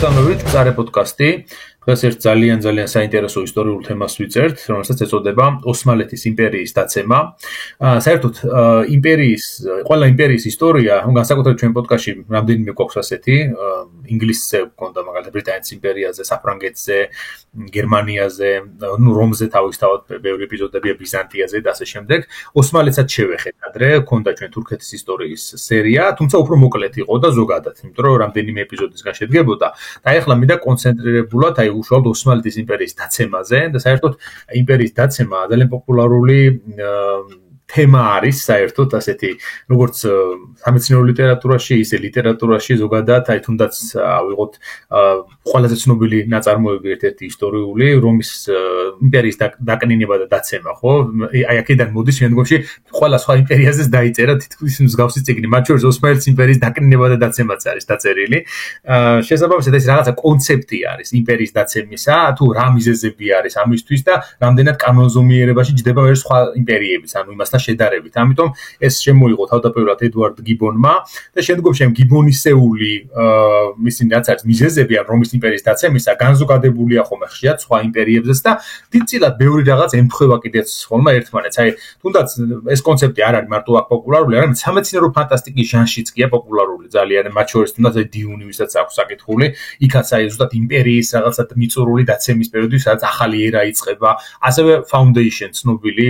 მოგესალმებით, მწარე პოდკასტი. დღეს ერთ ძალიან საინტერესო ისტორიულ თემას ვიწერთ, რომელსაც ეწოდება ოსმალეთის იმპერიის დაცემა. საერთოდ ყველა იმპერიის ისტორია, განსაკუთრებით ჩვენ პოდკასტში რამდენიმე გვაქვს ასეთი, ინგლისზე გვქონდა მაგალითად ბრიტანეთის იმპერიაზე, საფრანგეთზე, გერმანიაზე, რომზე თავისთავად ბევრი ეპიზოდებია ბიზანტიაზე და ასე შემდეგ. ოსმალეთსაც შევეხეთ ადრე, გვქონდა ჩვენ თურქეთის ისტორიის სერია, თუმცა უფრო მოკლედ იყო და ზოგადად, იმიტომ რომ რამდენიმე ეპიზოდისგან შედგებოდა. და ახლა მინდა კონცენტრირებულად უშუალოდ ოსმალეთის იმპერიის დაცემაზე და საერთოდ იმპერიის დაცემა ძალიან პოპულარული თემა არის საერთოდ ასეთი როგორც სამეცნიერო ლიტერატურაში, ისე ლიტერატურაში ზოგადად, თუნდაც ავიღოთ ყველაზე ცნობილი ნაწარმოები ერთ-ერთი ისტორიული რომის იმპერიის დაკნინება და დაცემა, ხო? აი აქედან მოდის შემდგომში ყველა სხვა იმპერიაზეც დაიწერა თითქმის მსგავსი წიგნი, მათ შორის ოსმალეთის იმპერიის დაკნინება და დაცემაც არის დაწერილი. შესაბამისად ეს რაღაცა კონცეფტი არის იმპერიის დაცემისა, თუ რა მიზეზები არის ამისთვის და რამდენად კანონზომიერებაში ჯდება ვერ სხვა იმპერიებიც, ანუ იმასთან შედარებით. ამიტომ ეს შემოიღო თავდაპირველად ედვარდ გიბონმა და შემდგომში ამ გიბონისეული მისი რაც არის მიზეზები ამ რომის იმპერიის დაცემისა განზოგადებულია ხოლმე ხშირად სხვა იმპერიებზეც და დიდწილად ბევრი რაღაც ემთხვევა კიდეც ხოლმე ერთმანეთს. აი თუნდაც ეს კონცეფტი არ არის მარტო აქ პოპულარული, არამედ სამეცნიერო ფანტასტიკის ჟანრშიც კი პოპულარული ძალიან, მათ შორის თუნდაც დიუნი, ვისაც აქვს საკითხული, იქაც აი ზუსტად იმპერიის რაღაცა მიწურული დაცემის პერიოდი, სადაც ახალი ერა იწყება, ასევე Foundation ცნობილი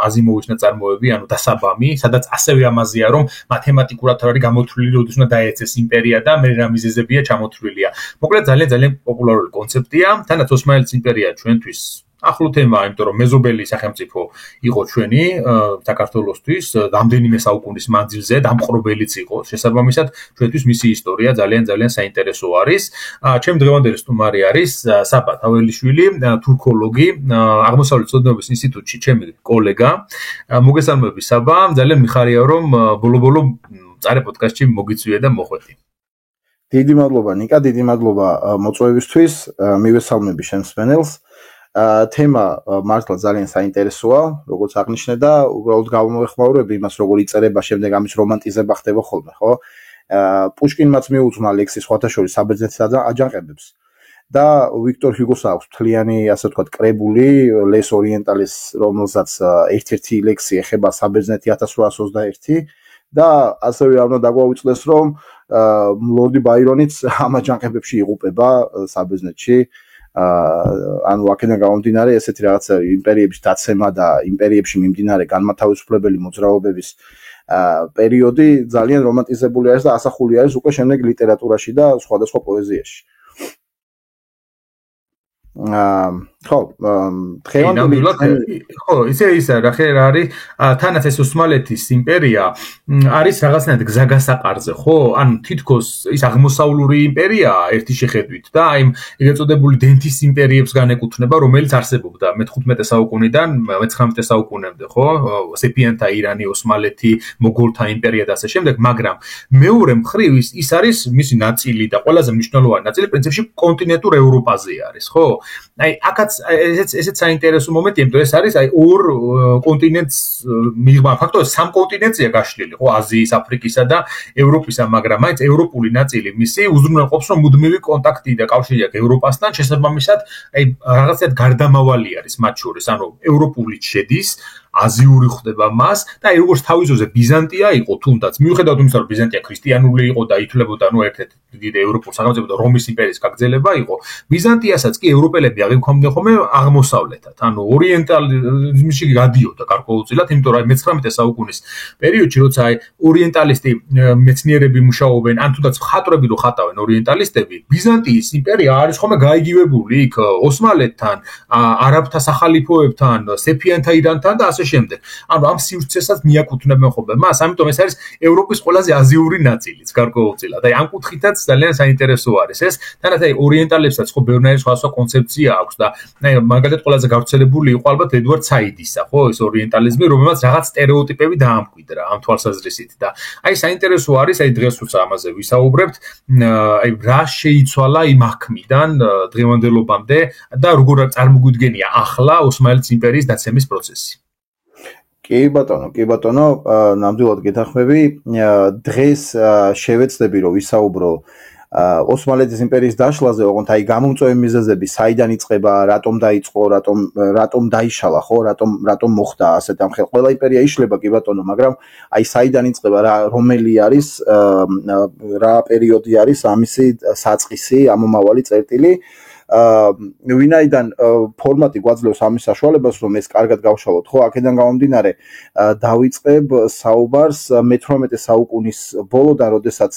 აზიმოვის ნაწარმოები, ანუ დასაბამი, სადაც ასევე ამაზეა, რომ მათემატიკურად არის გამოთვლილი, როდის უნდა დაეცეს იმპერია და მე რა მიზეზებია ჩამოთვლილია. მოკლედ ძალიან პოპულარული კონცეფტია, თანაც ოსმალეთის იმპერია ჩვენთვის ახლო თემაა, იმიტომ რომ მეზობელი სახელმწიფო იყო ჩვენი საქართველოსთვის, რამდენიმე საუკუნის მანძილზე დამყრობელიც იყო. შესაბამისად, ჩვენთვის მისი ისტორია ძალიან საინტერესო არის. ჩემი დღევანდელი სტუმარი არის საბა თაველიშვილი, თურქოლოგი, აღმოსავლეთ ცოდნების ინსტიტუტში ჩემი კოლეგა. მოგესალმები საბა, ძალიან მიხარია რომ ბოლო მწარე პოდკასტში მოგიწვიე და მოხვედი. დიდი მადლობა ნიკა, დიდი მადლობა მოწვევისთვის, მივესალმები შენს პანელს. თემა მართლა ძალიან საინტერესოა, როგორც აღნიშნე და უბრალოდ გამოვეხმაურები იმას, როგორ იწერება შემდეგ ამის რომანტიზება ხდება ხოლმე, ხო? პუშკინმაც მიუძღვნა ლექსი სხვათა შორის საბერძნეთის აჯანყებებს და ვიქტორ ჰიუგოს აქვს მთლიანი, ასე ვთქვათ, კრებული Les Orientales, რომელსაც ერთ-ერთი ლექსი ეხება საბერძნეთი 1821 და ასევე უნდა დაგვაუწყდეს, რომ ლორდი ბაირონიც ამ აჯანყებებში იღუპება საბერძნეთში. ანუ აქედან გამომდინარე ესეთი რაღაცა იმპერიების დაცემა და იმპერიებში მიმდინარე განმათავისუფლებელი მოძრაობების პერიოდი ძალიან რომანტიზებული არის და ასახული არის უკვე შემდეგ ლიტერატურაში და სხვადასხვა პოეზიაში. ხო, ისე რა არის, თანაც ეს ოსმალეთის იმპერია არის რაღაცნაირად გზაგასაყარზე, ხო? ანუ თითქოს ის აღმოსავლური იმპერიაა ერთი შეხედვით და აი ეგ ეწოდებული დენთის იმპერიებს განეკუთვნება, რომელიც არსებობდა მე-15 საუკუნიდან მე-19 საუკუნემდე, ხო? სეფიანთა ირანი, ოსმალეთი, მოგოლთა იმპერია და ასე შემდეგ, მაგრამ მეორე მხრივ ის არის მისი ნაწილი და ყველაზე მნიშვნელოვანი ნაწილი პრინციპში კონტინენტურ ევროპაზე არის, ხო? აი აქაც ესეც საინტერესო მომენტია, იმიტომ ეს არის აი ორ კონტინენტს მიღმა, ფაქტობრივად სამ კონტინენტია გაშლილი, ხო, აზიის, აფრიკისა და ევროპისა, მაგრამ მაინც ევროპული ნაწილი მისი უზრუნველყოფს, რომ მუდმივი კონტაქტი და კავშირი აქვს ევროპასთან, შესაბამისად, აი რაღაცად გარდამავალი არის მათ შორის, ანუ ევროპულიც შედის, აზიური ხდება მას და აი როგორც თავისოზე ბიზანტია იყო თუნდაც მიუხედავად იმისა რომ ბიზანტია ქრისტიანული იყო და ითვლებოდა ნუ ერთ-ერთი დიდი ევროპულ სახელმწიფო და რომის იმპერიის გაგრძელება იყო ბიზანტიასაც კი ევროპელები აღიქვამდნენ ხოლმე აღმოსავლეთად ანუ ორიენტალიზმში გადიოდა გარკვეულწილად იმიტომ რომ აი მე-19 საუკუნის პერიოდში როცა აი ორიენტალისტი მეცნიერები მუშაობენ ან თუნდაც ხატრები რო ხატავენ ორიენტალისტები ბიზანტიის იმპერია არის ხოლმე გაიგივებული იქ ოსმალეთთან არაბთა სახალიფოებთან სეფიანთა ირანთან და ასე შემდეგ. ანუ ამ სივრცესაც მიაკუთვნებენ ხოლმე მას, ამიტომ ეს არის ევროპის ყველაზე აზიური ნაწილიც გარკვეულწილად. აი ამ კუთხითაც ძალიან საინტერესო არის ეს. თანაც აი ორიენტალებსაც ხო ბევრნაირი სხვადასხვა კონცეფცია აქვს და აი მაგალითად ყველაზე გავრცელებული იყო ალბათ ედვარდ საიდისა, ხო, ეს ორიენტალიზმი, რომელმაც რაღაც стереოტიპები დაამკვიდრა ამ თვალსაზრისით და აი საინტერესო არის აი დღესაც ამაზე ვისაუბრებთ, აი რა შეიცვალა იმ აქმიდან დღევანდელობამდე და როგორ წარმოგვიდგენია ახლა ოსმალეთის იმპერიის დაცემის პროცესი. კი ბატონო, ნამდვილად გეთანხმები. დღეს შევეცდები რომ ვისაუბრო ოსმალეთის იმპერიის დაშლაზე, ოღონდ აი გამომწვევი მიზეზები, საიდან იწყება, რატომ დაიწყო, რატომ დაიშალა, ხო, რატომ მოხდა ასეთ ამ ხელ. ყველა იმპერია იშლება კი ბატონო, მაგრამ აი საიდან იწყება, რომელი არის, რა პერიოდი არის ამისი საწყისი, ამომავალი წერტილი. ვინაიდან ფორმატი გვაძლევს ამის საშუალებას, რომ ეს კარგად გავშალოთ, ხო, აქედან გამომდინარე დავიწყებ საუბარს მე-18 საუკუნის ბოლოდან, როდესაც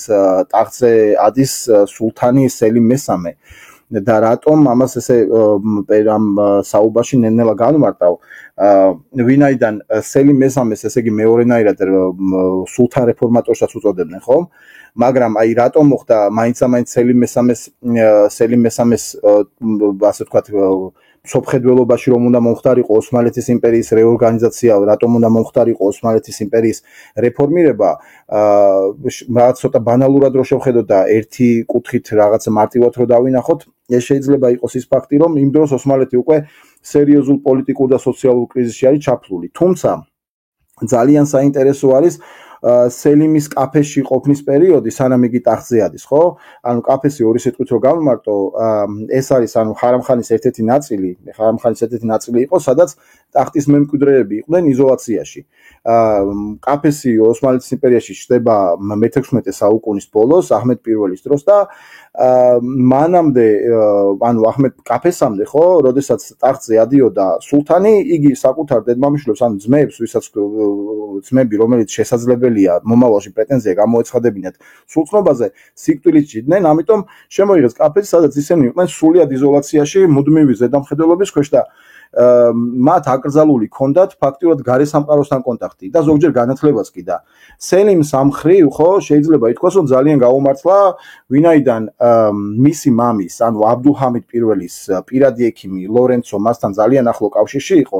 ტახტზე ადის სულთანი სელიმ მესამე და რატომ ამას ესე ამ საუბარში ნელ-ნელა განვმარტავ, ვინაიდან სელიმ მესამეს, ესე იგი მეორენაირად სულთან რეფორმატორსაც უწოდებდნენ, ხო? მაგრამ აი რატომ მოხდა მაინც-ამაინც სელიმ მესამეს ასე ვთქვათ სოფხედველობაში რომ უნდა მომხდარიყო ოსმალეთის იმპერიის რეორგანიზაცია, რატომ უნდა მომხდარიყო ოსმალეთის იმპერიის რეფორმირება, რაღაც ცოტა ბანალურად რო შევხედოთ და ერთი კუთხით რაღაც მარტივად რო დავინახოთ, ეს შეიძლება იყოს ის ფაქტი, რომ იმ დროს ოსმალეთი უკვე სერიოზულ პოლიტიკურ და სოციალურ კრიზისში არის ჩაფლული. თუმცა ძალიან საინტერესო არის სელიმის კაფეში ყოფნის პერიოდი, სანამ იგი ტახტზე ადის, ხო? ანუ კაფესი ორი სიტყვით რო გავმარტო, ეს არის ანუ ხარამხანის ერთ-ერთი ნაწილი იყო, სადაც ტახტის მემკვიდრეები იყვნენ იზოლაციაში. კაფესი ოსმალეთის იმპერიაში ჩნდება მე-16 საუკუნის ბოლოს, აჰმედ პირველის დროს და მანამდე, ანუ აჰმედ კაფესამდე, ხო, როდესაც ტახტზე ადიოდა სულთანი, იგი საკუთარ დედმამიშვილებს, ანუ ძმებს, ვისაც ძმები, რომელიც შესაძლებელია მომავალში პრეტენზია გამოეცხადებინათ სულთნობაზე, სიკვდილით ჭიდნენ, ამიტომ შემოიღეს კაფესი, სადაც ისინი იყვნენ სრულად იზოლაციაში, მუდმივი ზედამხედველობის ქვეშ და მათ აკრძალული ჰქონდათ ფაქტიურად გარესამყაროსთან კონტაქტი და ზოგჯერ განათლებაც კი და სელიმს ამ ხრივ, ხო, შეიძლება ითქვას, რომ ძალიან გაუმართლა, ვინაიდან მისი მამის, ანუ აბდულჰამიდ პირველის პირადი ექიმი ლორენცო მასთან ძალიან ახლო კავშირში იყო.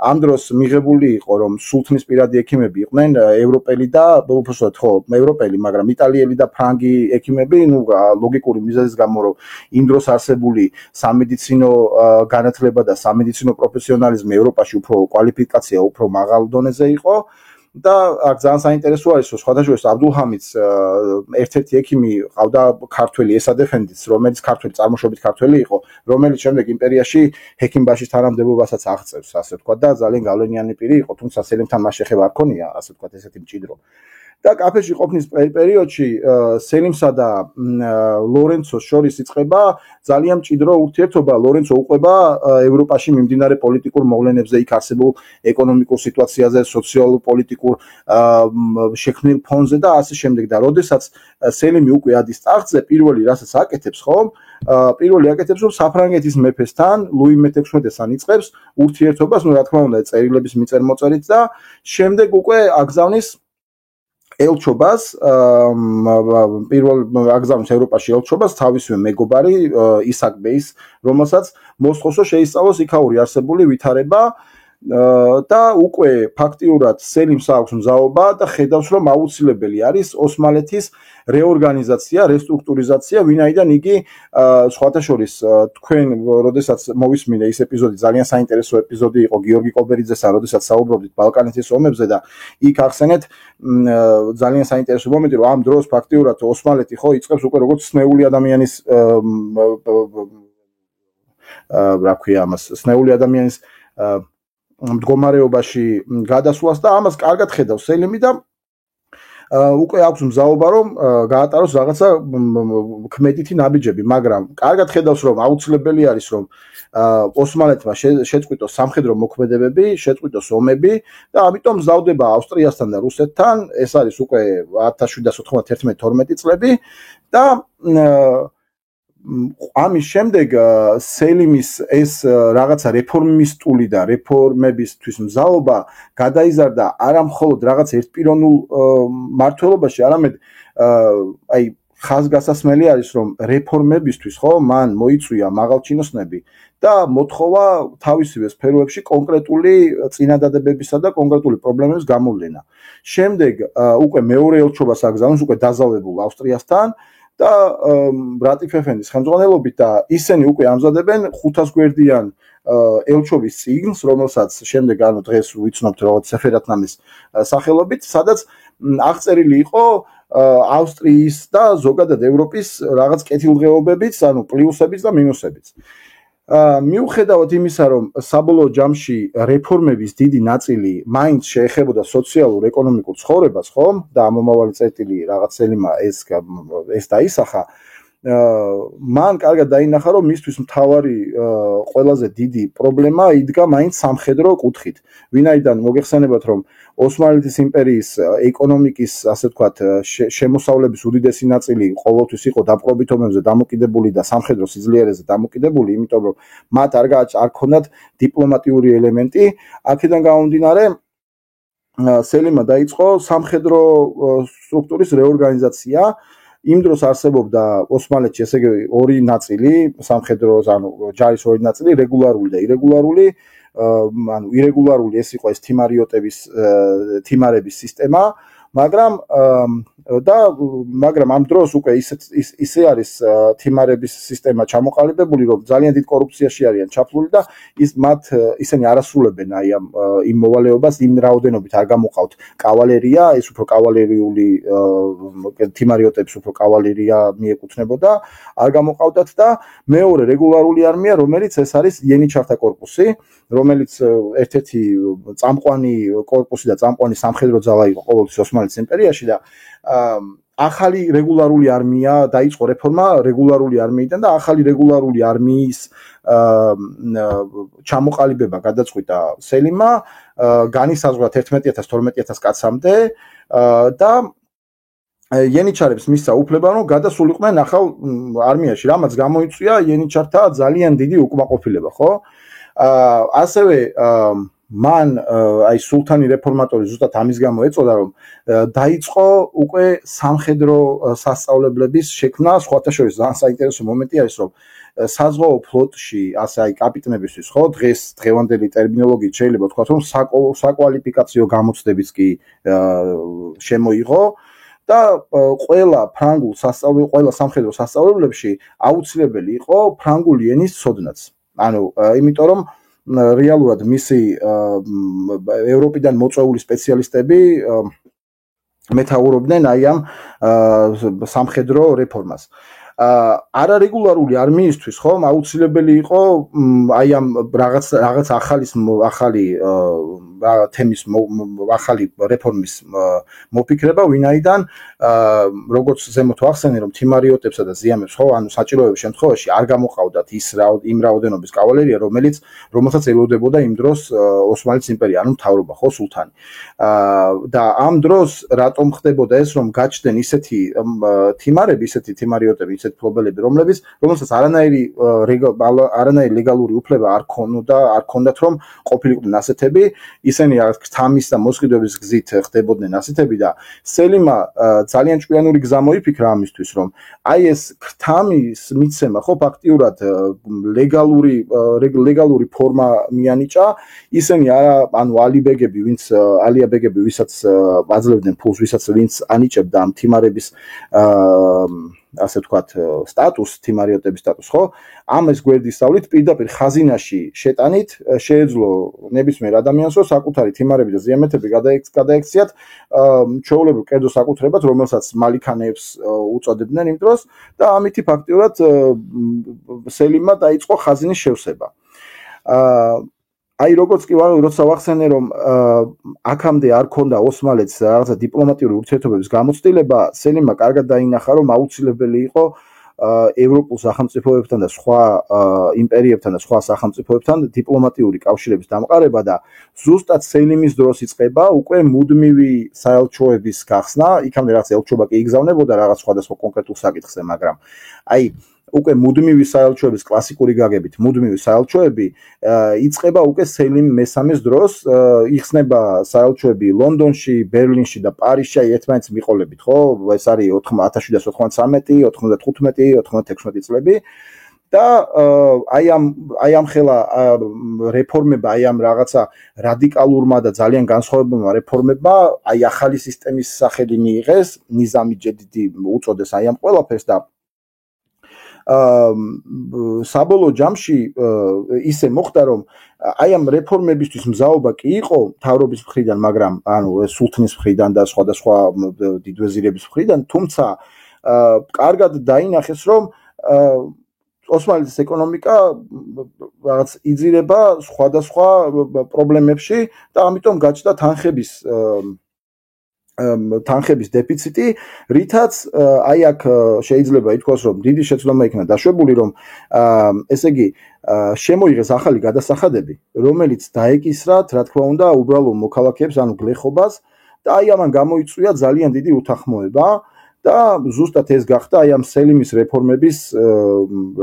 ამ დროს მიღებული იყო, რომ სულთნის პირადი ექიმები იყვნენ ევროპელი და უბრალოდ ხო, ევროპელი, მაგრამ იტალიელი და ფრანგი ექიმები, ну, ლოგიკური მიზეზის გამო, რომ იმ დროს არსებული სამედიცინო განათლება და სამედიცინო პროფესიონალიზმი ევროპაში უფრო კვალიფიკაცია უფრო მაღალ დონეზე იყო და აქ ძალიან საინტერესო არის, რომ სხვადასხვა აბდულჰამიდს ერთ-ერთი ექიმი ყავდა ქართველი ესად ეფენდიც, რომელიც წარმოშობით ქართველი იყო, რომელიც შემდეგ იმპერიაში ჰექიმბაშის თანამდებობასაც აღწევს, ასე ვთქვათ და ძალიან გავლენიანი პირი იყო, თუმცა სელიმთან მას შეხება არ ქონია, ასე ვთქვათ, ესეთი მჭიდრო. და კაფეში ყოფნის პერიოდში სელიმსა და ლორენცოს შორის იწყება ძალიან მჭიდრო ურთიერთობა. ლორენცო უყვება ევროპაში მიმდინარე პოლიტიკურ მოვლენებზე, იქ არსებულ ეკონომიკურ სიტუაციაზე, სოციალურ-პოლიტიკურ შექმნილ ფონზე და ასე შემდეგ. და როდესაც სელიმი უკვე ადის ტახტზე, პირველი რასაც აკეთებს, ხომ? პირველი აკეთებს, რომ საფრანგეთის მეფესთან, ლუი მე-16-თან იწყებს ურთიერთობას, ну, რა თქმა უნდა, წერილების მიწერ-მოწერით და შემდეგ უკვე აგზავნის ელჩობას, პირველ აგზავნის ევროპაში ელჩობას თავისივე მეგობარი ისაკ ბეის, რომელსაც მოსკოვში შეისწავლოს იქაური არსებული ვითარება და უკვე ფაქტიურად სელიმს აქვს მზაობა და ხედავს, რომ აუცილებელი არის ოსმალეთის რეორგანიზაცია, რესტრუქტურიზაცია, ვინაიდან იგი სხვათა შორის თქვენ როდესაც მოვისმინე ის ეპიზოდი, ძალიან საინტერესო ეპიზოდი იყო გიორგი კობერიძესთან, როდესაც საუბრობდით ბალკანეთის ომებზე და იქ ახსენეთ ძალიან საინტერესო მომენტი, რომ ამ დროს ფაქტიურად ოსმალეთი ხო იწყებს უკვე როგორც სნეული ადამიანის რა ქვია ამას, სნეული ადამიანის მდგომარეობაში გადასვლას და ამას კარგად ხედავს სელიმი და უკვე აქვს მზაობა, რომ გაატაროს რაღაცა ქმედითი ნაბიჯები, მაგრამ კარგად ხედავს, რომ აუცილებელი არის, რომ ოსმალეთმა შეწყვიტოს სამხედრო მოქმედებები, შეწყვიტოს ომები და ამიტომ მზადდება ავსტრიასთან და რუსეთთან, ეს არის უკვე 1791-12 წლები და ამის შემდეგ სელიმის ეს რაღაცა რეფორმისტული და რეფორმებისთვის მზაობა გადაიზარდა არა მხოლოდ რაღაც ერთპიროვნულ მმართველობაში, არამედ აი ხაზგასასმელი არის, რომ რეფორმებისთვის ხო მან მოიწვია მაღალჩინოსნები და მოთხოვა თავისივე სფეროებში კონკრეტული წინადადებებისა და კონკრეტული პრობლემების გამოვლენა. შემდეგ უკვე მეორე ელჩობას აგზავნის უკვე დაზავებულ ავსტრიასთან და ბრატიფ ეფენდის ხელმძღვანელობით და ისინი უკვე ამზადებენ 500 გვერდიან ელჩობის წიგნს, რომელსაც შემდეგ ანუ დღეს ვიცნობთ როგორც სეფერატნამის სახელობით, სადაც აღწერილი იყო ავსტრიის და ზოგადად ევროპის რაღაც კეთილდღეობებიც, ანუ პლუსებიც და მინუსებიც. მიუხედავად იმისა, რომ საბოლოო ჯამში რეფორმების დიდი ნაწილი მაინც შეეხებოდა სოციალურ ეკონომიკურ ცხოვრებას, ხო? და ამომავალი წერტილი რაღაც ელემა ეს დაისახა. მან კარგად დაინახა, რომ მისთვის მთავარი ყველაზე დიდი პრობლემა იდგა მაინც სამხედრო კუთხით. ვინაიდან მოგეხსენებათ, რომ ოსმალეთის იმპერიის ეკონომიკის, ასე ვთქვათ, შემოსავლების უდიდესი ნაწილი ყოველთვის იყო დაპყრობით ომებზე დამოკიდებული და სამხედრო სიძლიერეზე დამოკიდებული, იმიტომ რომ მათ არ ჰქონდათ დიპლომატიური ელემენტი. აქედან გამომდინარე, სელიმმა დაიწყო სამხედრო სტრუქტურის რეორგანიზაცია. იმ დროს არსებობდა ოსმალეთში ესე იგი ორი ნაწილი, სამხედრო, ანუ ჯარის ორი ნაწილი, რეგულარული და ირეგულარული. ანუ ირეგულარული ეს იყო ეს თიმარების სისტემა, მაგრამ ამ დროს უკვე ისე არის თიმარების სისტემა ჩამოყალიბებული, რომ ძალიან დიდ კორუფციაში არიან ჩაფლული და ისინი არ ასრულებენ აი იმ მოვალეობას, იმ რაოდენობით არ გამოყავთ კავალერია, ეს უფრო კავალერიული თიმარიოტებს უფრო კავალერია მიეკუთვნებოდა, არ გამოყავდათ და მეორე რეგულარული არმია, რომელიც ეს არის იენიჩართა კორპუსი, რომელიც ერთ-ერთი წამყვანი კორპუსი და წამყვანი სამხედრო ძალა იყო ყოველთვის ოსმალეთის იმპერიაში და ახალი რეგულარული არმია დაიწყო რეფორმა რეგულარული არმიიდან და ახალი რეგულარული არმიის ჩამოყალიბება გადაწყვიტა სელიმმა, განისაზღვრა 11,000-12,000 კაცამდე და იენიჩარებს მისცა უფლება, რომ გადასულიყვნენ ახალ არმიაში, რამაც გამოიწვია იენიჩართა ძალიან დიდი უკმაყოფილება, ხო? ასევე მან აი სულთანი რეფორმატორი ზუსტად ამის გამო ეწოდა, რომ დაიწყო უკვე სამხედრო სასწავლებლების შექმნა, სხვათა შორის ძალიან საინტერესო მომენტი არის, რომ საზღვაო ფლოტში, ასე აი კაპიტნებისთვის, ხო, დღევანდელი ტერმინოლოგიით შეიძლება ვთქვათ, რომ საკვალიფიკაციო გამოცდებიც კი შემოიღო და ყველა სამხედრო სასწავლებლებში აუცილებელი იყო ფრანგული ენის ცოდნაც. ანუ იმიტომ რომ რეალურად მისი ევროპიდან მოწვეული სპეციალისტები მეთაურობდნენ აი ამ სამხედრო რეფორმას. არარეგულარული არმიისთვის ხომ აუცილებელი იყო აი ამ რაღაც ახალი თემის ახალი რეფორმის მოფიქრება, ვინაიდან როგორც ზემოთ ვახსენე, რომ თიმარიოტებსა და ზიამებს ხო, ანუ საჭიროების შემთხვევაში არ გამოყავდათ იმ რაოდენობის კავალერია, რომელსაც ელოდებოდა იმ დროს ოსმალეთის იმპერია, ანუ მთავრობა, ხო, სულთანი. და ამ დროს რატომ ხდებოდა ეს, რომ გაჩნდნენ ისეთი თიმარები, ისეთი თიმარიოტები, ისეთი ფლობელები, რომელსაც არანაირი ლეგალური უფლება არ ჰქონდათ, რომ ყოფილიყვნენ ასეთები, ისინი ქრთამის და მოსყიდვების გზით ხდებოდნენ ასეთები და სელიმმა ძალიან ჭკვიანური გზა მოიფიქრა ამისთვის, რომ აი ეს ქრთამის მიცემა ხო ფაქტიურად ლეგალური ფორმა მიანიჭა, ისინი ანუ ალია ბეგები, ვისაც აძლევდნენ ფულს, ვინც ანიჭებდა ამ თიმარების ასე ვთქვათ სტატუსს, თიმარიოტების სტატუსს, ხო? ამას გვერდისავლით პირდაპირ ხაზინაში შეტანით შეეძლო ნებისმიერ ადამიანს, რომ საკუთარი თიმარები და ზიამეთები გადაექციათ ჩვეულებრივ კერძო საკუთრებად, რომელსაც მალიქანეებს უწოდებდნენ იმ დროს და ამითი ფაქტიურად სელიმმა დაიწყო ხაზინის შევსება. აი როგორც კი როცა ვახსენე, რომ აქამდე არ ქონდა ოსმალეთს რაღაცა დიპლომატიური ურთიერთობების გამოცდილება, სელიმმა კარგად დაინახა, რომ აუცილებელი იყო ევროპულ სახელმწიფოებთან და სხვა იმპერიებთან და სხვა სახელმწიფოებთან დიპლომატიური კავშირების დამყარება და ზუსტად სელიმის დროს იწყება უკვე მუდმივი საელჩოების გახსნა, იქამდე რაღაც ელჩობა კი იგზავნებოდა რაღაც სხვადასხვა კონკრეტულ საკითხზე, მაგრამ აი უკვე მუდმივი საელჩოების კლასიკური გაგებით, მუდმივი საელჩოები იწყება უკვე სელიმ მესამეს დროს, იხსნება საელჩოები ლონდონში, ბერლინში და პარიზში, აი ერთმანეთს მიყოლებით, ხო? ეს არის 1793, 95, 96 წლები და აი ამ ხელა რეფორმება, აი ამ რაღაცა რადიკალურმა და ძალიან განსხვავებულმა რეფორმებმა, აი ახალი სისტემის სახელი მიიღეს, ნიზამი ჯედიდი უწოდეს აი ამ ყველაფერს და საბოლოო ჯამში ისე მოხდა რომ აი ამ რეფორმებისთვის მზაობა კი იყო მთავრობის მხრიდან, მაგრამ ანუ სულთნის მხრიდან და სხვადასხვა დიდვეზირების მხრიდან, თუმცა კარგად დაინახეს რომ ოსმალეთის ეკონომიკა რაღაც იძირება სხვადასხვა პრობლემებში და ამიტომ გაჩნდა თანხების დეფიციტი, რითაც აი აქ შეიძლება ითქვას, რომ დიდი შეცდომა იქნა დაშვებული, რომ ესე იგი შემოიღეს ახალი გადასახადები, რომელიც დაეკისრათ, რა თქმა უნდა, უბრალო მოქალაქეებს, ანუ გლეხობას და აი ამან გამოიწვია ძალიან დიდი უთანხმოება და ზუსტად ეს გახდა აი ამ სელიმის რეფორმების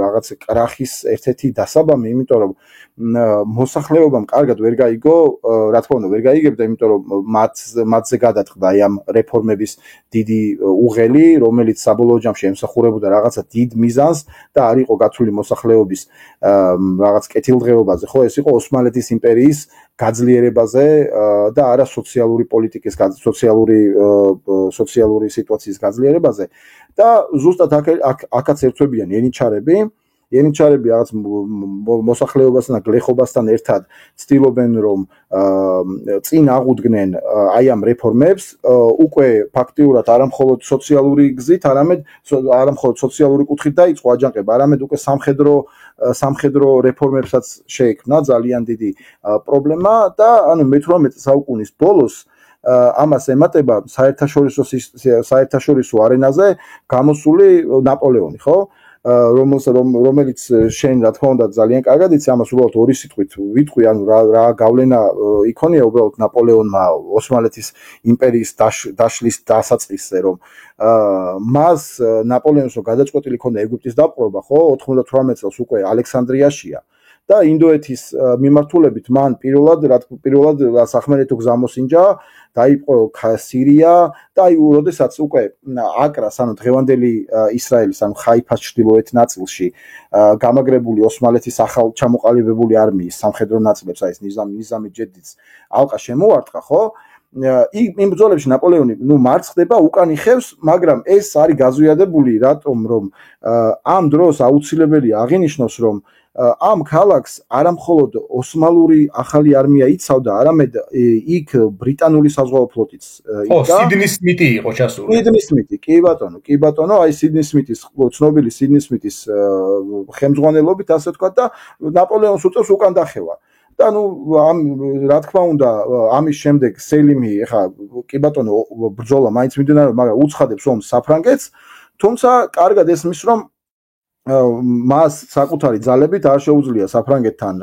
რაღაც კრახის ერთ-ერთი დასაბამი, იმიტომ რომ მოსახლეობამ კარგად ვერ გაიგო, რა თქმა უნდა, ვერ გაიგებდა, იმიტომ რომ მათზე გადაწყდა აი ამ რეფორმების დიდი უღელი, რომელიც საბოლოო ჯამში ემსახურებოდა რაღაცა დიდ მიზანს და არ იყო გათვლილი მოსახლეობის რაღაც კეთილდღეობაზე, ხო, ეს იყო ოსმალეთის იმპერიის გაძლიერებაზე და არა სოციალური პოლიტიკის, სოციალური სიტუაციის გაძლიერებაზე და ზუსტად აქაც ერთვებიან იანიჩარები რაღაც მოსახლეობასთან და გლეხობასთან ერთად ცდილობენ რომ წინ აღუდგნენ აი ამ რეფორმებს უკვე ფაქტიურად არა მხოლოდ სოციალური გზით, არამედ სოციალური კუთხით დაიწყო აჯანყება, არამედ უკვე სამხედრო რეფორმებსაც შეექმნა ძალიან დიდი პრობლემა და ანუ მე-18 საუკუნის ბოლოს ამას ემატება საერთაშორისო არენაზე გამოსული ნაპოლეონი, ხო? რომელიც შენ რა თქმა უნდა ძალიან კარგად იცი, ამას უბრალოდ ორი სიტყვით ვიტყვი, ანუ რა გავლენა იქონია უბრალოდ ნაპოლეონმა ოსმალეთის იმპერიის დაშლის დასაწყისზე, რომ მას ნაპოლეონს გადაწყვეტილი ჰქონდა ეგვიპტის დაპყრობა, ხო? 98 წელს უკვე ალექსანდრიაშია და ინდოეთის მიმართულებით მან პირველად სახმელეთო გზა მოსინჯა, დაიპყრო სირია და აი როდესაც უკვე აკრას, ანუ დღევანდელი ისრაელის, ანუ ხაიფას ჩრდილოეთ ნაწილში გამაგრებული ოსმალეთის ახალ ჩამოყალიბებული არმიის სამხედრო ნაწილებს, აი ეს ნიზამი ჯედიდს ალყა შემოარტყა, ხო? იმ ბრძოლებში ნაპოლეონი მარცხ ხდება, უკან იხევს, მაგრამ ეს არის გაზვიადებული, რატომ რომ ამ დროს აუცილებელია აღინიშნოს, რომ ამ ქალაქს არა მხოლოდ ოსმალური ახალი არმია იცავდა, არამედ იქ ბრიტანული საზღვაო ფლოტიც იყო. სიდნის სმიტი იყო ჩასული. სიდნის სმიტი, კი ბატონო, აი სიდნის სმიტის, ცნობილი სიდნის სმიტის ხელმძღვანელობით, ასე ვთქვათ და ნაპოლეონს უწევს უკან დახევა. და რა თქმა უნდა, ამის შემდეგ სელიმი, ეხა კი ბატონო, ბრძოლა მაინც მიმდინარეობს, მაგრამ უცხადებს ომს საფრანგეთს, თუმცა კარგად ესმის, რომ მას საკუთარი ძალებით არ შეუძლია საფრანგეთთან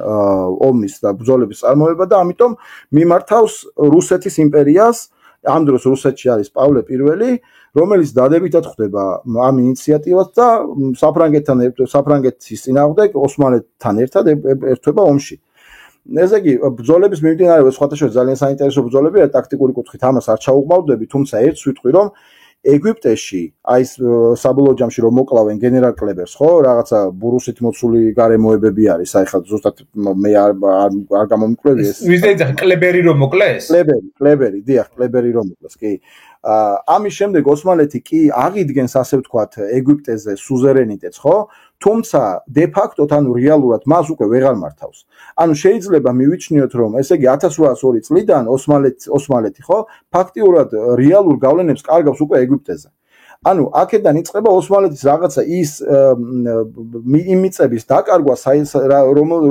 ომის და ბრძოლების წარმოება და ამიტომ მიმართავს რუსეთის იმპერიას. ამ დროს რუსეთში არის პავლე I, რომელიც დადებითად ხვდება ამ ინიციატივას და საფრანგეთის წინააღმდეგ ოსმალეთთან ერთად ერთვება ომში. ესე იგი, ბრძოლების მიმდინარეობა სხვათა შორის ძალიან საინტერესო ბრძოლებია ტაქტიკური კუთხით, ამას არ ჩაუყმავდები, თუმცა ერთს ვიტყვი, რომ ეგვიპტეში აი ეს საბოლოო ჯამში რომ მოკლავენ გენერალ კლებერს, ხო, რაღაცა ბურუსით მოცული გარემოებები არის, აი ხა ზუსტად მე არ გამომკლევი ეს. ვიზეიძა კლებერი რომ მოკლეს? კლებერი, დიახ, კლებერი რომ მოკლეს, კი. ამის შემდეგ ოსმალეთი კი აღიდგენს, ასე ვთქვათ, ეგვიპტეზე სუზერენიტეტს, ხო? თუმცა de facto, ანუ რეალურად მას უკვე ვეღარ მართავს. ანუ შეიძლება მივიჩნიოთ, რომ ესე იგი 1802 წლიდან ოსმალეთი, ხო, ფაქტიურად რეალურ გავლენებს კარგავს უკვე ეგვიპტეზე. ანუ აქედან იწყება ოსმალეთის რაღაცა ის იმიწების დაკარგვა,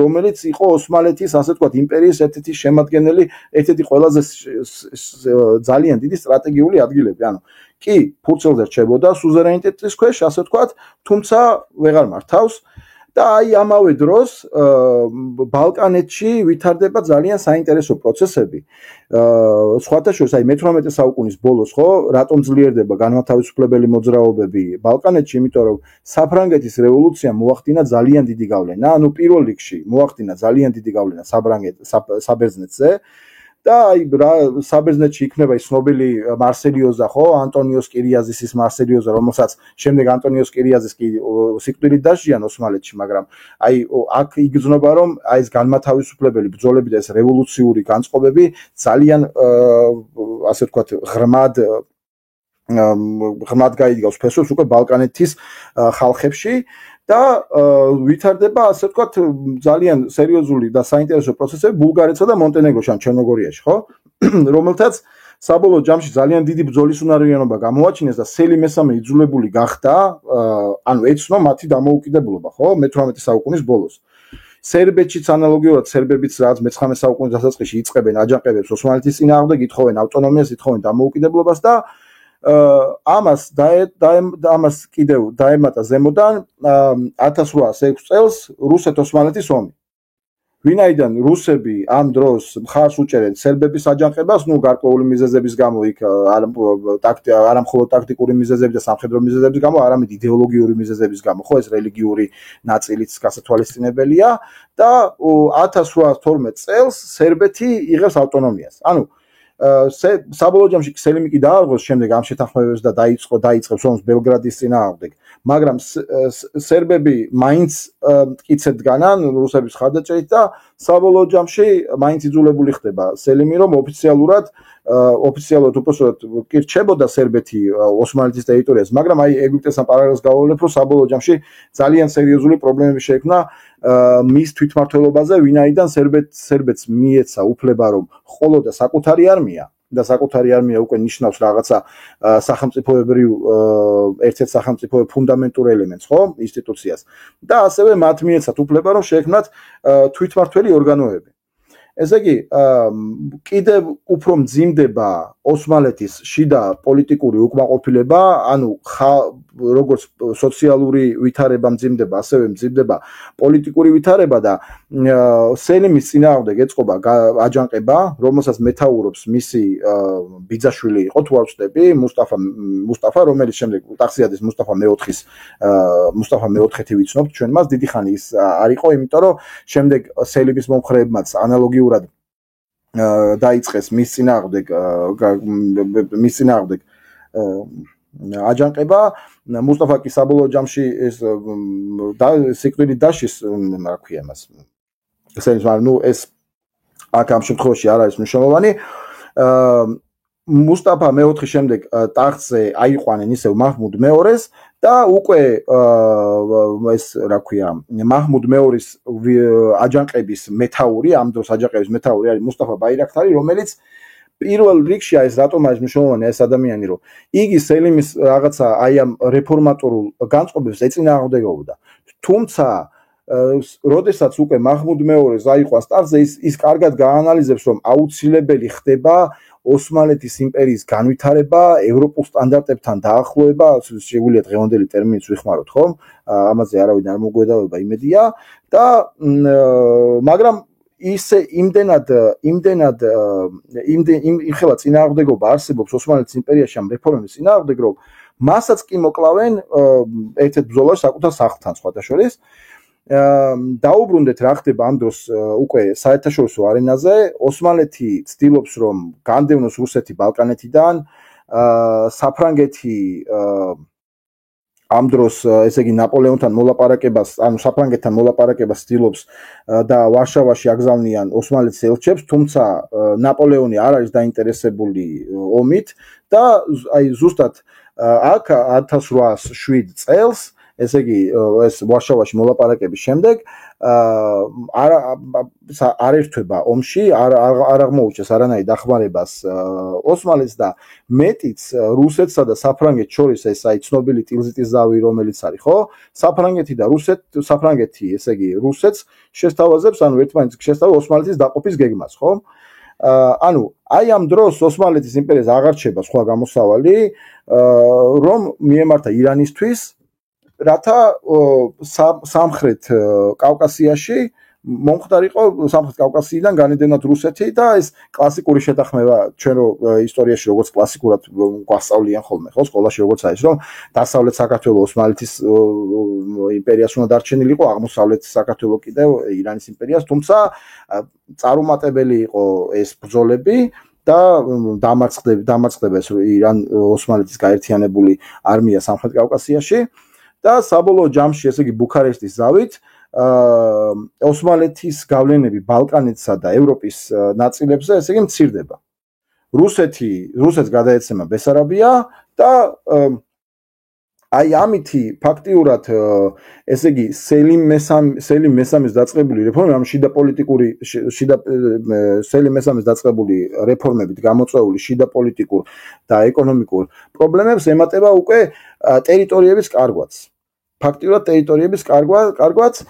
რომელიც იყო ოსმალეთის, ასე ვთქვათ, იმპერიის ერთ-ერთი შემადგენელი, ერთ-ერთი ყველაზე ძალიან დიდი სტრატეგიული ადგილები. ანუ კი, ფურცელზე რჩებოდა სუზერენიტეტის ქვეშ, ასე ვთქვათ, თუმცა ვეღარ მართავს. და აი ამავე დროს ბალკანეთში ვითარდება ძალიან საინტერესო პროცესები. სხვათა შორის აი მე-18 საუკუნის ბოლოს, ხო, რატომ ძლიერდება განმათავისუფლებელი მოძრაობები ბალკანეთში, იმიტომ რომ საფრანგეთის რევოლუციამ მოახდინა ძალიან დიდი გავლენა, ანუ პირველ რიგში მოახდინა ძალიან დიდი გავლენა საბერძნეთზე. და აი საბერძნეთში იქნება ის ცნობილი მარსელიოზა, ხო, ანტონიოს კირიაზისის მარსელიოზა, რომელსაც შემდეგ ანტონიოს კირიაზის კი სიკვდილით დასჯიან ოსმალეთში, მაგრამ აი აქ იგრძნობა, რომ აი ეს განმათავისუფლებელი ბრძოლები და ეს რევოლუციური განწყობები ძალიან ასე ვთქვათ ღრმად გაიდგავს ფესვებს უკვე ბალკანეთის ხალხებში და ვითარდება ასე ვთქვათ ძალიან სერიოზული და საინტერესო პროცესები ბულგარეთსა და მონტენეგროში ან ჩერნოგორიაში, ხო? რომელთაც საბოლოო ჯამში ძალიან დიდი ბრძოლის უნარიანობა გამოაჩინეს და სელი მესამე იძულებული გახდა, ანუ ეცნო მათი დამოუკიდებლობა, ხო? მე-18 საუკუნის ბოლოს. სერბეთშიც ანალოგიურად სერბებიც რაც მე-19 საუკუნის დასაწყისში იწყებენ აჯანყებებს ოსმალეთის წინააღმდეგ, ითხოვენ ავტონომიას, ითხოვენ დამოუკიდებლობას და ამას კიდევ დაემატა ზემოდან 1806 წელს რუსეთ-ოსმალეთის ომი. ვინაიდან რუსები ამ დროს მხარს უჭერენ სერბების აჯანყებას, გარკვეული მიზეზების გამო იქ არა მხოლოდ ტაქტიკური მიზეზები და სამხედრო მიზეზების გამო, არამედ იდეოლოგიური მიზეზების გამო, ხო, ეს რელიგიური ნაწილიც გასათვალისწინებელია და 1812 წელს სერბეთი იღებს ავტონომიას. ანუ საბოლოო ჯამში ქსელიმიკი დაარღვევს შემდეგ ამ შეთანხმებებს და დაიწყებს ომს ბელგრადის წინააღმდეგ, მაგრამ სერბები მაინც მტკიცედ დგანან რუსების ხარდაჭერით და საბოლოო ჯამში მაინც იძულებული ხდება სელიმი, რომ ოფიციალურად უпроსოდ კი რჩებოდა სერბეთი ოსმალეთის ტერიტორიაზე, მაგრამ აი ეგვიპტესთან პარალელს გავავლებ, რომ საბოლოო ჯამში ძალიან სერიოზული პრობლემები შეექმნა მის თვითმმართველობაზე, ვინაიდან სერბეთს მიეცა უფლება, რომ ყოლოდა საკუთარი არმია და საკუთარი არმია უკვე ნიშნავს რაღაცა სახელმწიფოებრივ ერთ-ერთ სახელმწიფოებრივ ფუნდამენტურ ელემენტს, ხო, ინსტიტუციას და ასევე მათ მიეცათ უფლება, რომ შეექმნათ თვითმმართველი ორგანოები. ესე იგი, კიდევ უფრო მძიმდება ოსმალეთის შიდა პოლიტიკური უკმაყოფილება, ანუ როგორც სოციალური ვითარება მძიმდება, ასევე მძიმდება პოლიტიკური ვითარება და სელიმის წინააღმდეგ ეწყობა აჯანყება, რომელსაც მეთაურობს მისი ბიძაშვილი იყო, თუ არ ვცდები, მუსტაფა, რომელიც შემდეგ ტახსიადის მუსტაფა მეოთხეთი ვიცნობთ ჩვენ მას, დიდი ხანი ის არ იყო, იმიტომ რომ შემდეგ სელიმის მომხრეებმაც ანალოგიურად დაიწყეს მის წინააღმდეგ აჯანყება. მუსტაფა კი საბოლოო ჯამში ეს სიკვდილით დაშის, რა ქვია მას. ეს აქ ამ შემთხვევაში არ არის მნიშვნელოვანი. მუსტაფა მეოთხის შემდეგ ტახტზე აიყვანენ ისევ მაჰმუდ მეორეს და უკვე ეს რა ქვია მაჰმუდ მეორის აჯანყების მეთაური, ამ დროს აჯანყების მეთაური არის მუსტაფა ბაირაქტარი, რომელიც პირველ რიგში ეს რატომ არის მნიშვნელოვანი ეს ადამიანი, რომ იგი სელიმის რაღაცა აი ამ რეფორმატორულ განწყობებს ეწინააღმდეგებოდა. თუმცა როდესაც უკვე მაჰმუდ მეორე აიყვანს ტახტზე, ის კარგად გაანალიზებს, რომ აუცილებელი ხდება ოსმალეთის იმპერიის განვითარება, ევროპულ სტანდარტებთან დაახლოება, შეგვიძლია დღევანდელი ტერმინით ვიხმაროთ, ხო? ამაზე არავინ არ მოგვედავება იმედია და მაგრამ ისე იმდენად იმხელა წინააღმდეგობა არსებობს ოსმალეთის იმპერიაში ამ რეფორმების წინააღმდეგ, რომ მასაც კი მოკლავენ ერთ-ერთ ბრძოლაში საკუთარ სახლთან სხვადასხვა. დაუბრუნდეთ რა ხდება ამ დროს უკვე საერთაშორისო არენაზე. ოსმალეთი ცდილობს, რომ განდევნოს რუსეთი ბალკანეთიდან, საფრანგეთი ამ დროს ესე იგი ნაპოლეონთან მოლაპარაკებას, ანუ საფრანგეთთან მოლაპარაკებას ცდილობს და ვარშავაში აგზავნიან ოსმალეთის ელჩებს, თუმცა ნაპოლეონი არ არის დაინტერესებული ომით და აი ზუსტად აქ 1807 წელს ესე იგი ეს ვარშავაში მოლაპარაკების შემდეგ არ ერთვება ომში, არ აღმოუჩეს არანაირ დახმარებას ოსმალეთს და მეტიც რუსეთსა და საფრანგეთს შორის ეს აი ცნობილი ტილზიტის ზავი რომელიც არის, ხო? საფრანგეთი ესე იგი რუსეთს შესთავაზებს, ანუ ერთმანეთს შესთავაზებს ოსმალეთის დაყოფის გეგმას, ხო? ანუ აი ამ დროს ოსმალეთის იმპერიას აღარ რჩება სხვა გამოსავალი, რომ მიემართა ირანისთვის, რათა სამხრეთ კავკასიაში მომხდარიყო სამხრეთ კავკასიიდან განედენათ რუსეთი და ეს კლასიკური შეთანხმება ჩვენ ისტორიაში როგორც კლასიკურად გვასწავლიან ხოლმე, ხო, სკოლაში როგორც არის, რომ დასავლეთ საქართველო ოსმალეთის იმპერიას უნდა დარჩენილიყო, აღმოსავლეთ საქართველო კიდევ ირანის იმპერიას, თუმცა წარუმატებელი იყო ეს ბრძოლები და დამარცხდება ეს ირან ოსმალეთის გაერთიანებული არმია სამხრეთ კავკასიაში და საბოლოო ჯამში ესე იგი ბუქარესტის ზავით ოსმალეთის გავლენები ბალკანეთსა და ევროპის ნაწილებზე ესე იგი მცირდება. რუსეთს გადაეცემა ბესარაბია და აი ამითი ფაქტიურად ესე იგი სელიმ მესამის დაწყებული რეფორმები, ამ შიდა სელიმ მესამის დაწყებული რეფორმებით გამოწვეული შიდა პოლიტიკურ და ეკონომიკურ პრობლემებს ემატება უკვე ტერიტორიების კარგვაც. ფაქტიურად ტერიტორიების კარგვაც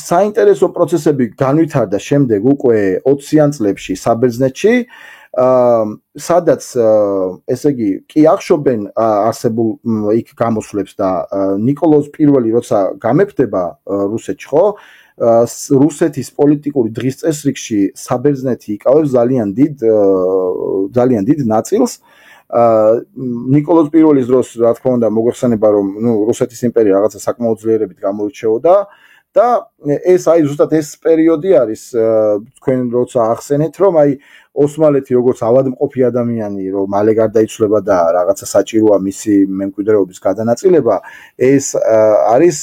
საინტერესო პროცესები განვითარდა შემდეგ უკვე 20-იან წლებში საბერძნეთში, სადაც ესე იგი კი ახშობენ არსებულ იქ გამოსვლებს და ნიკოლოზ პირველი როცა გამეფდება რუსეთში, ხო? რუსეთის პოლიტიკური დღის წესრიგში საბერძნეთი იკავებს ძალიან დიდ ნაწილს. ნიკოლოზ პირველის დროს რა თქმა უნდა მოგვეხსენება რომ რუსეთის იმპერია რაღაცა საკმაოდ ძლიერებით გამოირჩეოდა და ეს აი ზუსტად ეს პერიოდი არის თქვენ როცა ახსენეთ რომ აი ოსმალეთი როგორც ავადმყოფი ადამიანი რომ მალე გარდაიცვლება და რაღაცა საჭიროა მისი მემკვიდრეობის გადანაწილება ეს არის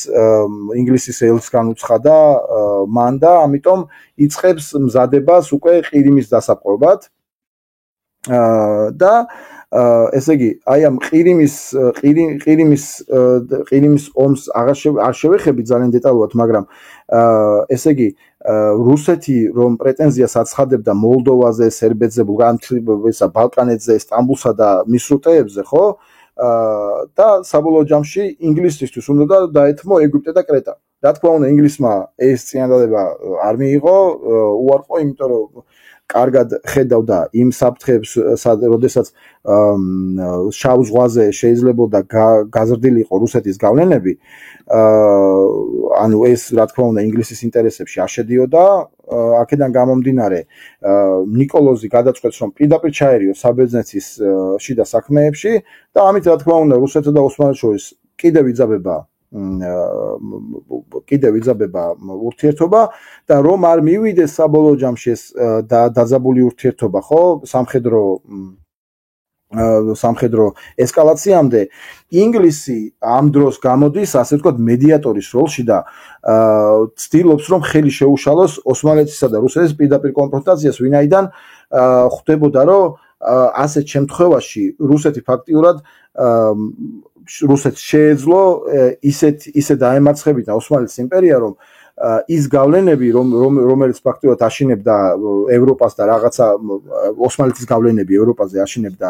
ინგლისის ელჩთან უცხადა მან და ამიტომ იწყებს მზადებას უკვე ყირიმის დასაპყრობად და ესე იგი, აი ამ ყირიმის ომს არ შევეხები ძალიან დეტალურად, მაგრამ ესე იგი, რუსეთი რომ პრეტენზიას აცხადებდა მოლდოვაზე, სერბეთზე, ბალკანეთზე, სტამბულსა და მის სრუტეებზე, ხო? და საბოლოო ჯამში ინგლისისთვის უნდა დაეთმო ეგვიპტე და კრეტა. რა თქმა უნდა, ინგლისმა ეს წინადადება არ მიიღო, უარყო, იმიტომ რომ კარგად ხედავდა იმ საფრთხეებს, როდესაც შავ ზღვაზე შეიძლებოდა გაზრდილიყო რუსეთის გავლენები, ანუ ეს რა თქმა უნდა ინგლისის ინტერესებში არ შედიოდა, აქედან გამომდინარე ნიკოლოზი გადაწყვეტს რომ პირდაპირ ჩაერიოს საბერძნეთის შიდა საქმეებში და ამით რა თქმა უნდა რუსეთსა და ოსმალეთს შორის კიდევ იძაბება ურთიერთობა და რომ არ მივიდეს საბოლოო ჯამში ეს დაძაბული ურთიერთობა, ხო, სამხედრო ესკალაციამდე ინგლისი ამ დროს გამოდის ასე ვთქვათ მედიატორის როლში და ცდილობს რომ ხელი შეუშალოს ოსმალეთისა და რუსეთის პირდაპირ კონფრონტაციას, ვინაიდან ხვდებოდა რომ ასეთ შემთხვევაში რუსეთი ფაქტიურად რუსეთს შეეძლო ისე დაემარცხებინა ოსმალეთის იმპერია რომ ის გავლენები რომელიც ფაქტიურად აშინებდა ევროპას და რაღაცა ოსმალეთის გავლენები ევროპაზე აშინებდა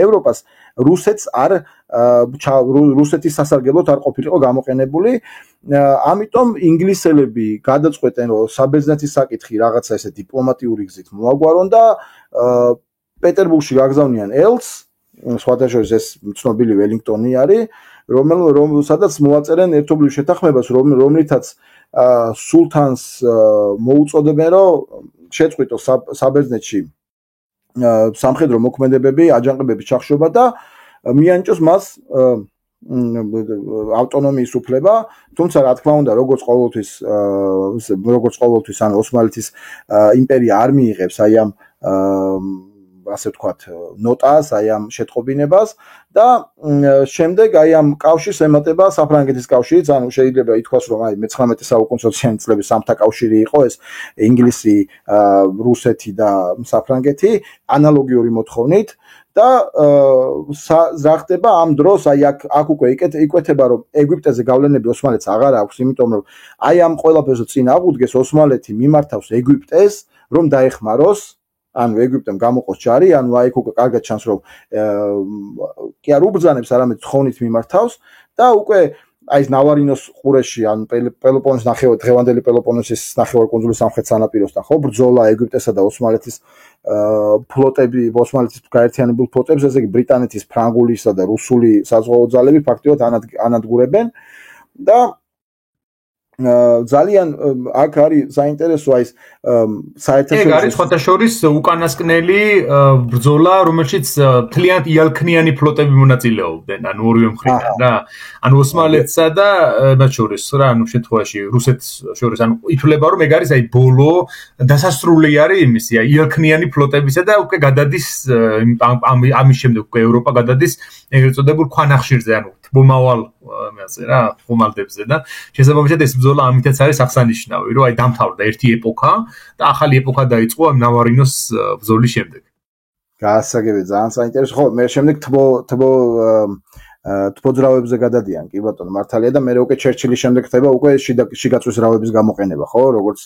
ევროპას რუსეთს რუსეთის სასარგებლოდ არ ყოფილიყო გამოყენებული ამიტომ ინგლისელები გადაწყვეტენ რომ საბერძნეთის საკითხი რაღაცა ესე დიპლომატიური გზით მოაგვარონ და პეტერბურგში გაგზავნიან ელს სხვადასხვა ეს ცნობილი ველინგტონი არის რომელსაც მოაწერენ ერთობლივ შეთანხმებას რომლითაც სულთანს მოუწოდებენ რომ შეწყვიტოს საბერძნეთში სამხედრო მოქმედებები აჯანყებების ჩახშობა და მიანიჭოს მას ავტონომიის უფლება თუმცა რა თქმა უნდა როგორც ყოველთვის ან ოსმალეთის იმპერია არ მიიღებს აი ამ ასე ვთქვათ ნოტას აი ამ შეტყობინებას და შემდეგ აი ამ კავშირს ემატება საფრანგეთის კავშირიც ანუ შეიძლება ითქვას რომ აი მე-19 საუკუნის 20-იანი წლების სამთა კავშირი იყო ეს ინგლისი, რუსეთი და საფრანგეთი ანალოგიური მოთხოვნით და რა ხდება ამ დროს აი აქ უკვე იკვეთება რომ ეგვიპტეზე გავლენები ოსმალეთს აღარ აქვს იმიტომ რომ აი ამ ყველაფერზე წინ აღუდგეს ოსმალეთი მიმართავს ეგვიპტეს რომ დაეხმაროს ანუ ეგვიპტემ გამოყოს ჯარი, ანუ აი უკვე კარგად ჩანს რომ კი არ უბრძანებს, არამედ თხოვნით მიმართავს და უკვე აი ეს ნავარინოს ყურეში, ანუ პელოპონესის დღევანდელი პელოპონესის ნახევარკუნძულის სამხრეთ სანაპიროსთან, ხო, ბრძოლა ეგვიპტესა და ოსმალეთის ფლოტები, ოსმალეთის გაერთიანებულ ფლოტებს, ესე იგი ბრიტანეთის, ფრანგულისა და რუსული საზღვაო ძალები ფაქტიურად ანადგურებენ და ძალიან აქ არის საინტერესო აი საერთაშორისო არის ხოთაშორის უკანასკნელი ბრძოლა რომელშიც მთლიანად იალქნიანი ფლოტები მონაწილეობდნენ ანუ ორივე მხრიდან რა ანუ ოსმალეთსა და მათ შორის რა ანუ შემთხვევაში რუსეთს შორის ანუ ითვლება რომ ეგ არის აი ბოლო დასასრული არის იმისი აი იალქნიანი ფლოტებისა და უკვე გადადის ამის შემდეგ უკვე ევროპა გადადის ეგრეთ წოდებულ ქვანახშირზე ანუ მომავალ მეზე რა ხომალდებზე და შესაბამისად ეს ბრძოლა ამითაც არის აღსანიშნავი რომ აი დამთავრდა ერთი ეპოქა და ახალი ეპოქა დაიწყო ამ ნავარინოს ბრძოლის შემდეგ. გაასაგებია ძალიან საინტერესო ხო მე შემდეგ თბო თბოძრავებზე გადადიან, კი ბატონო, მართალია და მე უკვე ჩერჩილის შემდეგ ხდება უკვე შიგაწვის რავების გამოყენება, ხო, როგორც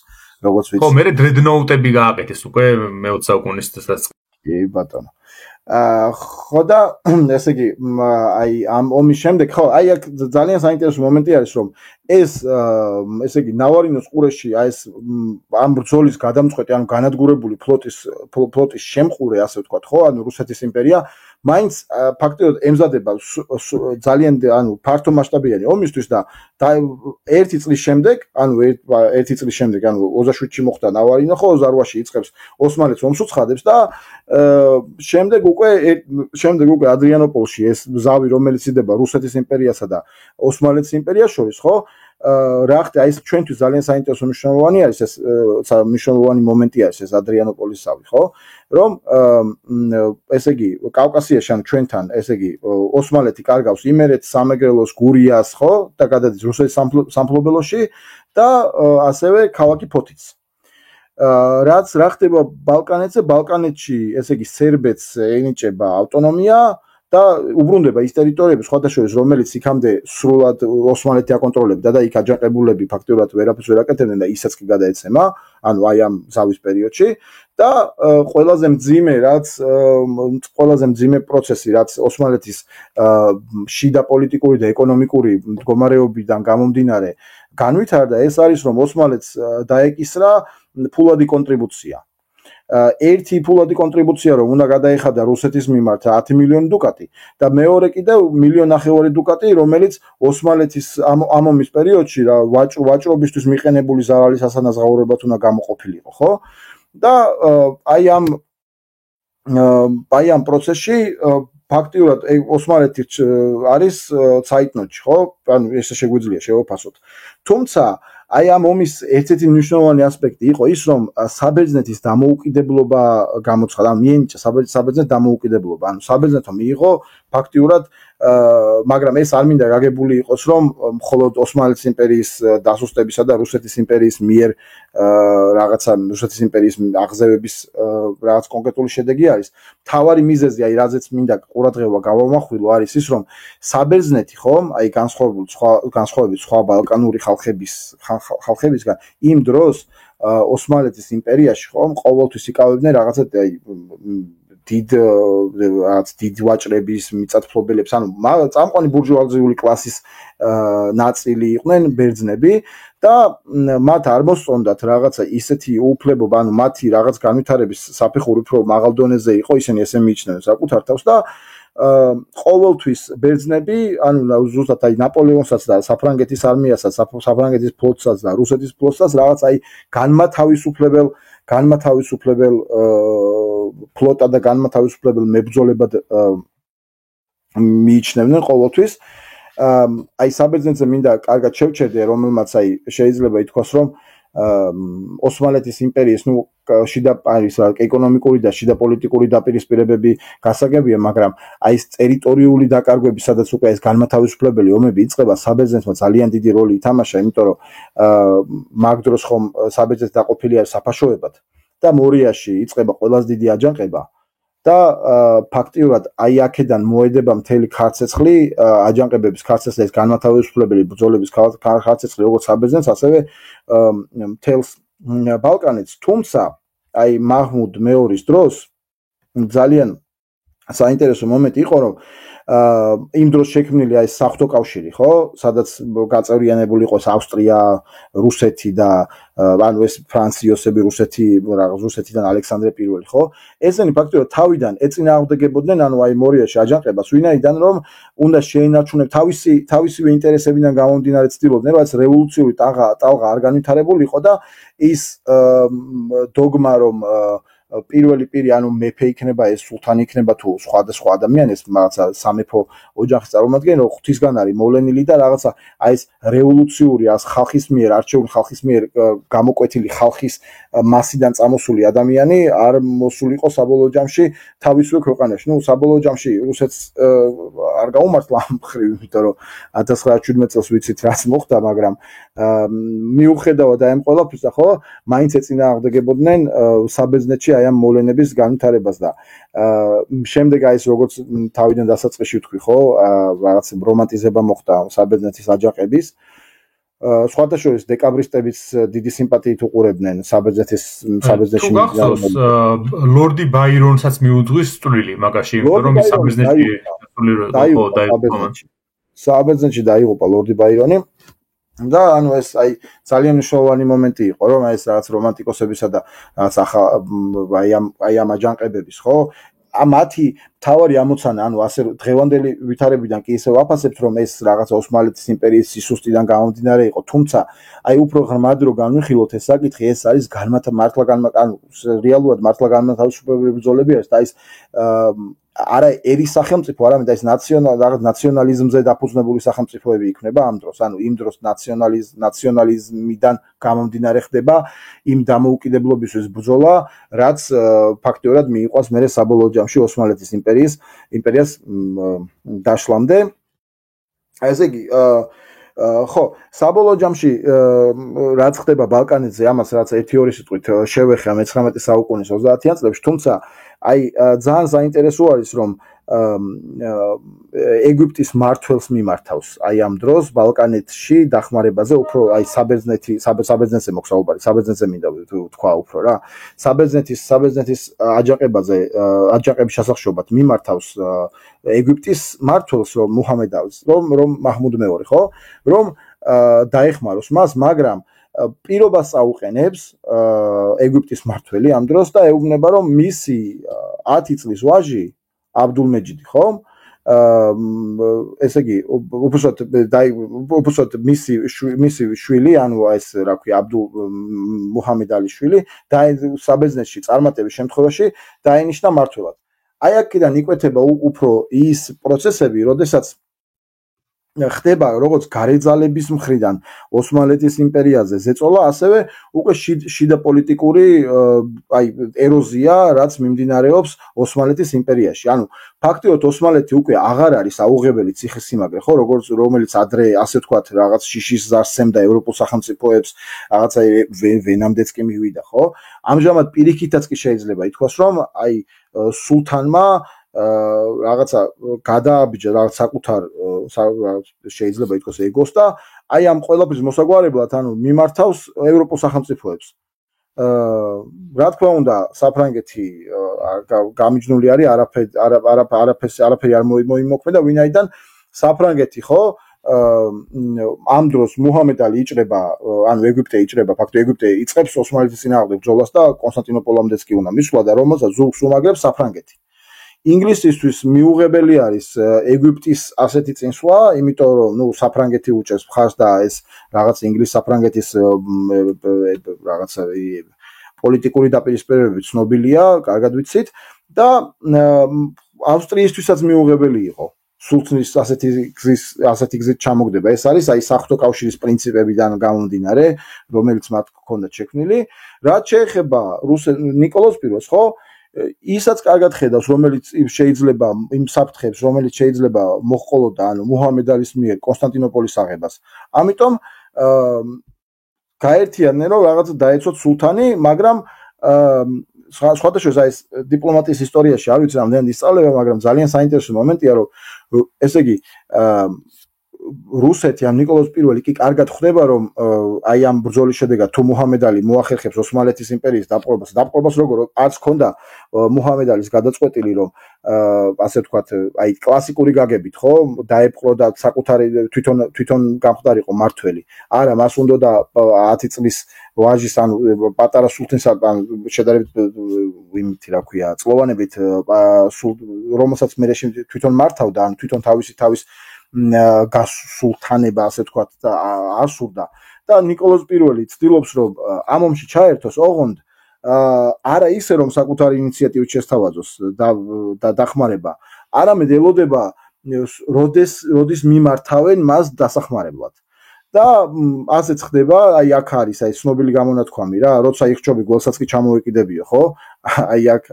ვიცი. ხო, მე დრედნოუტები გააკეთეს უკვე მე-20 საუკუნის დასაწყისში. კი ბატონო. ხო და ესე იგი აი ამ ომის შემდეგ ხო აი აქ ძალიან საინტერესო მომენტი არის რომ ეს ესე იგი ნავარინოს ყურეში აი ეს ამ ბრძოლის გადამწყვეტი ანუ განადგურებული ფლოტის შემყურე ასე ვთქვათ ხო ანუ რუსეთის იმპერია მაინც ფაქტობრივად ემზადება ძალიან ანუ ფართო მასშტაბიანი ომისთვის და ერთი წლის შემდეგ ანუ 27-ში მოხდა ნავარინო ხო 28-ში იწყებს ოსმალეთს ომს უცხადებს და შემდეგ უკვე ადრიანოპოლში ეს ზავი რომელიც იდება რუსეთის იმპერიასა და ოსმალეთის იმპერიას შორის ხო რა ხდება ის ჩვენთვის ძალიან საინტერესო მნიშვნელოვანი არის ეს მნიშვნელოვანი მომენტი არის ეს ადრიანოპოლის ზავი ხო რომ ესე იგი კავკასიაში ან ჩვენთან ესე იგი ოსმალეთი კარგავს იმერეთს სამეგრელოს გურიას ხო და გადადის რუსეთის სამფლობელოში და ასევე ქალაქი ფოთიც რაც რა ხდება ბალკანეთში ესე იგი სერბეთს ენიჭება ავტონომია და უბრუნდება ის ტერიტორიები სხვადასხვა რომელიც იქამდე სრულად ოსმალეთი აკონტროლებდა და იქ აჯანყებულები ფაქტობრივად ვერაფერს ვერ აკეთებდნენ და ისაც კი გადაეცემა ანუ აი ამ ზავის პერიოდში და ყველაზე მძიმე პროცესი რაც ოსმალეთის შიდა პოლიტიკური და ეკონომიკური მდგომარეობიდან გამომდინარე განვითარდა ეს არის რომ ოსმალეთს დაეკისრა ფულადი კონტრიბუცია ერთი ფულადი კონტრიბუცია რომ უნდა გადაეხადა რუსეთის მიმართ 10 მილიონი დუკატი და მეორე კიდევ 1.5 მილიონი დუკატი რომელიც ოსმალეთის ამ ომის პერიოდში რა ვაჭრობისთვის მიყენებული ზარალის ასანაზღაურებად უნდა გამოყოფილიყო ხო და აი ამ პროცესში ფაქტიურად ოსმალეთი არის ცაიტნოტში ხო ანუ ესე შეგვიძლია შევაფასოთ თუმცა აი ამ ომის ერთ-ერთი მნიშვნელოვანი ასპექტი იყო ის რომ საბერძნეთის დამოუკიდებლობა გამოცხადა ანუ მიენიჭა საბერძნეთის დამოუკიდებლობა ანუ საბერძნეთმა მიიღო ფაქტიურად მაგრამ ეს არ მინდა გაგებული იყოს რომ მხოლოდ ოსმალეთის იმპერიის დასუსტებისა და რუსეთის იმპერიის მიერ რაღაცა რუსეთის იმპერიის აღზევების რაღაც კონკრეტული შედეგი არის თავარი მიზეზი აი რაზეც მინდა ყურადღება გავამახვილო არის ის რომ საბერძნეთი ხომ აი განსხვავებით სხვა ბალკანური ხალხებისგან იმ დროს ოსმალეთის იმპერიაში ხომ ყოველთვის იკავებდნენ რაღაცა აი დიდ ვაჭრების მიწათმფლობელებს ანუ წამყვანი ბურჟუაზიული კლასის ნაწილი იყვნენ ბერძნები და მათ არ მოსწონდათ რაღაცა ისეთი უფლებობა ანუ მათი რაღაც განვითარების საფეხური უფრო მაღალ დონეზე იყო ისინი ესე მიიჩნევენ საკუთარ თავს და ყოველთვის ბერძნები ანუ ზუსტად აი ნაპოლეონსაც და საფრანგეთის არმიასაც საფრანგეთის ფლოტსაც და რუსეთის ფლოტსაც რაღაც აი განმათავისუფლებელ ფლოტა და განმათავისუფლებელ მებრძოლებად მიიჩნევდნენ ყოველთვის აი საბერძნეთზე მინდა კარგად შევჩერდე რომელმაც აი შეიძლება ითქვას რომ ოსმალეთის იმპერიის ნუ შიდა არის ეკონომიკური და შიდა პოლიტიკური დაპირისპირებები გასაგებია მაგრამ აი ეს ტერიტორიული დაკარგვები სადაც უკვე ეს განმათავისუფლებელი ომები იწყება საბერძნეთმა ძალიან დიდი როლი ითამაშა იმიტომ რომ მაგ დროს ხომ საბერძნეთი დაყოფილი არის საფაშოებად და მორიაში იწყება ყველაზე დიდი აჯანყება და ფაქტიურად აი აქედან მოედება მთელი ქარცეცხლი აჯანყებების ქარცეცხლის განმათავისუფლებელი ბრძოლების ქარცეცხლი როგორც საბერძნეთს ასევე მთელს ბალკანეთს თუმცა აი მაჰმუდ მეორის დროს ძალიან საინტერესო მომენტი იყო რომ იმ დროს შექმნილი აი საღვთო კავშირი ხო სადაც გაწევრიანებული იყოს ავსტრია რუსეთი და ანუ ეს ფრანცი იოსები რუსეთიდან ალექსანდრე პირველი ხო ესენი ფაქტობრივად თავიდან ეწინააღმდეგებოდნენ ანუ აი მორიაში აჯანყებას ვინაიდან რომ უნდა შეინარჩუნებ თავისივე ინტერესებიდან გამომდინარე ცდილობდნენ რაც რევოლუციური ტალღა არ განვითარებულიყო და ის დოგმა რომ პირველი პირი ანუ მეფე იქნება ეს სულთანი იქნება თუ სხვადასხვა ადამიანი ეს რაღაცა სამეფო ოჯახის წარმომადგენელი რომ ღვთისგან არის მოვლენილი და რაღაცა აი ეს რევოლუციური ხალხის მიერ არჩეული ხალხის მიერ გამოკვეთილი ხალხის მასიდან წამოსული ადამიანი არ მოსულიყო საბოლოო ჯამში თავისივე ქვეყანაში ნუ საბოლოო ჯამში რუსეთს არ გაუმართლა ამ მხრივ იმიტომ რომ 1917 წელს ვიცით რაც მოხდა მაგრამ მიუხედავად ამ ყველაფრისა ხო მაინც ეწინააღმდეგებოდნენ საბერძნეთში აი ამ მოვლენების განვითარებას და შემდეგ აი ეს როგორც თავიდან დასაწყისში ვთქვი, ხო, რაღაც რომანტიზება მოხდა საბერძნეთის აჯანყების. სხვათა შორის დეკაბრისტებიც დიდი სიმპათიით უყურებდნენ საბერძნეთში გახსოვს ლორდი ბაირონსაც მიუძღვის წვლილი მაგაში, რომ ის საბერძნეთში საბერძნეთში დაიღუპა ლორდი ბაირონი და ანუ ეს აი ძალიან მნიშვნელოვანი მომენტი იყო, რომ აი ეს რაღაც რომანტიკოსებისა და აი ამ აჯანყებების, ხო? მათი თავარი ამოცანა, ანუ ასე დღევანდელი ვითარებიდან კი ისე ვაფასებთ, რომ ეს რაღაცა ოსმალეთის იმპერიის სისუსტიდან გამომდინარე იყო, თუმცა აი უფრო ღრმად რო განვიხილოთ ეს საკითხი, ეს არის რეალურად მართლა განმათავისუფლებელი ბრძოლები არის და ის არა ერის სახელმწიფო, არამედ ეს ნაციონალიზმზე დაფუძნებული სახელმწიფოები იქნება ამ დროს, ანუ იმ დროს ნაციონალიზმიდან გამომდინარე ხდება იმ დამოუკიდებლობისთვის ბრძოლა, რაც ფაქტიურად მიიყვას მერე საბოლოო ჯამში ოსმალეთის იმპერიას დაშლამდე. ესე იგი, ხო, საბოლოო ჯამში რაც ხდება ბალკანეთზე, ამას რაც 1-2 სიტყვით შევეხა მე-19 საუკუნის 30-იან წლებში, თუმცა აი ძალიან საინტერესო არის რომ ეგვიპტის მმართველს მიმართავს აი ამ დროს ბალკანეთში დახმარებაზე უფრო აი საბერძნეთზე მოგსაუბარი საბერძნეთზე მინდა თქვა უფრო რა საბერძნეთის აჯანყების შესახშობად მიმართავს ეგვიპტის მმართველს რომ მუჰამედალს რომ მაჰმუდ მეორე ხო რომ დაეხმაროს მას მაგრამ პირობას წაუყენებს ეგვიპტის მმართველი ამ დროს და ეუბნება რომ მისი 10 წლის ვაჟი აბდულმეჯიდი ხო ესე იგი უბრალოდ მისი შვილი ანუ ეს რა ქვია აბდულ მუჰამედ ალის შვილი და საბერძნეთში წარმატების შემთხვევაში დაინიშნა მმართველად აი აქედან იკვეთება უფრო ის პროცესები როდესაც ხდება როგორც გარეძალების მხრიდან ოსმალეთის იმპერიაზე ზეწოლა, ასევე უკვე შიდა პოლიტიკური აი ეროზია, რაც მიმდინარეობს ოსმალეთის იმპერიაში. ანუ ფაქტიურად ოსმალეთი უკვე აღარ არის აუღებელი ციხესიმაგრე, ხო, რომელიც ადრე ასე ვთქვათ, რაღაც შიშის ზარს სცემდა ევროპულ სახელმწიფოებს, რაღაცა ვენამდეც კი მივიდა, ხო? ამჟამად პირიქითაც კი შეიძლება ითქვას, რომ აი სულთანმა რაღაცა გადააბიჯა რაღაც საკუთარ შეიძლება ითქვას ეგოს და აი ამ ყველაფრის მოსაგვარებლად ანუ მიმართავს ევროპულ სახელმწიფოებს. რა თქმა უნდა, საფრანგეთი გამიჯნული არის არაფერი არ მოიმოქმედა, ვინაიდან საფრანგეთი ხო ამ დროს მუჰამედ ალი იჭრება, ანუ ეგვიპტე იჭრება, ფაქტობრივად ეგვიპტე იწყებს ოსმალეთის წინააღმდეგ ბრძოლას და კონსტანტინოპოლამდეც კი უნდა მისვლა და რომელსაც ზურგს უმაგრებს საფრანგეთი. ინგლისისთვის მიუღებელი არის ეგვიპტის ასეთი წინსვლა, იმიტომ რომ ნუ საფრანგეთი უჭერს მხარს და ეს რაღაც ინგლის-საფრანგეთის რაღაცა პოლიტიკური დაპირისპირებები ცნობილია, კარგად ვიცით და ავსტრიისთვისაც მიუღებელი იყო. სულთნის ასეთი გზით ჩამოგდება. ეს არის აი საღვთო კავშირის პრინციპებიდან გამომდინარე, რომელიც მათ ჰქონდათ შექმნილი. რაც შეეხება ნიკოლოზ პირველს, ხო? ისაც კარგად ხედავს, რომელიც შეიძლება იმ საფრთხებს, რომელიც შეიძლება მოჰყოლოდა, ანუ მუჰამედ ალის მიერ კონსტანტინოპოლის აღებას. ამიტომ გაერთიანდნენ, რომ რაღაც დაეცოთ სულთანი, მაგრამ სხვადასხვა ეს დიპლომატიის ისტორიაში არ ვიცი რამდენად ისწავლება, მაგრამ ძალიან საინტერესო მომენტია, რომ ესე იგი რუსეთი ამ ნიკოლოზ პირველი კი კარგად ხვდება რომ აი ამ ბრძოლის შედეგად თუ მუჰამედ ალი მოახერხებს ოსმალეთის იმპერიის დაპყრობას როგორ არც ქონდა მუჰამედ ალის გადაწყვეტილი რომ ასე ვთქვათ აი კლასიკური გაგებით ხო დაეპყრო და საკუთარი თვითონ გამხდარიყო მართველი არა მას უნდა 10 წლის ვაჟის ანუ პატარა სულთნის შედარებით იმითი რა ქვია წლოვანებით რომელსაც მე თვითონ მართავდა ან თვითონ თავის გასულთანება ასე ვთქვათ და ასურდა და ნიკოლოზ პირველი ცდილობს რომ ამ ომში ჩაერთოს ოღონდ არა ისე რომ საკუთარი ინიციატივით შესთავაზოს და დახმარება არამედ ელოდება როდის მიმართავენ მას დასახმარებლად და ასეც ხდება აი აქ არის აი ცნობილი გამონათქვამი რა როცა იხჩობი გველსაც კი ჩამოეკიდებიო ხო აი აქ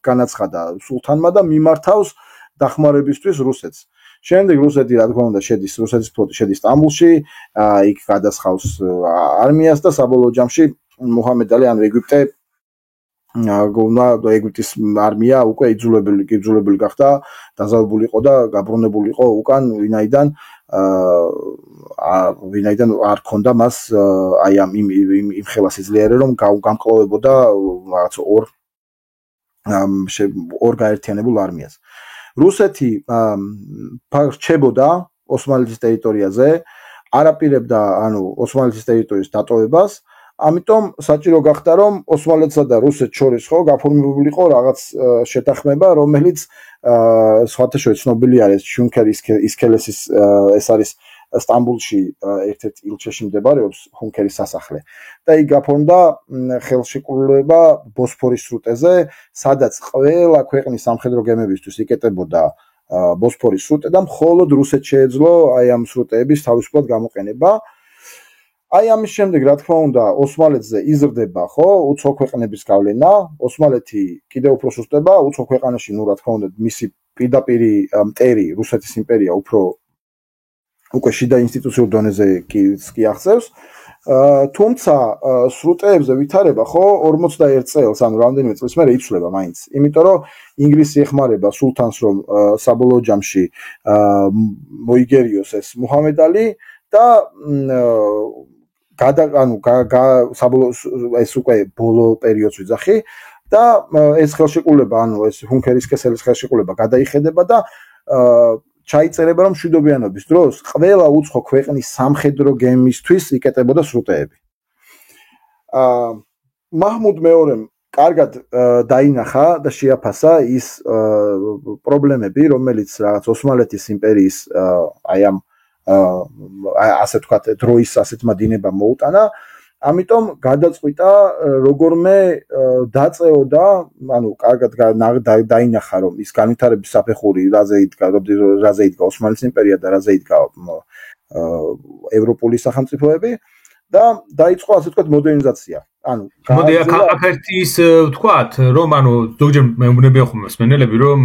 განაცხადა სულთანმა და მიმართავს დახმარებისთვის რუსეთს შემდეგ რუსეთი რა თქმა უნდა რუსეთის ფლოტი შედის სტამბულში, იქ გადასხავს არმიას და საბოლოო ჯამში მუჰამედ ალი ანუ ეგვიპტე ეგვიპტის არმია უკვე იძულებული გახდა დაზავებული იყო და გაბრუნებული იყო უკან ვინაიდან არ ქონდა მას აი ამ იმ ხელა სიძლიერე რომ გამკლოვებოდა რაღაც ორ გაერთიანებულ არმიას. რუსეთი რჩებოდა ოსმალეთის ტერიტორიაზე, არ აპირებდა ოსმალეთის ტერიტორიის დატოვებას, ამიტომ საჭირო გახდა რომ ოსმალეთსა და რუსეთს შორის ხო გაფორმებულიყო რაღაც შეთანხმება, რომელიც სხვათა შორის ცნობილი არის ჰუნქერის ეს არის სტამბულში ერთ-ერთ ილჩეში მდებარეობს ჰუნქერის სასახლე და იქ გაფორმდა ხელშეკრულება ბოსფორის სრუტეზე, სადაც ყველა ქვეყნის სამხედრო გემებისთვის იკეტებოდა ბოსფორის სრუტე და მხოლოდ რუსეთს შეეძლო აი ამ სრუტეების თავისუფლად გამოყენება. აი ამის შემდეგ რა თქმა უნდა ოსმალეთზე იზრდება ხო უცხო ქვეყნების გავლენა, ოსმალეთი კიდევ უფრო სუსტდება, უცხო ქვეყანაში რა თქმა უნდა მისი პირდაპირი მტერი რუსეთის იმპერია უკვე შიდა ინსტიტუციურ დონეზე კი აღწევს. თუმცა სრუტეებზე ვითარება ხო 41 წელს, ანუ რამდენიმე წლის მერე იცვლება მაინც. იმიტომ რომ ინგლისი ეხმარება სულთანს რომ საბოლოო ჯამში მოიგერიოს ეს მუჰამედ ალი და ეს უკვე ბოლო პერიოდს ვიძახი და ეს ხელშეკრულება, ეს ჰუნქერის კესელის ხელშეკრულება გადაიხედება და ჩაიწერება რომ მშვიდობიანობის დროს ყველა უცხო ქვეყნის სამხედრო გემისთვის იკეტებოდა სრუტეები. მაჰმუდ მეორემ კარგად დაინახა და შეაფასა ის პრობლემები, რომელიც რაღაც ოსმალეთის იმპერიის აი ამ ასე ვთქვათ დროის ასეთმა დინებამ მოუტანა, ამიტომ გადაწყვიტა როგორმე დაწეოდა, კარგად დაინახა რომ ის განვითარების საფეხური რაზე იდგა ოსმალეთის იმპერია და რაზე იდგა ევროპული სახელმწიფოები და დაიწყო ასე ვთქვათ მოდერნიზაცია. მოდი აქ ის ვთქვათ რომ ზოგჯერ მეუბნებიან ხოლმე მსმენელები რომ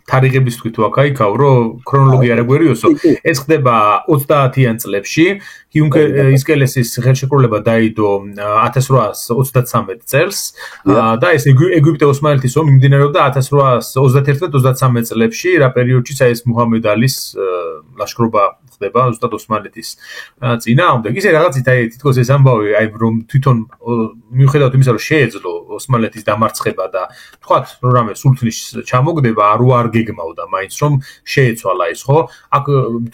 თარიღების თქვით თუ აქ-იქაო რომ ქრონოლოგია არ აგვერიოსო, ეს ხდება 30-იან წლებში, ისკელესის ხელშეკრულება დაიდო 1833 წელს და ეს ეგვიპტე ოსმალეთის ომი მიმდინარეობდა 1831-33 წლებში, რა პერიოდშიც ეს მუჰამედ ალის ლაშქრობა ხდება ზუსტად ოსმალეთის წინააღმდეგ. ისე რაღაცით აი თითქოს ეს ამბავი აი რომ თვითონ მიუხედავად იმისა რომ შეეძლო ოსმალეთის დამარცხება და თქვათ რომ რამე სულთნის ჩამოგდება არ გეგმავდა მაინც რომ შეეცვალა ის ხო აქ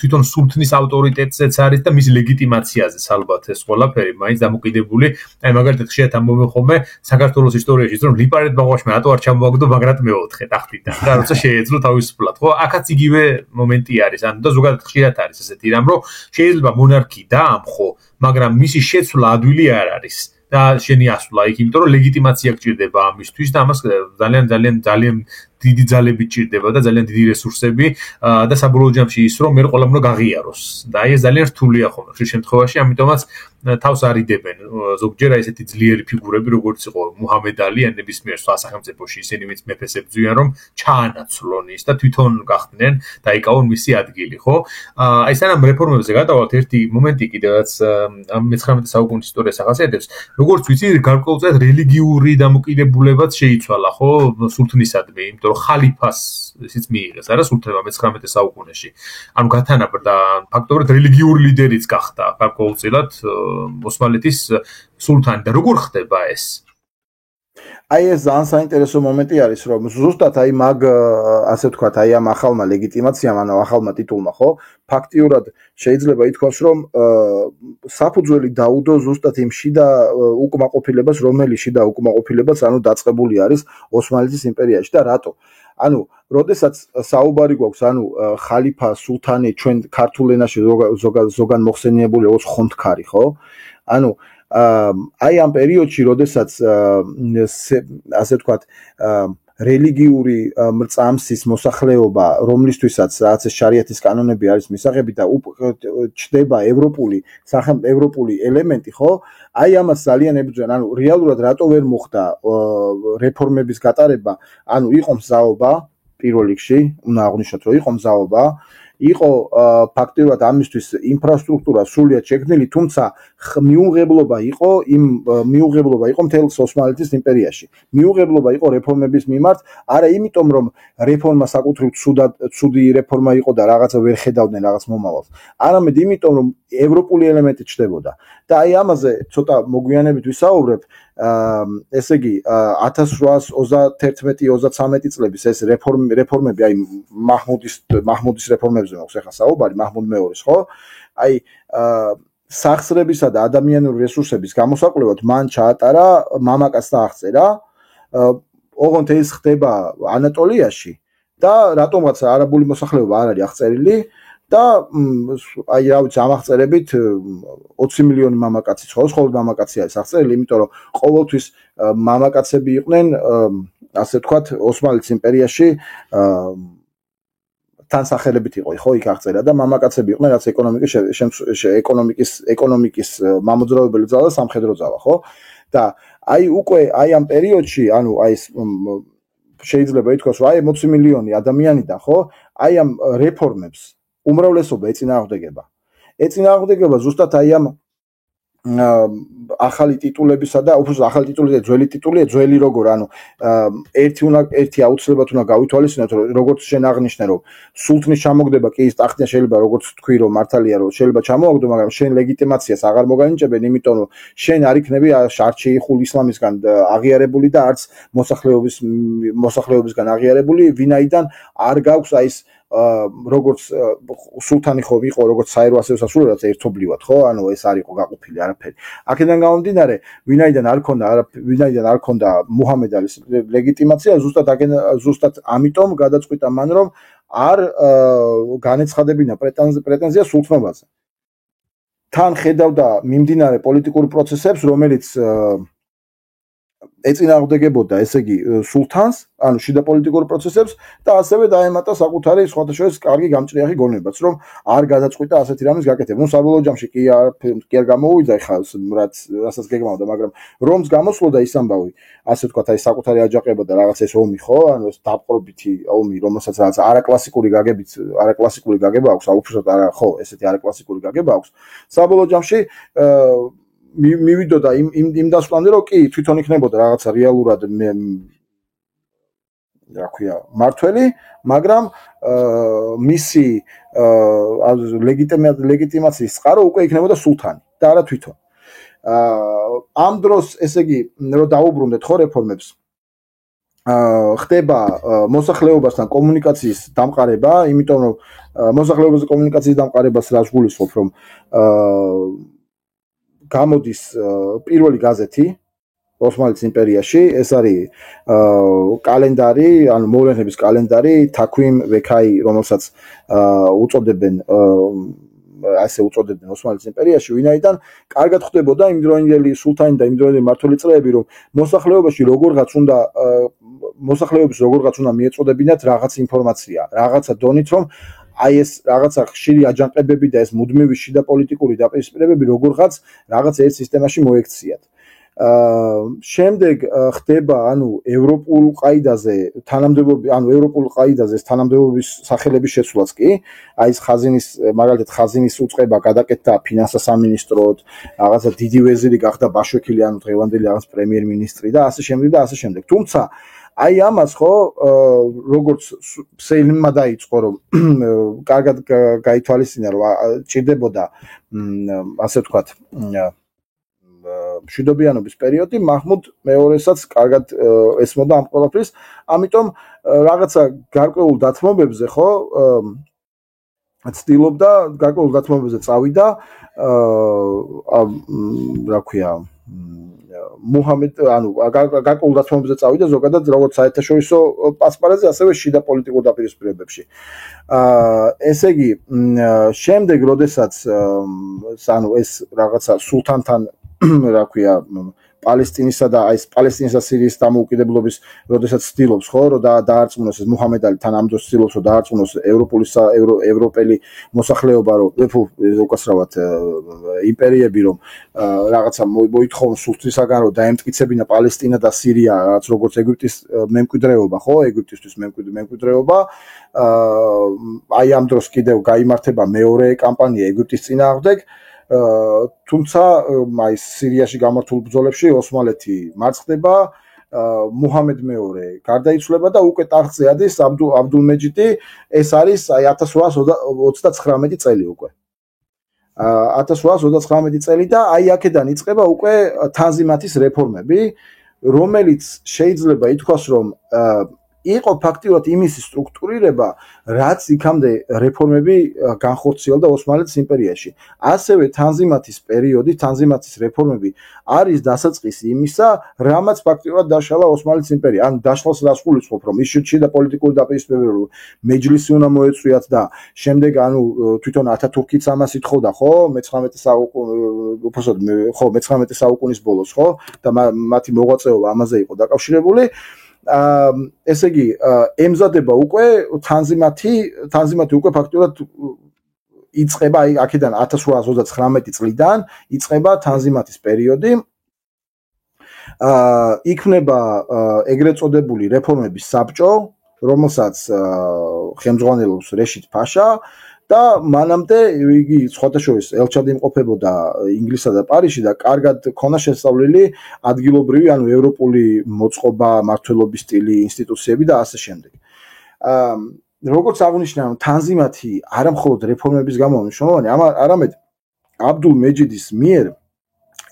თვითონ სულთნის ავტორიტეტზეც არის და მის ლეგიტიმაციაზეც ალბათ ეს ყველაფერი მაინც დამოკიდებული აი მაგალითად ხშირად ამბობენ ხოლმე საქართველოს ისტორიაში რომ ლიპარეთ ბაღვაშმა რატო არ ჩამოაგდო მაგრად მეოთხე ტახტიდან და როცა შეეძლო თავისუფლად ხო აქაც იგივე მომენტი არის და ზოგადად ხშირად არის ესეთი რამ რომ შეიძლება მონარქი დაამხო მაგრამ მისი შეცვლა ადვილი არ არის და შენი ასვლა იქ იმიტომ რომ ლეგიტიმაცია გჭირდება ამისთვის და ამას ძალიან დიდი ძალები ჭირდება და ძალიან დიდი რესურსები და საბოლოო ჯამში ის რომ მე ყველამ უნდა გაღიაროს და აი ეს ძალიან რთულია ხოლმე ხშირ შემთხვევაში ამიტომაც თავს არიდებენ ზოგჯერ ესეთი ძლიერი ფიგურები როგორც იყო მუჰამედ ალი ან ნებისმიერ სხვა სახელმწიფოში ისინი ვინც მეფეს ებრძვიან რომ ჩაანაცვლონ ის და თვითონ გახდნენ დაიკავონ მისი ადგილი ხო აი სანამ რეფორმებზე გადავალთ ერთი მომენტი კიდევაც ამ 19 საუკუნის ისტორიას ახასიათებს როგორც ვიცი გარკვეულწილად რელიგიური დამოკიდებულებაც შეიცვალა ხო სულთნისადმი იმიტომ რომ ხალიფას ისიც მიიღეს არა სულთნებმა 19 საუკუნეში ანუ გათანაბრდა ფაქტობრივად რელიგიური ლიდერიც გახდა გარკვეულწილად ოსმალეთის სულთანი და როგორ ხდება ეს? აი ეს ძალიან საინტერესო მომენტი არის რომ ზუსტად აი მაგ ასე ვთქვათ აი ამ ახალმა ლეგიტიმაციამ ანუ ახალმა ტიტულმა ხო ფაქტიურად შეიძლება ითქვას რომ საფუძველი დაუდო ზუსტად იმ შიდა უკმაყოფილებას რომელიც შიდა უკმაყოფილებას ანუ დაწყებული არის ოსმალეთის იმპერიაში და რატო ანუ როდესაც საუბარი გვაქვს ანუ ხალიფა სულთანი ჩვენ ქართულ ენაში ზოგან მოხსენიებული როგორც ხონთქარი ხო ანუ აი ამ პერიოდში როდესაც ასე ვთქვათ რელიგიური მრწამსის მოსახლეობა რომლისთვისაც რაც შარიათის კანონები არის მისაღები და ჩდება ევროპული ელემენტი ხო აი ამას ძალიან ებრძვიან ანუ რეალურად რატო ვერ მოხდა რეფორმების გატარება ანუ იყო მზაობა პირველ რიგში უნდა აღვნიშნოთ რომ იყო მზაობა იყო ფაქტიურად ამისთვის ინფრასტრუქტურა სრულიად შექმნილი, თუმცა მიუღებლობა იყო მთელს ოსმალეთის იმპერიაში. მიუღებლობა იყო რეფორმების მიმართ, არა იმიტომ რომ რეფორმა საკუთრივ ცუდი რეფორმა იყო და რაღაცა ვერ ხედავდნენ რაღაც მომავალს, არამედ იმიტომ რომ ევროპული ელემენტი ჩნდებოდა. და აი ამაზე ცოტა მოგვიანებით ვისაუბრებ. ესე იგი 1831-33 წლების ეს რეფორმები, აი მაჰმუდის რეფორმებზე მაქვს ახლა საუბარი, მაჰმუდ მეორის, ხო? აი სახსრებისა და ადამიანური რესურსების გამოსაკვლევად მან ჩაატარა მამაკაცთა აღწერა. ოღონდ ეს ხდება ანატოლიაში და რატომღაც არაბული მოსახლეობა არ არის აღწერილი და აი რა ვიცი, ამ აღწერებით 20 მილიონი მამაკაცი ცხოვრობს, ხოლმე მამაკაცი არის აღწერილი, იმიტომ რომ ყოველთვის მამაკაცები იყვნენ, ასე ვთქვათ, ოსმალეთის იმპერიაში თანსახელებით იყო, ხო, იქ აღწერა და მამაკაცები იყვნენ, რაც ეკონომიკის მამოძრავებელი ძალა და სამხედრო ძალა, ხო? და აი უკვე აი ამ პერიოდში, ანუ აი შეიძლება ითქვას, რომ აი 20 მილიონი ადამიანიდან, ხო? აი ამ რეფორმებს უმრავლესობა ეწინააღმდეგება ზუსტად აი ამ ახალი ტიტულებისა და უბრალოდ ახალი ტიტული და ძველი ტიტულია, ძველი როგორ, ანუ ერთი აუცილებლად უნდა გავითვალისწინოთ, რომ როგორც შენ აღნიშნე, რომ სულთნის ჩამოგდება კი ის ტახტიდან შეიძლება როგორც თქვი, რომ მართალია, რომ შეიძლება ჩამოაგდო, მაგრამ შენ ლეგიტიმაციას აღარ მოგანიჭებენ, იმიტომ რომ შენ არ იქნები არ შეიხულ ისლამისგან აღიარებული და არც მოსახლეობისგან აღიარებული, ვინაიდან არ გაქვს აი ეს როგორც სულთანი ხო იყო, როგორც საერო ასევე სასულიერად ერთობლივად, ხო? ანუ ეს არ იყო გაყოფილი არაფერი. აქედან გამომდინარე, ვინაიდან არ ქონდა მუჰამედ ალის ლეგიტიმაცია, ზუსტად ამიტომ გადაწყვიტა მან, რომ არ განეცხადებინა პრეტენზია სულთნობაზე. თან ხედავდა მიმდინარე პოლიტიკურ პროცესებს, რომელიც ეწინააღმდეგებოდა, ესე იგი, სულთანს, ანუ შიდა პოლიტიკურ პროცესებს და ასევე დაემატა საკუთარი სხვათა შორის კარგი გამჭრიახი გონებაც, რომ არ გადაწყვიტა ასეთი რამის გაკეთება. ნუ საბოლოო ჯამში კი არ გამოუვიდა ხა რასაც გეგმავდა, მაგრამ რომს გამოსვლოდა ის ამბავი, ასე ვთქვათ, აი საკუთარი აჯანყება და რაღაც ეს ომი, ხო? ანუ ეს დაპყრობითი ომი, რომელსაც რაღაც არაკლასიკური გაგება აქვს, უბრალოდ არა, ხო, ესეთი არაკლასიკური გაგება აქვს. საბოლოო ჯამში მივიდოდა იმ დასკვნამდე, რომ კი თვითონ იქნებოდა რაღაცა რეალურად რა ქვია მართველი, მაგრამ მისი ლეგიტიმაციის წყარო უკვე იქნებოდა სულთანი და არა თვითონ. ამ დროს, ესე იგი, რომ დაუბრუნდეთ ხო რეფორმებს, ხდება მოსახლეობასთან კომუნიკაციის დამყარება, იმიტომ რომ მოსახლეობაზე კომუნიკაციის დამყარებას რას გულისხმობ, რომ გამოდის პირველი გაზეთი ოსმალეთის იმპერიაში, ეს არის კალენდარი, ანუ მოვლენების კალენდარი, თაქვიმ ვექაი, რომელსაც უწოდებენ ოსმალეთის იმპერიაში, ვინაიდან კარგად ხვდებოდა იმდროინდელი სულთანი და იმდროინდელი მმართველი წლები, რომ მოსახლეობაში როგორღაც უნდა მიეწოდებინათ რაღაც ინფორმაცია, რაღაცა დონით, რომ აი ეს რაღაცა ხშირი აჯანყებები და ეს მუდმივი შიდა პოლიტიკური დაპირისპირებები როგორღაც რაღაც ერთ სისტემაში მოექციათ. შემდეგ ხდება, ანუ ევროპულ ყაიდაზე თანამდებობის სახელების შეცვლაც კი, აი ეს მაგალითად ხაზინის უწყება გადაკეთდა ფინანსთა სამინისტროდ, რაღაცა დიდი ვეზირი გახდა ბაშვექილი, ანუ დღევანდელი რაღაც პრემიერ-მინისტრი და ასე შემდეგ. თუმცა აი ამას ხო, როგორც სეილმა დაიწყო, რომ კარგად გაითვალისწინა, რომ ჭირდებოდა, ასე ვთქვათ, მშვიდობიანობის პერიოდი, მაჰმუდ მეორესაც კარგად ესმოდა ამ ყველაფრის, ამიტომ რაღაცა გარკვეულ დათმობებზე ხო ცდილობდა, გარკვეულ დათმობებზე წავიდა, რა ქვია, მუჰამედ, ანუ გარკვეულ დათმობებზე წავიდა ზოგადად როგორც საერთაშორისო პასპარაზე, ასევე შიდა პოლიტიკურ დაპირისპირებებში. ესე იგი, შემდეგ, როდესაც ანუ ეს რაღაცა სულთანთან, რა ქვია, პალესტინისა და აი ეს პალესტინისა სირიის დამოუკიდებლობის როდესაც ცდილობს ხო რომ დაარწმუნოს ეს მუჰამედ ალი თან ამ დროს ცდილობს რომ დაარწმუნოს ევროპელი მოსახლეობა რომ უკასრავად იმპერიები რომ რაღაცა მოითხოვონ სულთისაგან რომ დაემტკიცებინა პალესტინა და სირია რაც როგორც ეგვიპტის მემკვიდრეობა ხო ეგვიპტისთვის მემკვიდრეობა აი ამ დროს კიდევ გაიმართება მეორე კამპანია ეგვიპტის წინააღმდეგ თუმცა აი სირიაში გამართულ ბრძოლებში ოსმალეთი მარცხდება მუჰამედ მეორე გარდაიცვლება და უკვე ტახტზე ადის აბდულმეჯიდი ეს არის აი 1839 წელი უკვე 1839 წელი და აი აქედან იწყება უკვე თანზიმათის რეფორმები რომელიც შეიძლება ითქვას რომ იყო ფაქტიურად იმის სტრუქტურირება, რაც იქამდე რეფორმები განხორციელდა ოსმალეთის იმპერიაში. ასევე თანზიმათის პერიოდი, თანზიმათის რეფორმები არის დასაწყისი იმისა, რამაც ფაქტიურად დაშალა ოსმალეთის იმპერია. ანუ დაშლას რას გულისხმობ, რომ ის შიდა პოლიტიკური დაპირისპირება, რომ მეჯლისი უნდა მოეწვიათ და შემდეგ ანუ თვითონ ათათურქიც ამას ითხოვდა, ხო? მე-19 საუკუნის ბოლოს, ხო? და მათი მოღვაწეობა ამაზე იყო დაკავშირებული. ესე იგი ემზადება უკვე თანზიმათი უკვე ფაქტურად იწყება აი აქედან 1839 წლიდან იწყება თანზიმათის პერიოდი იქნება ეგრეთ წოდებული რეფორმების საბჭო რომელსაც ხელმძღვანელობს რეშიდ ფაშა და მანამდე იგი სხვადასხვა ელჩად იმყოფებოდა ინგლისსა და პარიზში და კარგად ქონა შესწავლილი ადგილობრივი ანუ ევროპული მოწყობა, მართლობის სტილი, ინსტიტუციები და ასე შემდეგ. როგორც აღნიშნა, თანზიმათი არა მხოლოდ რეფორმების გამო მნიშვნელოვანი, არამედ აბდულმეჯიდის მიერ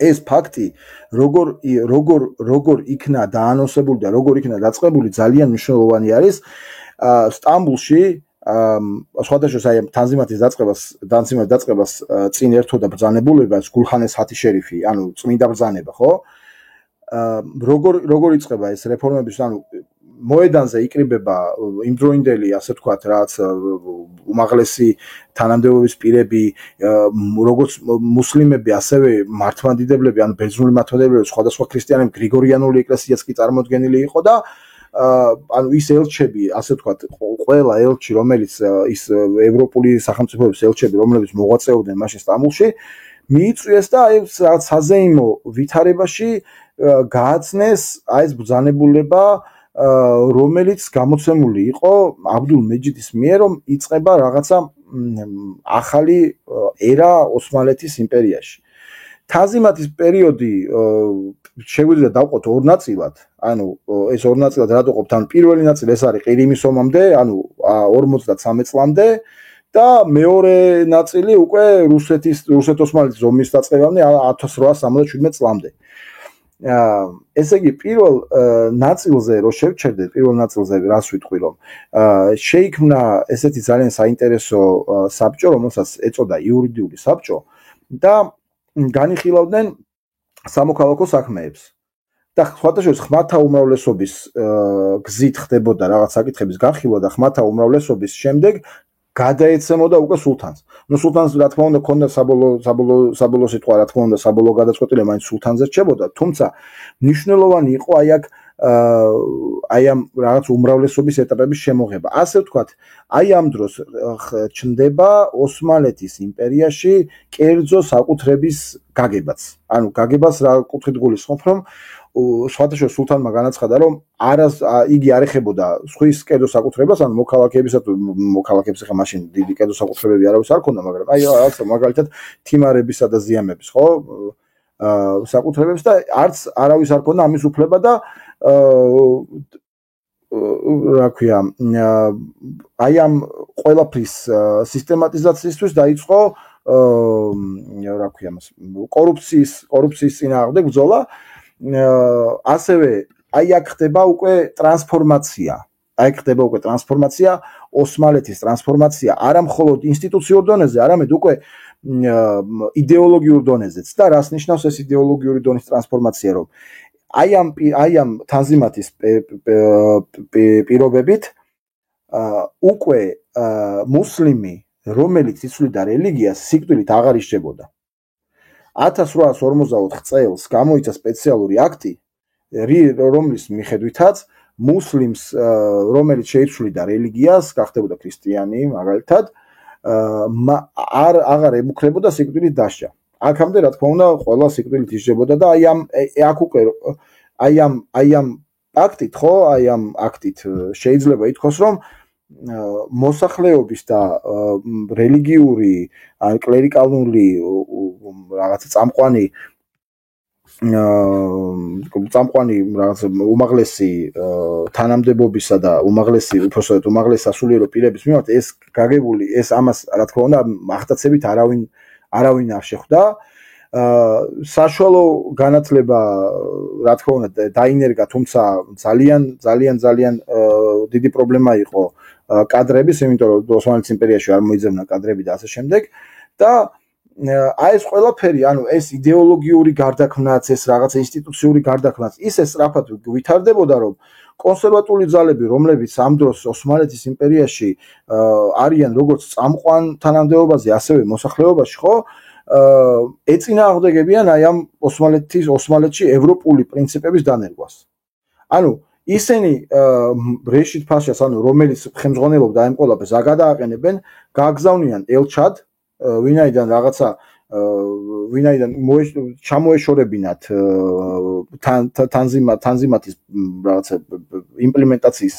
ეს ფაქტი როგორ იქნა დაანონსებული და როგორ იქნა დაწყებული ძალიან მნიშვნელოვანი არის სტამბულში სხვადასხვა აი თანზიმათის დაწყებას წინ ერთოდა ბრძანებულებას გულხანეს ჰათი შერიფი, ანუ წმინდა ბრძანება, ხო? როგორ იწყება ეს რეფორმების, ანუ მოედანზე იკრიბება იმდროინდელი, ასე ვთქვათ, რაც უმაღლესი თანამდებობის პირები, როგორც მუსლიმები, ასევე მართლმადიდებლები, ანუ ბერძნული მართლმადიდებლები, სხვადასხვა ქრისტიანები, გრიგორიანული ეკლესიაც კი წარმოდგენილი იყო და ანუ ის ელჩები, ასე ვთქვათ, ყველა ელჩი, რომელიც ის ევროპული სახელმწიფოების ელჩები, რომლებიც მოღვაწეობდნენ მაშინ სტამბულში, მიიწვიეს და აი საზეიმო ვითარებაში გააცნეს აი ეს ბრძანებულება, რომელიც გამოცემული იყო აბდულმეჯიდის მიერ, რომ იწყება რაღაცა ახალი ერა ოსმალეთის იმპერიაში. თანზიმათის პერიოდი შეგვიძლია დავყოთ ორ ნაწილად. ანუ ეს ორ ნაწილად რატო ყოფთ? ანუ პირველი ნაწილი ეს არის ყირიმის ომამდე, ანუ 53 წლამდე და მეორე ნაწილი უკვე რუსეთ-ოსმალეთის ომის დაწყებამდე 1877 წლამდე. ესე იგი პირველ ნაწილზე რო შევჩერდეთ, პირველ ნაწილზე რას ვიტყვი, რომ შეიქმნა ესეთი ძალიან საინტერესო საბჭო, რომელსაც ეწოდა იურიდიული საბჭო და განიხილავდნენ სამოქალაქო საქმეებს. და სხვადასხვა ხმათა უმრავლესობის გზით ხდებოდა რაღაც საკითხების განხილვა და ხმათა უმრავლესობის შემდეგ გადაეცემოდა უკვე სულთანს. ნუ სულთანს რა თქმა უნდა ქონდა საბოლოო სიტყვა, რა თქმა უნდა საბოლოო გადაწყვეტილება მაინც სულთანზე რჩებოდა, თუმცა მნიშვნელოვანი იყო აი ამ რაღაც უმრავლესობის ეტაპების შემოღება. ასე ვთქვათ, აი ამ დროს ჩნდება ოსმალეთის იმპერიაში კერძო საკუთრების გაგებაც. ანუ გაგებას რა კუთხით გულისხმობ, რომ სხვადასხვა სულთანმა განაცხადა, რომ იგი არ ეხებოდა სხვის კერძო საკუთრებას, ანუ მოქალაქეებს ხა მაშინ დიდი კერძო საკუთრებები არავის არ ქონდა, მაგრამ აი რაღაცა მაგალითად თიმარებისა და ზიამების, ხო? საკუთრებებს და არც არავის არ ქონდა ამის უფლება და რა ქვია, აი ამ ყველაფრის სისტემატიზაციისთვის დაიწყო რა ქვია მას კორუფციის წინააღმდეგ ბრძოლა. ასევე აი აქ ხდება უკვე ტრანსფორმაცია, ოსმალეთის ტრანსფორმაცია არა მხოლოდ ინსტიტუციურ დონეზე, არამედ უკვე იდეოლოგიურ დონეზეც. და რას ნიშნავს ეს იდეოლოგიური დონის ტრანსფორმაცია, რომ აი ამ თანზიმათის პირობებით უკვე მუსლიმი, რომელიც იცვლიდა რელიგიას, სიკვდილით აღარ ისჯებოდა. 1854 წელს გამოიცა სპეციალური აქტი, რომლის მიხედვითაც მუსლიმს, რომელიც შეიცვლიდა რელიგიას, გახდებოდა ქრისტიანი, მაგალითად, აღარ ემუქრებოდა სიკვდილით დასჯა. აქამდე, რა თქმა უნდა, ყველა სიკვდილით ისჯებოდა და აი ამ აქტით, ხო, აი ამ აქტით შეიძლება ითქვას, რომ მოსახლეობის და რელიგიური, ან კლერიკალური რაღაცა წამყვანი რაღაც უმაღლესი თანამდებობისა და უпроსტად უმაღლესი სასულიერო პირების მიმართ ეს გაგებული, ეს ამას რა თქმა უნდა აღტაცებით არავინ არ შეხვდა. საშუალო განათლება რა თქმა უნდა დაინერგა, თუმცა ძალიან დიდი პრობლემა იყო კადრების, იმიტომ რომ ოსმალეთის იმპერიაში არ მოიძებნა კადრები და ასე შემდეგ და აი ეს ყველაფერი, ანუ ეს იდეოლოგიური გარდაქმნაც, ეს რაღაც ინსტიტუციური გარდაქმნაც, ისე სწრაფად ვითარდებოდა, რომ კონსერვატული ძალები, რომლებიც ამ დროს ოსმალეთის იმპერიაში არიან როგორც წამყვან თანამდებობაზე, ასევე მოსახლეობაში, ხო, ეწინააღმდეგებიან აი ამ ოსმალეთში ევროპული პრინციპების დანერგვას. ანუ ისინი რეშიდ ფაშას, ანუ რომელიც ხელმძღვანელობდა ამ ყველაფერს, გადააყენებენ, გააგზავნიან ელჩად, ვინაიდან ჩამოეშორებინათ თანზიმატის რაღაცა იმპლემენტაციის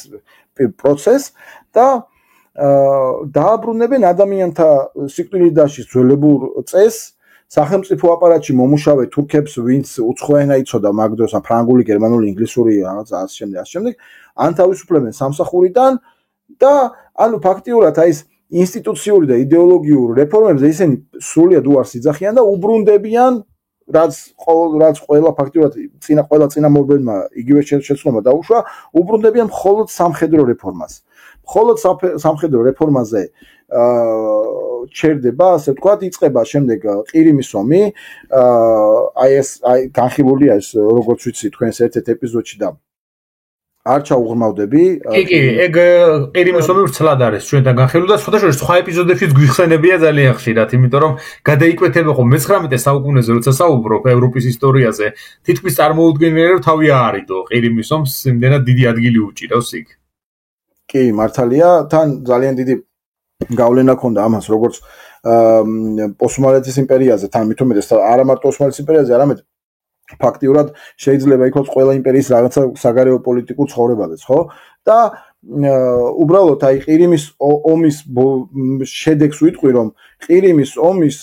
პროცესს და დააბრუნებენ ადამიანთა სიკვდილით დასჯის ძველებურ წესს, სახელმწიფო აპარატში მომუშავე თურქებს, ვინც უცხოენა იცოდა მაგ დროს, ფრანგული, გერმანული, ინგლისური, რაღაცა ასე შემდეგ, ან თავისუფლებენ სამსახურიდან და ანუ ფაქტიურად აი ეს ინსტიტუციური და იდეოლოგიური რეფორმებზე ისინი სრულიად უარს იძახიან და უბრუნდებიან, რაც ყველა ფაქტიურად ყველა წინამორბედმა იგივე შეცდომა დაუშვა, უბრუნდებიან მხოლოდ სამხედრო რეფორმას. მხოლოდ სამხედრო რეფორმაზე ჩერდება, ასე ვთქვათ, იწყება შემდეგ ყირიმის ომი, აი ეს განხილულია ეს, როგორც ვიცი, თქვენს ერთ-ერთ ეპიზოდში და არ ჩაუღრმავდები. კი, ეგ ყირიმის ომი ვრცლად არის ჩვენთან განხილული და სხვადასხვა სხვა ეპიზოდებშიც გვიხსენებია ძალიან ხშირად, იმიტომ რომ გადაიკვეთება ხო მე-19 საუკუნეზე, როცა საუბრობ ევროპის ისტორიაზე, თითქმის წარმოუდგენელია, რომ თავი აარიდო ყირიმის ომს, იმდენად დიდი ადგილი უჭირავს იქ. კი, მართალია, თან ძალიან დიდი გავლენა ჰქონდა ამას, როგორც ოსმალეთის იმპერიაზე, თან მით უმეტეს არა მარტო ოსმალეთის იმპერიაზე, არამედ ფაქტიურად შეიძლება იყოს ყველა იმპერიის რაღაცა საგარეო პოლიტიკურ ცხოვრებაზეც, ხო? და უბრალოდ აი ყირიმის ომის შედეგს ვიტყვი, რომ ყირიმის ომის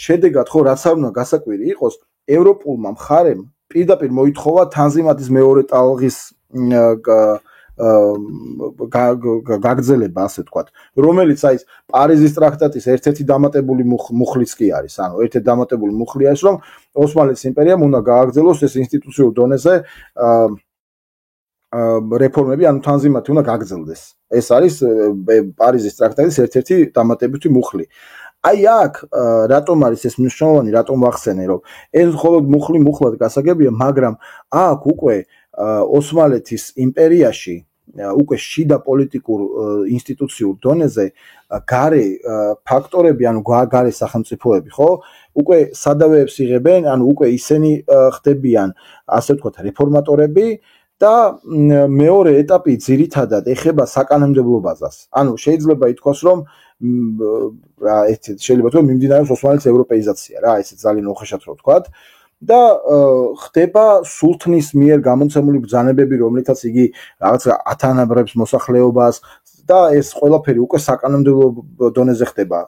შედეგად ხო რაც არ უნდა გასაკვირი იყოს, ევროპულმა მხარემ პირდაპირ მოითხოვა თანზიმატის მეორე ტალღის გაგრძელება, ასე ვთქვათ, რომელიც აი პარიზის ტრაქტატის ერთ-ერთი დამატებული მუხლიც კი არის, ანუ ერთ-ერთი დამატებული მუხლი არის, რომ ოსმალეთის იმპერიამ უნდა გააგრძელოს ეს ინსტიტუციურ დონეზე რეფორმები, ანუ თანზიმატი უნდა გაგრძელდეს. ეს არის პარიზის ტრაქტატის ერთ-ერთი დამატებითი მუხლი. აი აქ რატომ არის ეს მნიშვნელოვანი, რატომ ვახსენე, რომ ეს მხოლოდ მუხლად გასაგებია, მაგრამ აქ უკვე ოსმალეთის იმპერიაში უკვე შიდა პოლიტიკურ ინსტიტუციურ დონეზე გარე ფაქტორები, ანუ გარე სახელმწიფოები, ხო? უკვე სადავეებს იღებენ, ანუ უკვე ისინი ხდებიან, ასე ვთქვათ, რეფორმატორები და მეორე ეტაპი ძირითადად ეხება საკანონმდებლობაზას. ანუ შეიძლება ითქვას, რომ შეიძლება თქო მიმდინარეობს ოსმალეთის ევროპეიზაცია რა, ესე ძალიან უხეშად რო ვთქვათ. და ხდება სულთნის მიერ გამოცემული ბრძანებები, რომლითაც იგი რაღაც ათანაბრებს მოსახლეობას და ეს ყველაფერი უკვე საკანონმდებლო დონეზე ხდება.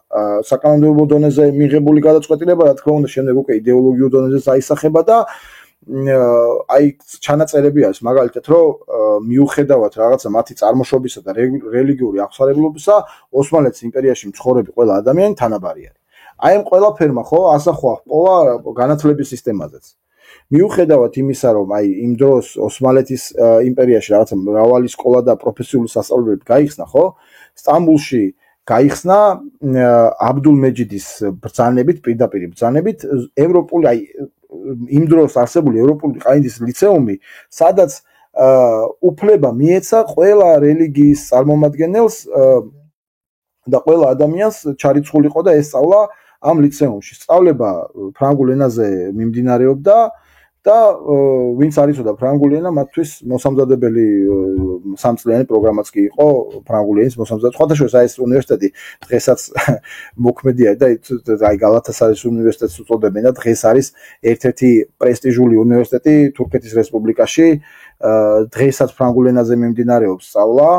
საკანონმდებლო დონეზე მიღებული გადაწყვეტილება, რა თქმა უნდა, შემდეგ უკვე იდეოლოგიურ დონეზე აისახება და აი ჩანაწერები არის, მაგალითად, რომ მიუხედავად რაღაცა მათი წარმოშობისა და რელიგიური აღსარებლობისა, ოსმალეთის იმპერიაში მცხოვრები ყველა ადამიანი თანაბარი არის. აი ამ ყველაფერმა ხო ასახვა ჰპოვა განათლების სისტემაზეც. მიუხედავად იმისა, რომ აი იმ დროს ოსმალეთის იმპერიაში რაღაცა მრავალი სკოლა და პროფესიული სასწავლებლები გაიხსნა, ხო? სტამბულში გაიხსნა აბდულ-მეჯიდის ბრძანებით, პირდაპირ ბრძანებით, ევროპული აი იმ დროს არსებული ევროპული ყაიდის ლიცეუმი, სადაც უფლება მიეცა ყველა რელიგიის წარმომადგენელს და ყველა ადამიანს ჩარიცხულიყო და ესწავლა ამ ლიცეუმში. სწავლება ფრანგულ ენაზე მიმდინარეობდა და ვინც არ იცოდა ფრანგული ენა, მათთვის მოსამზადებელი სამწლიანი პროგრამაც კი იყო ფრანგული ენის მოსამზადებელი. სხვათაშორის ეს უნივერსიტეტი დღესაც მოქმედია და აი გალათასარაის უნივერსიტეტს უწოდებენ და დღეს არის ერთ-ერთი პრესტიჟული უნივერსიტეტი თურქეთის რესპუბლიკაში. დღესაც ფრანგულ ენაზე მიმდინარეობს სწავლა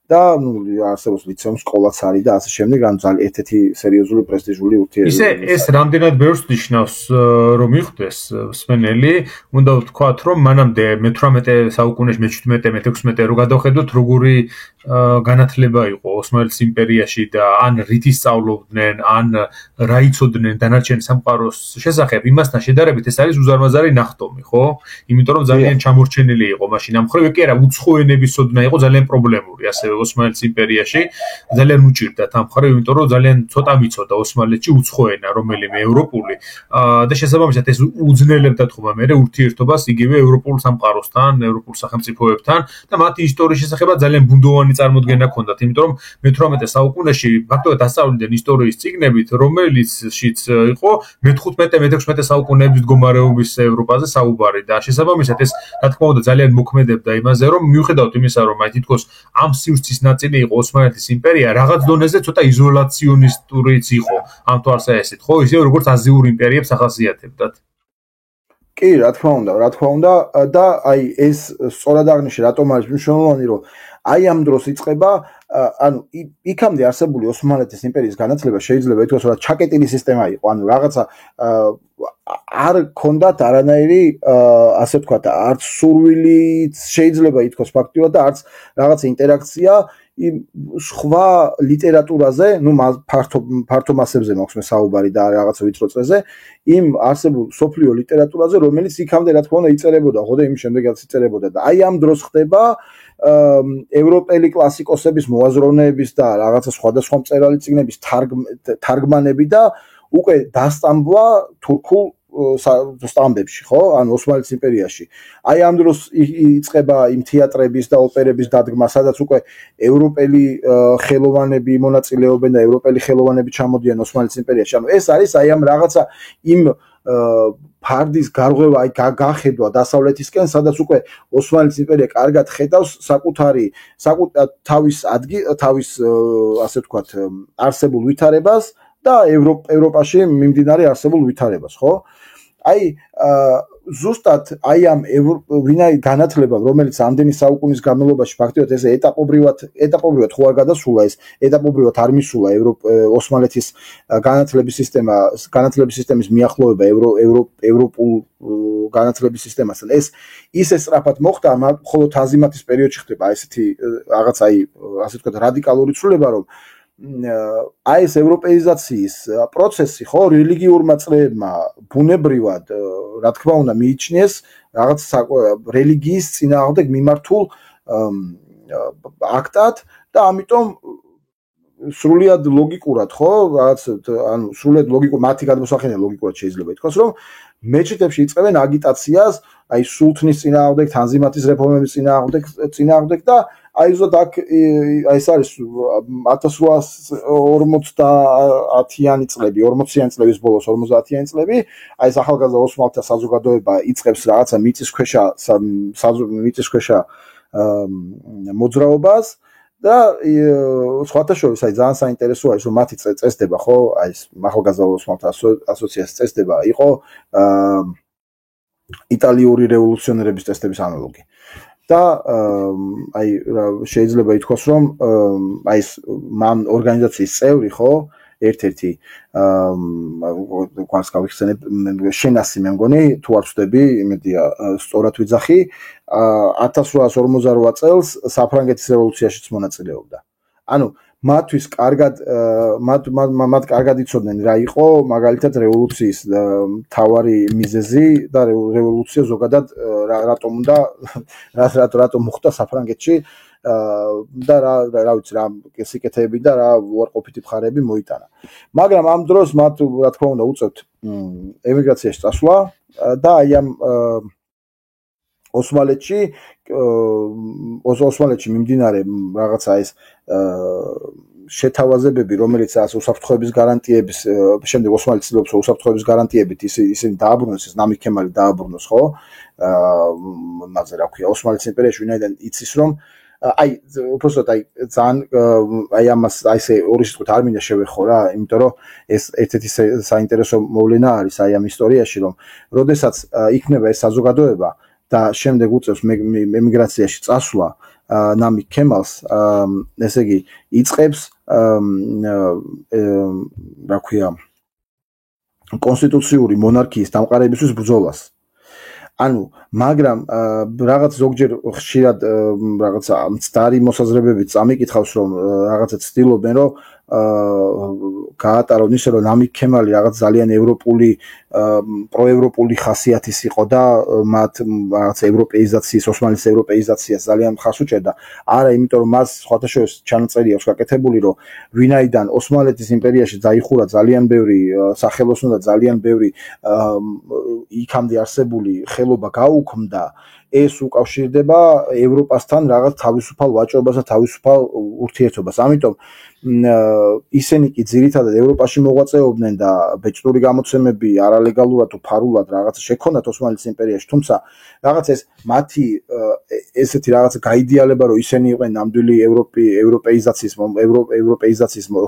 და არსებობს ლიცეუმ სკოლაც არის და ასე შემდეგ, ანუ ძალიან ერთ-ერთი სერიოზული პრესტიჟული ურთიერთობა. ისე ეს რამდენად ბევრს ნიშნავს რომ მიხვდეს მსმენელი, უნდა ვთქვათ რომ მანამდე მე-18 საუკუნეში, მე-17, მე-16 რო გადავხედოთ როგორი განათლება იყო ოსმალეთის იმპერიაში და ან რით ისწავლობდნენ, ან რა იცოდნენ დანარჩენ სამყაროს შესახებ, იმასთან შედარებით ეს არის უზარმაზარი ნახტომი, ხო? იმიტომ რომ ძალიან ჩამორჩენილი იყო მაშინ ამ მხრივ კი არა, უცხო ენების ცოდნა იყო ძალიან პრობლემური, ასევე ოსმალეთის იმპერიაში ძალიან უჭირდათ ამ მხრივ, იმიტომ რომ ძალიან ცოტა მიცოდა ოსმალეთში უცხო ენა, რომელიმე ევროპული და შესაბამისად ეს უძნელებდა თქმა მე ურთიერთობას იგივე ევროპულ სამყაროსთან, ევროპულ სახელმწიფოებთან და მათი ისტორიის შესახებაც ძალიან ბუნდოვანი წარმოდგენა ჰქონდათ, იმიტომ რომ მე-18 საუკუნეში ფაქტობრივად ასწავლდნენ ისტორიის წიგნებით, რომელიცშიც იყო მე-15, მე-16 საუკუნეების მდგომარეობის ევროპაზე საუბარი და შესაბამისად ეს რა თქმა უნდა ძალიან მოქმედებდა იმაზე, რომ მიუხედავად იმისა, რომ აი თითქოს ამ სივრცის ნაწილი იყო ოსმალეთის იმპერია, რაღაც დონეზე ცოტა იზოლაციონისტურიც იყო ამ თვალსაჩინით, ხო, ისე როგორც აზიურ იმპერიებს ახასიათებდათ. კი, რა თქმა უნდა და აი ეს სწორად აღნიშნე, რატომ არის მნიშვნელოვანი, რომ აი ამ დროს იწყება, ანუ იქამდე არსებული ოსმალეთის იმპერიის განათლება შეიძლება ითქვას, რომ ჩაკეტილი სისტემა იყო, ანუ რაღაცა არ ქონდათ არანაირი, ასე ვთქვათ, არც სურვილიც შეიძლება ითქვას ფაქტიურად და არც რაღაც ინტერაქცია იმ სხვა ლიტერატურაზე, ну ფართო მასებზე მაქვს მე საუბარი და რაღაცა ვიწრო წრეზე, იმ არსებულ სოფლიო ლიტერატურაზე, რომელიც იქამდე რა თქმა უნდა იწერებოდა, ხო და იმის შემდეგაც იწერებოდა და აი ამ დროს ხდება ევროპელი კლასიკოსების მოაზროვნეების და რაღაცა სხვადასხვა მწერალი წიგნების თარგმანები და უკვე დასტამბვა თურქულ სტამბებში, ხო? ანუ ოსმალეთის იმპერიაში. აი ამ დროს იწყება იმ თეატრების და ოპერების დადგმა, სადაც უკვე ევროპელი ხელოვანები მონაწილეობენ და ევროპელი ხელოვანები ჩამოდიან ოსმალეთის იმპერიაში. ანუ ეს არის აი ამ რაღაცა იმ ფარდის გარღვევა, აი გახედვა დასავლეთისკენ, სადაც უკვე ოსმალეთის იმპერია კარგად ხედავს თავის ასე ვთქვათ, არსებულ ვითარებას და ევროპაში მიმდინარე არსებულ ვითარებას, ხო? აი ზუსტად აი ამ ვინაი განათლება, რომელიც ამდენი საუკუნის განმავლობაში ფაქტობრივად ესე ეტაპობრივად ხო არ გადასულა, ეს ეტაპობრივად არ მისულა ოსმალეთის განათლების სისტემის მიახლოვება ევროპულ განათლების სისტემასთან. ეს ისე სწრაფად მოხდა, მხოლოდ აზიმატის პერიოდში ხდება ესეთი რაღაც აი ასე ვთქვათ რადიკალური ცვლილება, რომ აი ეს ევროპეიზაციის პროცესი, ხო, რელიგიურმა წრეებმა ბუნებრივად, რა თქმა უნდა, მიიჩნიეს რაღაც რელიგიის წინააღმდეგ მიმართულ აქტად და ამიტომ სრულიად ლოგიკურად, ხო, რაღაც ანუ სრულიად ლოგიკურად, მათი გადმოსახედა ლოგიკურად შეიძლება ითქვას, რომ მეჩეთებში იწყებენ აგიტაციას, აი სულთნის წინააღმდეგ, თანზიმატის რეფორმების წინააღმდეგ და აი ზუსტად აქ ეს არის 1850-იანი წლები, 40-იანი წლების ბოლოს, 50-იანი წლები, აი ეს ახალგაზრდა ოსმალთა საზოგადოება იწყებს რაღაცა მიწისქვეშა მოძრაობას და სხვათა შორის აი ძალიან საინტერესოა ის, რომ მათი წესდება, ხო, აი ეს ახალგაზრდა ოსმალთა ასოციაციის წესდება იყო იტალიური რევოლუციონერების წესდების ანალოგი. და აი შეიძლება ითქვას, რომ აი ეს მან ორგანიზაციის წევრი, ხო, ერთ-ერთი გვანს გავიხსენებ, შენასი მე მგონი, თუ არ ვწდები, იმედია სწორად ვიძახი, 1848 წელს საფრანგეთის რევოლუციაშიც მონაწილეობდა. ანუ მათთვის მათ კარგად იცოდნენ რა იყო მაგალითად რევოლუციის მთავარი მიზეზი და რევოლუცია ზოგადად რატომ მოხდა საფრანგეთში და რა ვიცი რა სიკეთეები და რა უარყოფითი მხარეები მოიტანა. მაგრამ ამ დროს მათ რა თქმა უნდა უწევთ ემიგრაციაში წასვლა და აი ამ ოსმალეთში მიმდინარე რაღაცა ეს შეთავაზებები, რომელიც უსაფრთხოების გარანტიების შემდეგ ოსმალეთი ცდილობს უსაფრთხოების გარანტიებით ისინი დააბრუნოს, ეს ნამიქ ქემალი დააბრუნოს, ხო? მასე რა ქვია, ოსმალეთის იმპერიაში ვინაიდან იცის რომ უბრალოდ ძალიან ამას ესე ორი სიტყვით არ მინდა შევეხო რა, იმიტომ რომ ეს ერთ-ერთი საინტერესო მოვლენა არის ამ ისტორიაში, რომ როდესაც იქნება ეს საზოგადოება და შემდეგ უწევს ემიგრაციაში წასვლა ნამიქ ქემალს, ესე იგი იწყებს რა ქვია კონსტიტუციური მონარქიის დამყარებისთვის ბრძოლას. ანუ მაგრამ რაღაც ზოგჯერ ხშირად რაღაცა მცდარი მოსაზრებებით წამიკითხავს რომ რაღაცა ცდილობენ რომ გაატარონ ისე რომ ნამიქ ქემალი რაღაც ძალიან ევროპული პროევროპული ხასიათის იყო და მათ რაღაც ევროპეიზაციის ოსმალეთის ევროპეიზაციას ძალიან მხარს უჭერდა. არა, იმიტომ რომ მას სხვათაშორის ჩანაწერი აქვს გაკეთებული რომ ვინაიდან ოსმალეთის იმპერიაში დაიხურა ძალიან ბევრი სახელოსნო და ძალიან ბევრი იქამდე არსებული ხელობა გაუქმდა, ეს უკავშირდება ევროპასთან რაღაც თავისუფალ ვაჭრობას და თავისუფალ ურთიერთობას. ამიტომ ისინი კი ძირითადად ევროპაში მოღვაწეობდნენ და ბეჭდური გამოცემები არალეგალურად თუ ფარულად რაღაცა შექონათ ოსმალეთის იმპერიაში, თუმცა რაღაც ეს მათი ესეთი რაღაცა გაიდეალება რომ ისინი იყვნენ ნამდვილი ევროპეიზაციის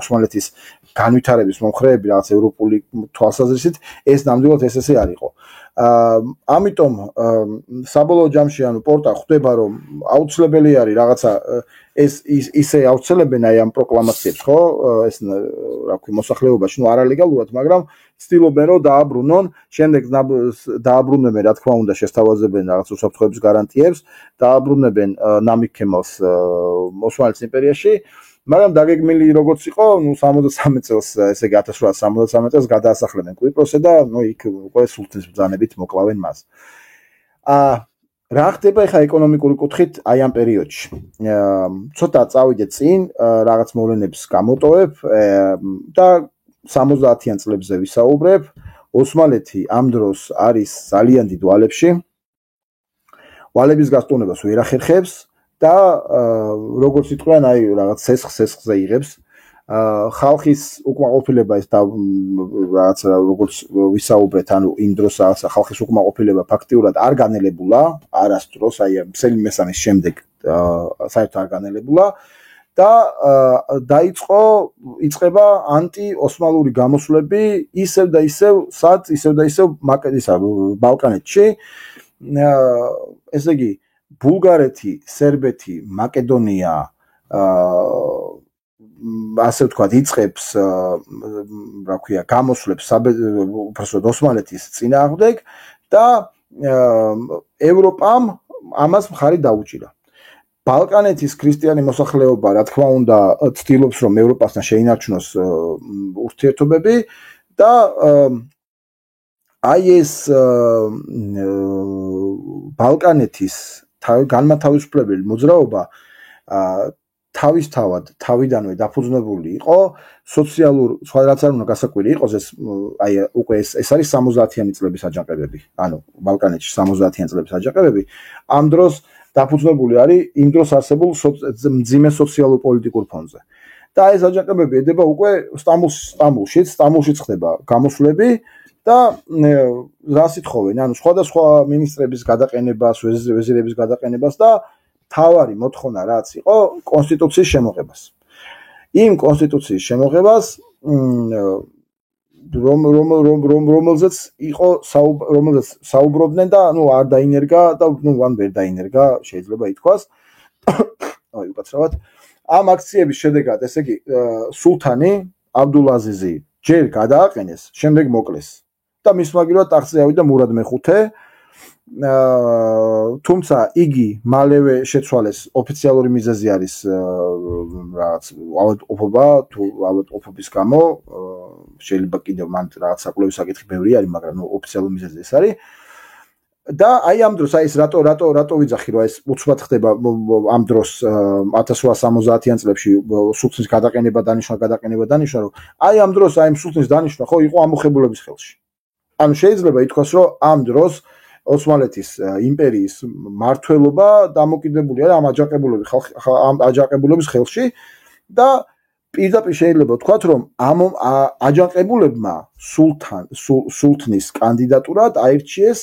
ოსმალეთის განვითარების მომხრეები რაღაც ევროპული თვალსაზრისით, ეს ნამდვილად ესე არ იყო. ამიტომ საბოლოო ჯამში ანუ პორტა ხვდება რომ აუცილებელი არის რაღაცა ეს ისე აუცილებენ ამ პროკლამაციებს, ხო? ეს რა ქვია მოსახლეობაში, არალეგალურად, მაგრამ ცდილობენ რომ დააბრუნონ, შემდეგ დააბრუნებენ, რა თქმა უნდა, შესთავაზებენ რაღაც უსაფრთხოების გარანტიებს, დააბრუნებენ ნამიქ ქემალს ოსმალეთის იმპერიაში. მაგრამ დაგეგმილი როგორც იყო, 63 წელს, ესე იგი 1863 წელს გადაასახლებენ კვიპროსზე და იქ უკვე სულთნის ბრძანებით მოკლავენ მას. რა ხდება ახლა ეკონომიკური კუთხით ამ პერიოდში? ცოტა წავიდეთ წინ, რაღაც მოვლენებს გამოტოვებ და 70-იან წლებზე ვისაუბრებ. ოსმალეთი ამ დროს არის ძალიან დიდ ვალებში. ვალების გასტონებას ვერ ახერხებს და როგორც იტყვიან, რაღაც სესხზე იღებს. ხალხის უკმაყოფილება ეს და რაღაც როგორც ვისაუბრეთ, ანუ იმ დროს რაღაცა ხალხის უკმაყოფილება ფაქტიურად არ განელებულა, არასდროს, მსელი მესამის შემდეგ საერთოდ არ განელებულა და იწყება ანტი-ოსმალური გამოსვლები ისევ და ისევ ბალკანეთში. ესე იგი ბულგარეთი, სერბეთი, მაკედონია ასე ვთქვათ, იწყებს რა ქვია, გამოსვლებს უბრალოდ ოსმალეთის წინააღმდეგ და ევროპამ ამას მხარი დაუჭირა. ბალკანეთის ქრისტიანი მოსახლეობა, რა თქმა უნდა, ცდილობს რომ ევროპასთან შეინარჩუნოს ურთიერთობები და ეს ბალკანეთის განმათავისუფლებელი მოძრაობა თავიდანვე დაფუძნებული იყო სოციალურ, რაც არ უნდა გასაკვირი იყოს, უკვე ეს არის 70-იანი წლების აჯანყებები, ანუ ბალკანეთში 70-იანი წლების აჯანყებები. ამ დროს დაფუძნებული არის იმ დროს არსებულ მძიმე სოციალურ-პოლიტიკურ ფონზე. და ეს აჯანყებები ედება უკვე სტამბულშიც ხდება გამოსვლები და რას ითხოვენ? ანუ სხვადასხვა მინისტრების გადაყენებას, ვეზირების გადაყენებას და თავარი მოთხოვნა რაც იყო კონსტიტუციის შემოღებას. იმ კონსტიტუციის შემოღებას რომელზეც საუბრობდნენ და არ დაინერგა და ან ვერ დაინერგა, შეიძლება ითქვას. უკაცრავად. ამ აქციების შედეგად, ესე იგი, სულთანი აბდულაზიზი ჯერ გადააყენეს, შემდეგ მოკლეს და მის მაგივრად ტახტზე ავიდა მურად მეხუთე. თუმცა იგი მალევე შეცვალეს, ოფიციალური მიზეზი არის რაღაც ავადმყოფობა თუ ავადმყოფობის გამო, შეიძლება კიდევ მან რაღაც საკვლევის საკითხი ბევრი არის, მაგრამ ოფიციალური მიზეზი ეს არის. და ამ დროს ეს რატო ვიძახი რომ ეს უცბად ხდება ამ დროს 1870-იან წლებში სულთნის გადაყენება დანიშნა რომ ამ დროს სულთნის დანიშნა ხო იყო ამოხებულების ხელში. ანუ შეიძლება ითქვას რომ ამ დროს ოსმალეთის იმპერიის მმართველობა დამოკიდებული არის ამ აჯანყებულების ხელში და პირდაპირ შეიძლება ვთქვათ, რომ ამ აჯანყებულებმა სულთნის კანდიდატურად აირჩიეს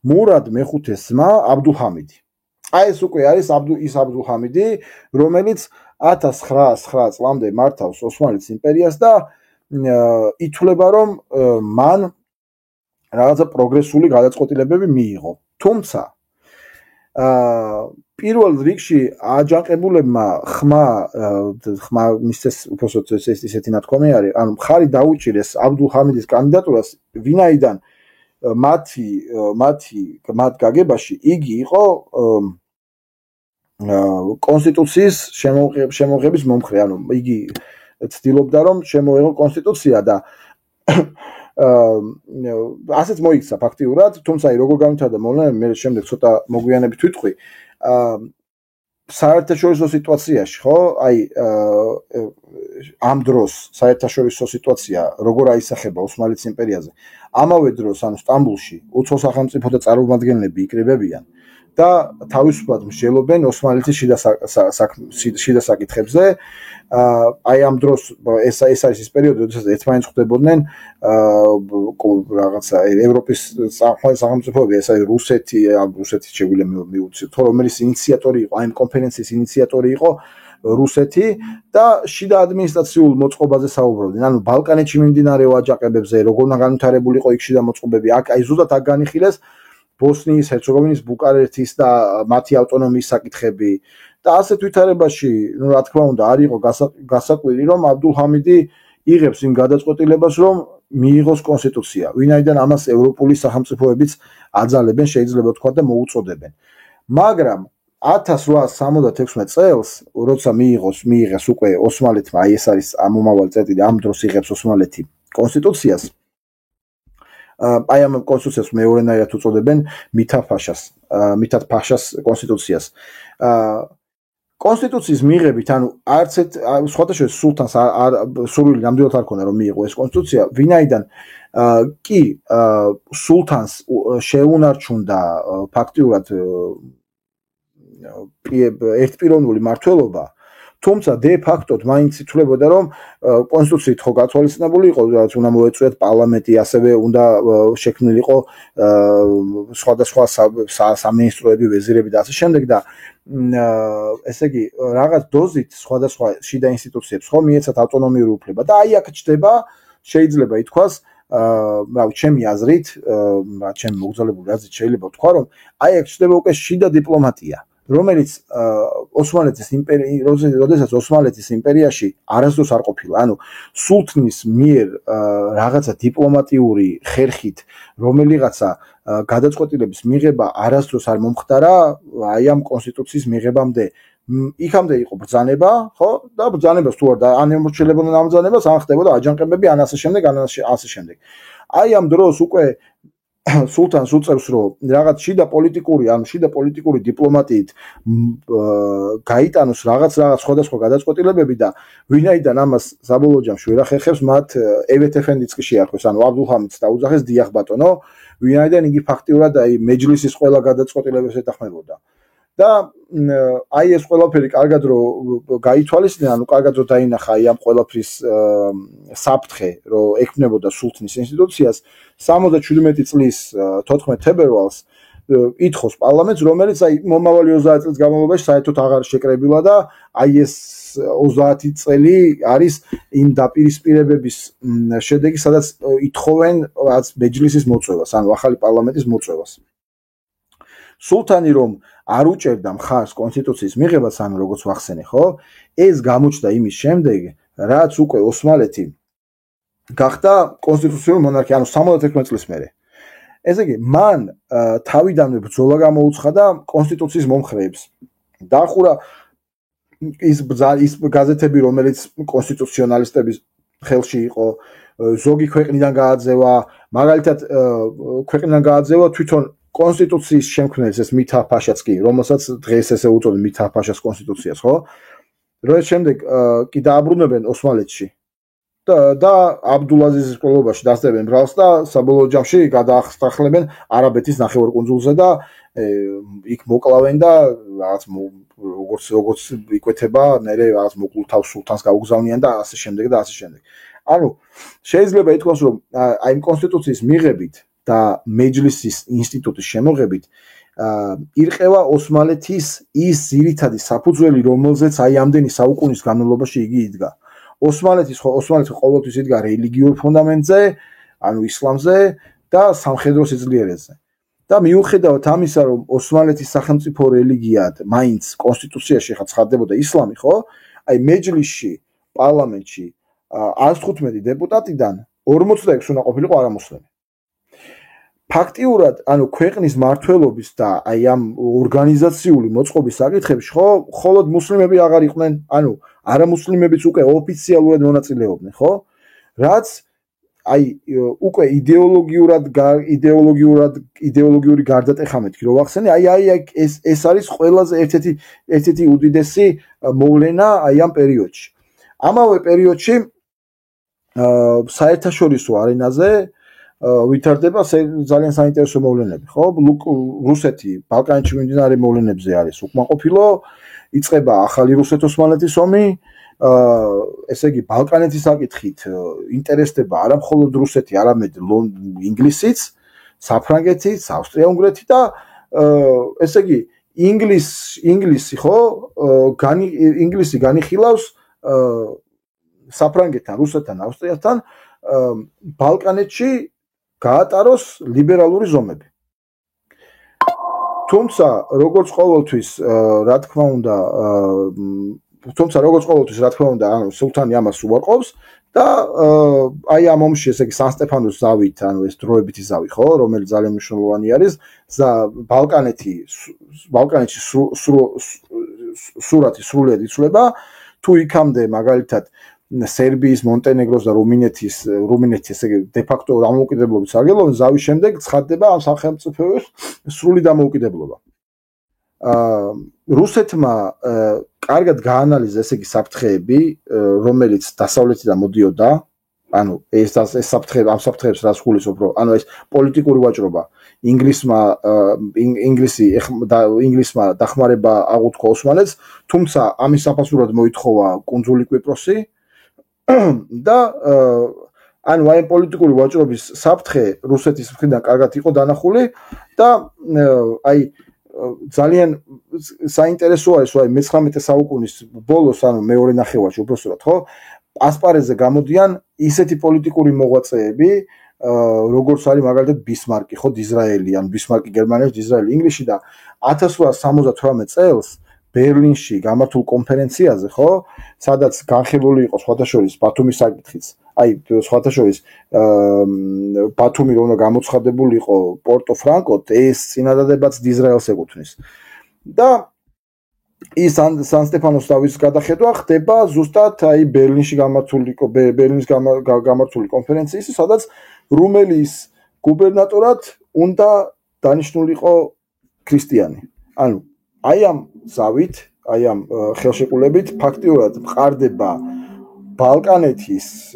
მურად მეხუთეს ძმა აბდულჰამიდი. აი ეს უკვე არის ის აბდულჰამიდი, რომელიც 1909 წლამდე მართავს ოსმალეთის იმპერიას და ითვლება, რომ მან რაღაცა პროგრესული გადაწყვეტილებები მიიღო. თუმცა პირველ რიგში აჯანყებულებმა ხმა მისცეს უბრალოდ ესეთი ნათქვამი არის, ანუ მხარი დაუჭირეს აბდულჰამიდის კანდიდატურას, ვინაიდან მათ გაგებაში იგი იყო კონსტიტუციის შემოღების მომხრე, ანუ იგი ცდილობდა, რომ შემოეღო კონსტიტუცია და ასეც მოიქცა ფაქტიურად, თუმცა როგორ განვითარდა მოვლენები, მე შემდეგ ცოტა მოგვიანებით ვიტყვი. საერთაშორისო სიტუაციაში, ხო? აი ამ დროს საერთაშორისო სიტუაცია როგორ აისახება ოსმალეთის იმპერიაზე. ამავე დროს, ანუ სტამბულში უცხო სახელმწიფოთა წარმომადგენლები იკრიბებიან და თავისუფლად მსჯელობენ ოსმალეთის შიდა საკითხებზე. აი ამ დროს ეს არის ის პერიოდი, როდესაც ერთმანეთს ხვდებოდნენ რაღაცა ევროპის სახელმწიფოები, ეს არის რუსეთი, რუსეთის შეგვიძლია მივუწიოთ, რომელიც ინიციატორი იყო, აი ამ კონფერენციის ინიციატორი იყო რუსეთი და შიდა ადმინისტრაციულ მოწყობაზე საუბრობდნენ. ანუ ბალკანეთში მიმდინარე აჯანყებებზე, როგორ უნდა განვითარებულიყო იქ შიდა მოწყობები, აი ზუსტად აქ განიხილეს ბოსნიის, ჰერცეგოვინის, ბუკარესტის და მათი ავტონომიის საკითხები. და ასეთ ვითარებაში, ну, რა თქმა უნდა, არ იყო გასაკვირი, რომ აბდულჰამიდი იღებს იმ გადაწყვეტილებას, რომ მიიღოს კონსტიტუცია, ვინაიდან ამას ევროპული სახელმწიფოებიც აძალებენ, შეიძლება ვთქვათ და მოუწოდებენ. მაგრამ 1876 წელს, როცა მიიღეს უკვე ოსმალეთმა, აი ეს არის ამომავალი წერტილი, ამ დროს იღებს ოსმალეთი კონსტიტუციას. აი ამ კონსტიტუციას მეორენაირად უწოდებენ მითათ ფაშას კონსტიტუციას. კონსტიტუციის მიღებით, ანუ არცეთ სხვადასხვა სულთანს სურვილი ნამდვილად არ ქონდა რომ მიიღო ეს კონსტიტუცია, ვინაიდან კი სულთანს შეუნარჩუნდა ფაქტიურად ერთპიროვნული მმართველობა, თუმცა დე ფაქტოდ მაინც ითვლებოდა, რომ კონსტიტუციით ხო გათვალისწინებული იყო, რაც უნდა მოეწვიათ პარლამენტი, ასევე უნდა შექმნილიყო სხვადასხვა სამინისტროები, ვეზირები და ასე შემდეგ და ესე იგი რაღაც დოზით სხვადასხვა შიდა ინსტიტუციებს ხო მიეცათ ავტონომიური უფლება და აი აქ ჩდება შეიძლება ითქვას რავი ჩემი აზრით, ჩემი მოგზაურობრივი აზრით შეიძლება ვთქვა, რომ აი აქ ჩდება უკვე შიდა დიპლომატია, რომელიც ოსმალეთის როდესაც ოსმალეთის იმპერიაში არასდროს არ ყოფილა, ანუ სულთნის მიერ რაღაცა დიპლომატიური ხერხით რომელიღაცა გადაწყვეტილების მიღება არასდროს არ მომხდარა აი ამ კონსტიტუციის მიღებამდე. იქამდე იყო ბრძანება, ხო? და ბრძანებას თუ არ და ან ემორჩილებოდნენ ამ ბრძანებას, ან ხდებოდა აჯანყებები, ან ასე შემდეგ, ან ასე შემდეგ. აი ამ დროს უკვე სულთანს უწევს, რომ რაღაც შიდა პოლიტიკური დიპლომატიით გაიტანოს რაღაც სხვადასხვა გადაწყვეტილებები და ვინაიდან ამას საბოლოო ჯამში ვერ ახერხებს, მათ ევეთ ეფენდიც კი შეარქვეს, ანუ აბდულჰამიდს დაუძახეს დიახ ბატონო, ვინაიდან იგი ფაქტიურად აი მეჯლისის ყველა გადაწყვეტილებას ეთანხმებოდა. და აი ეს ყველაფერი კარგად რო გაითვალისწინა, ანუ კარგად რო დაინახა აი ამ ყველაფრის საფრთხე, რომ ექმნებოდა სულთნის ინსტიტუციას, 77 წლის 14 თებერვალს ითხოვს პარლამენტს, რომელიც აი მომავალი 30 წლის განმავლობაში საერთოდ აღარ შეკრებილა და აი ეს 30 წელი არის იმ დაპირისპირებების შედეგი, სადაც ითხოვენ მეჯლისის მოწვევას, ანუ ახალი პარლამენტის მოწვევას. სულთანი რომ არ უჭერდა მხარს კონსტიტუციის მიღებას, ანუ როგორც ვახსენე, ხო? ეს გამოჩნდა იმის შემდეგ, რაც უკვე ოსმალეთი გახდა კონსტიტუციური მონარქია, ანუ 71 წლის მერე. ესე იგი, მან თავიდანვე ბრძოლა გამოუცხადა კონსტიტუციის მომხრეებს. დაახურა ის გაზეთები, რომელიც კონსტიტუციონალისტების ხელში იყო, ზოგი ქვეყნიდან გააძევა, მაგალითად ქვეყნიდან გააძევა თვითონ კონსტიტუციის შემქმნელს, ეს მითა ფაშაც კი, რომელსაც დღეს ესე უწოდებენ მითა ფაშას კონსტიტუციას, ხო? რომ შემდეგ კი დააბრუნებენ ოსმალეთში. და აბდულაზიზის ყოლობაში დასწრებენ ბრალს და საბოლოო ჯამში გადაახსახლებენ არაბეთის ნახევარკუნძულზე და იქ მოკლავენ და როგორც იკვეთება, მერე რაღაც მოკლულ თავს სულთანს გაუგზავნიან და ასე შემდეგ და ასე შემდეგ. ანუ შეიძლება ითქვას, რომ აი იმ კონსტიტუციის მიღებით და მეჯლისის ინსტიტუტის შემოღებით ირყევა ოსმალეთის ის ძირითადი საფუძველი, რომელზეც აი ამდენი საუკუნის განმავლობაში იგი იდგა. ოსმალეთი ყოველთვის იდგა რელიგიურ ფუნდამენტზე, ანუ ისლამზე და სამხედრო სიძლიერეზე. და მიუხედავად ამისა, რომ ოსმალეთის სახელმწიფო რელიგიად მაინც კონსტიტუციაში ხა ცხადდებოდა ისლამი, ხო? აი მეჯლისში, პარლამენტში 115 დეპუტატიდან 46 უნდა ყოფილიყო არამუსლიმი. ფაქტიურად, ანუ ქვეყნის მმართველობის და აი ამ ორგანიზაციული მოწყობის საკითხებში, ხო, მხოლოდ მუსლიმები აღარ იყვნენ, ანუ არამუსლიმებიც უკვე ოფიციალურად მონაწილეობდნენ, ხო? რაც აი უკვე იდეოლოგიური გარდატეხა მეთქი რო ვახსენე, აი ეს არის ყველაზე ერთ-ერთი უდიდესი მოვლენა აი ამ პერიოდში. ამავე პერიოდში საერთაშორისო არენაზე ვითარდება ძალიან საინტერესო მოვლენები, ხო? რუსეთი ბალკანეთში მიმდინარე მოვლენებზე არის უკმაყოფილო, იწყება ახალი რუსეთ-ოსმალეთის ომი, ესე იგი ბალკანეთის საკითხით ინტერესდება არა მხოლოდ რუსეთი, არამედ ინგლისიც, საფრანგეთიც, ავსტრია-უნგრეთი და ესე იგი ინგლისი ხო, ინგლისი განიხილავს საფრანგეთთან, რუსეთთან, ავსტრიასთან ბალკანეთში გაატაროს ლიბერალური ზომები. თუმცა როგორც ყოველთვის რა თქმა უნდა, ანუ სულთანი ამას უარყოფს და აი ამ ომში, ესე იგი სან-სტეფანოს ზავით, ანუ ეს დროებითი ზავი, ხო, რომელიც ძალიან მნიშვნელოვანი არის, ბალკანეთში სურათი სრულიად იცვლება, თუ იქამდე მაგალითად სერბიის, მონტენეგროს და რუმინეთის ესე იგი დე-ფაქტო დამოუკიდებლობის სარგებლობა, ზავის შემდეგ ცხადდება ამ სახელმწიფოების სრული დამოუკიდებლობა. რუსეთმა კარგად გაანალიზა ესე იგი საფრთხეები, რომელიც დასავლეთიდან მოდიოდა, ანუ ეს საფრთხეებს რას გულისხმობ, რომ ანუ ეს პოლიტიკური ვაჭრობა ინგლისმა დახმარება აღუთქვა ოსმალეთს, თუმცა ამის საფასურად მოითხოვა კუნძული კვიპროსი და ანუ აი პოლიტიკური ვაჭრობის საფრთხე რუსეთის მხრიდან კარგად იყო დანახული და აი ძალიან საინტერესო არის, რომ აი მე-19 საუკუნის ბოლოს, ანუ მეორე ნახევარში უბრალოდ ხო, ასპარეზზე გამოდიან ისეთი პოლიტიკური მოღვაწეები, როგორც არის მაგალითად ბისმარკი, ხო, დიზრაელი, ან ბისმარკი გერმანიაში, დიზრაელი ინგლისში და 1878 წელს ბერლინში გამართულ კონფერენციაზე, ხო, სადაც განხილული იყო სხვათაშორის ბათუმის საკითხიც. აი, სხვათაშორის ბათუმი რომ გამოცხადებული იყო პორტო-ფრანკოდ, ეს წინადადებაც დიზრაელს ეკუთვნის. და ის სან-სტეფანოს ზავის გადახედვა ხდება ზუსტად აი ბერლინში გამართული კონფერენციის, სადაც რუმელიის გუბერნატორად უნდა დანიშნულიყო ქრისტიანი. ანუ აი ამ ზავით, აი ამ ხელშეკრულებით ფაქტიურად მყარდება ბალკანეთის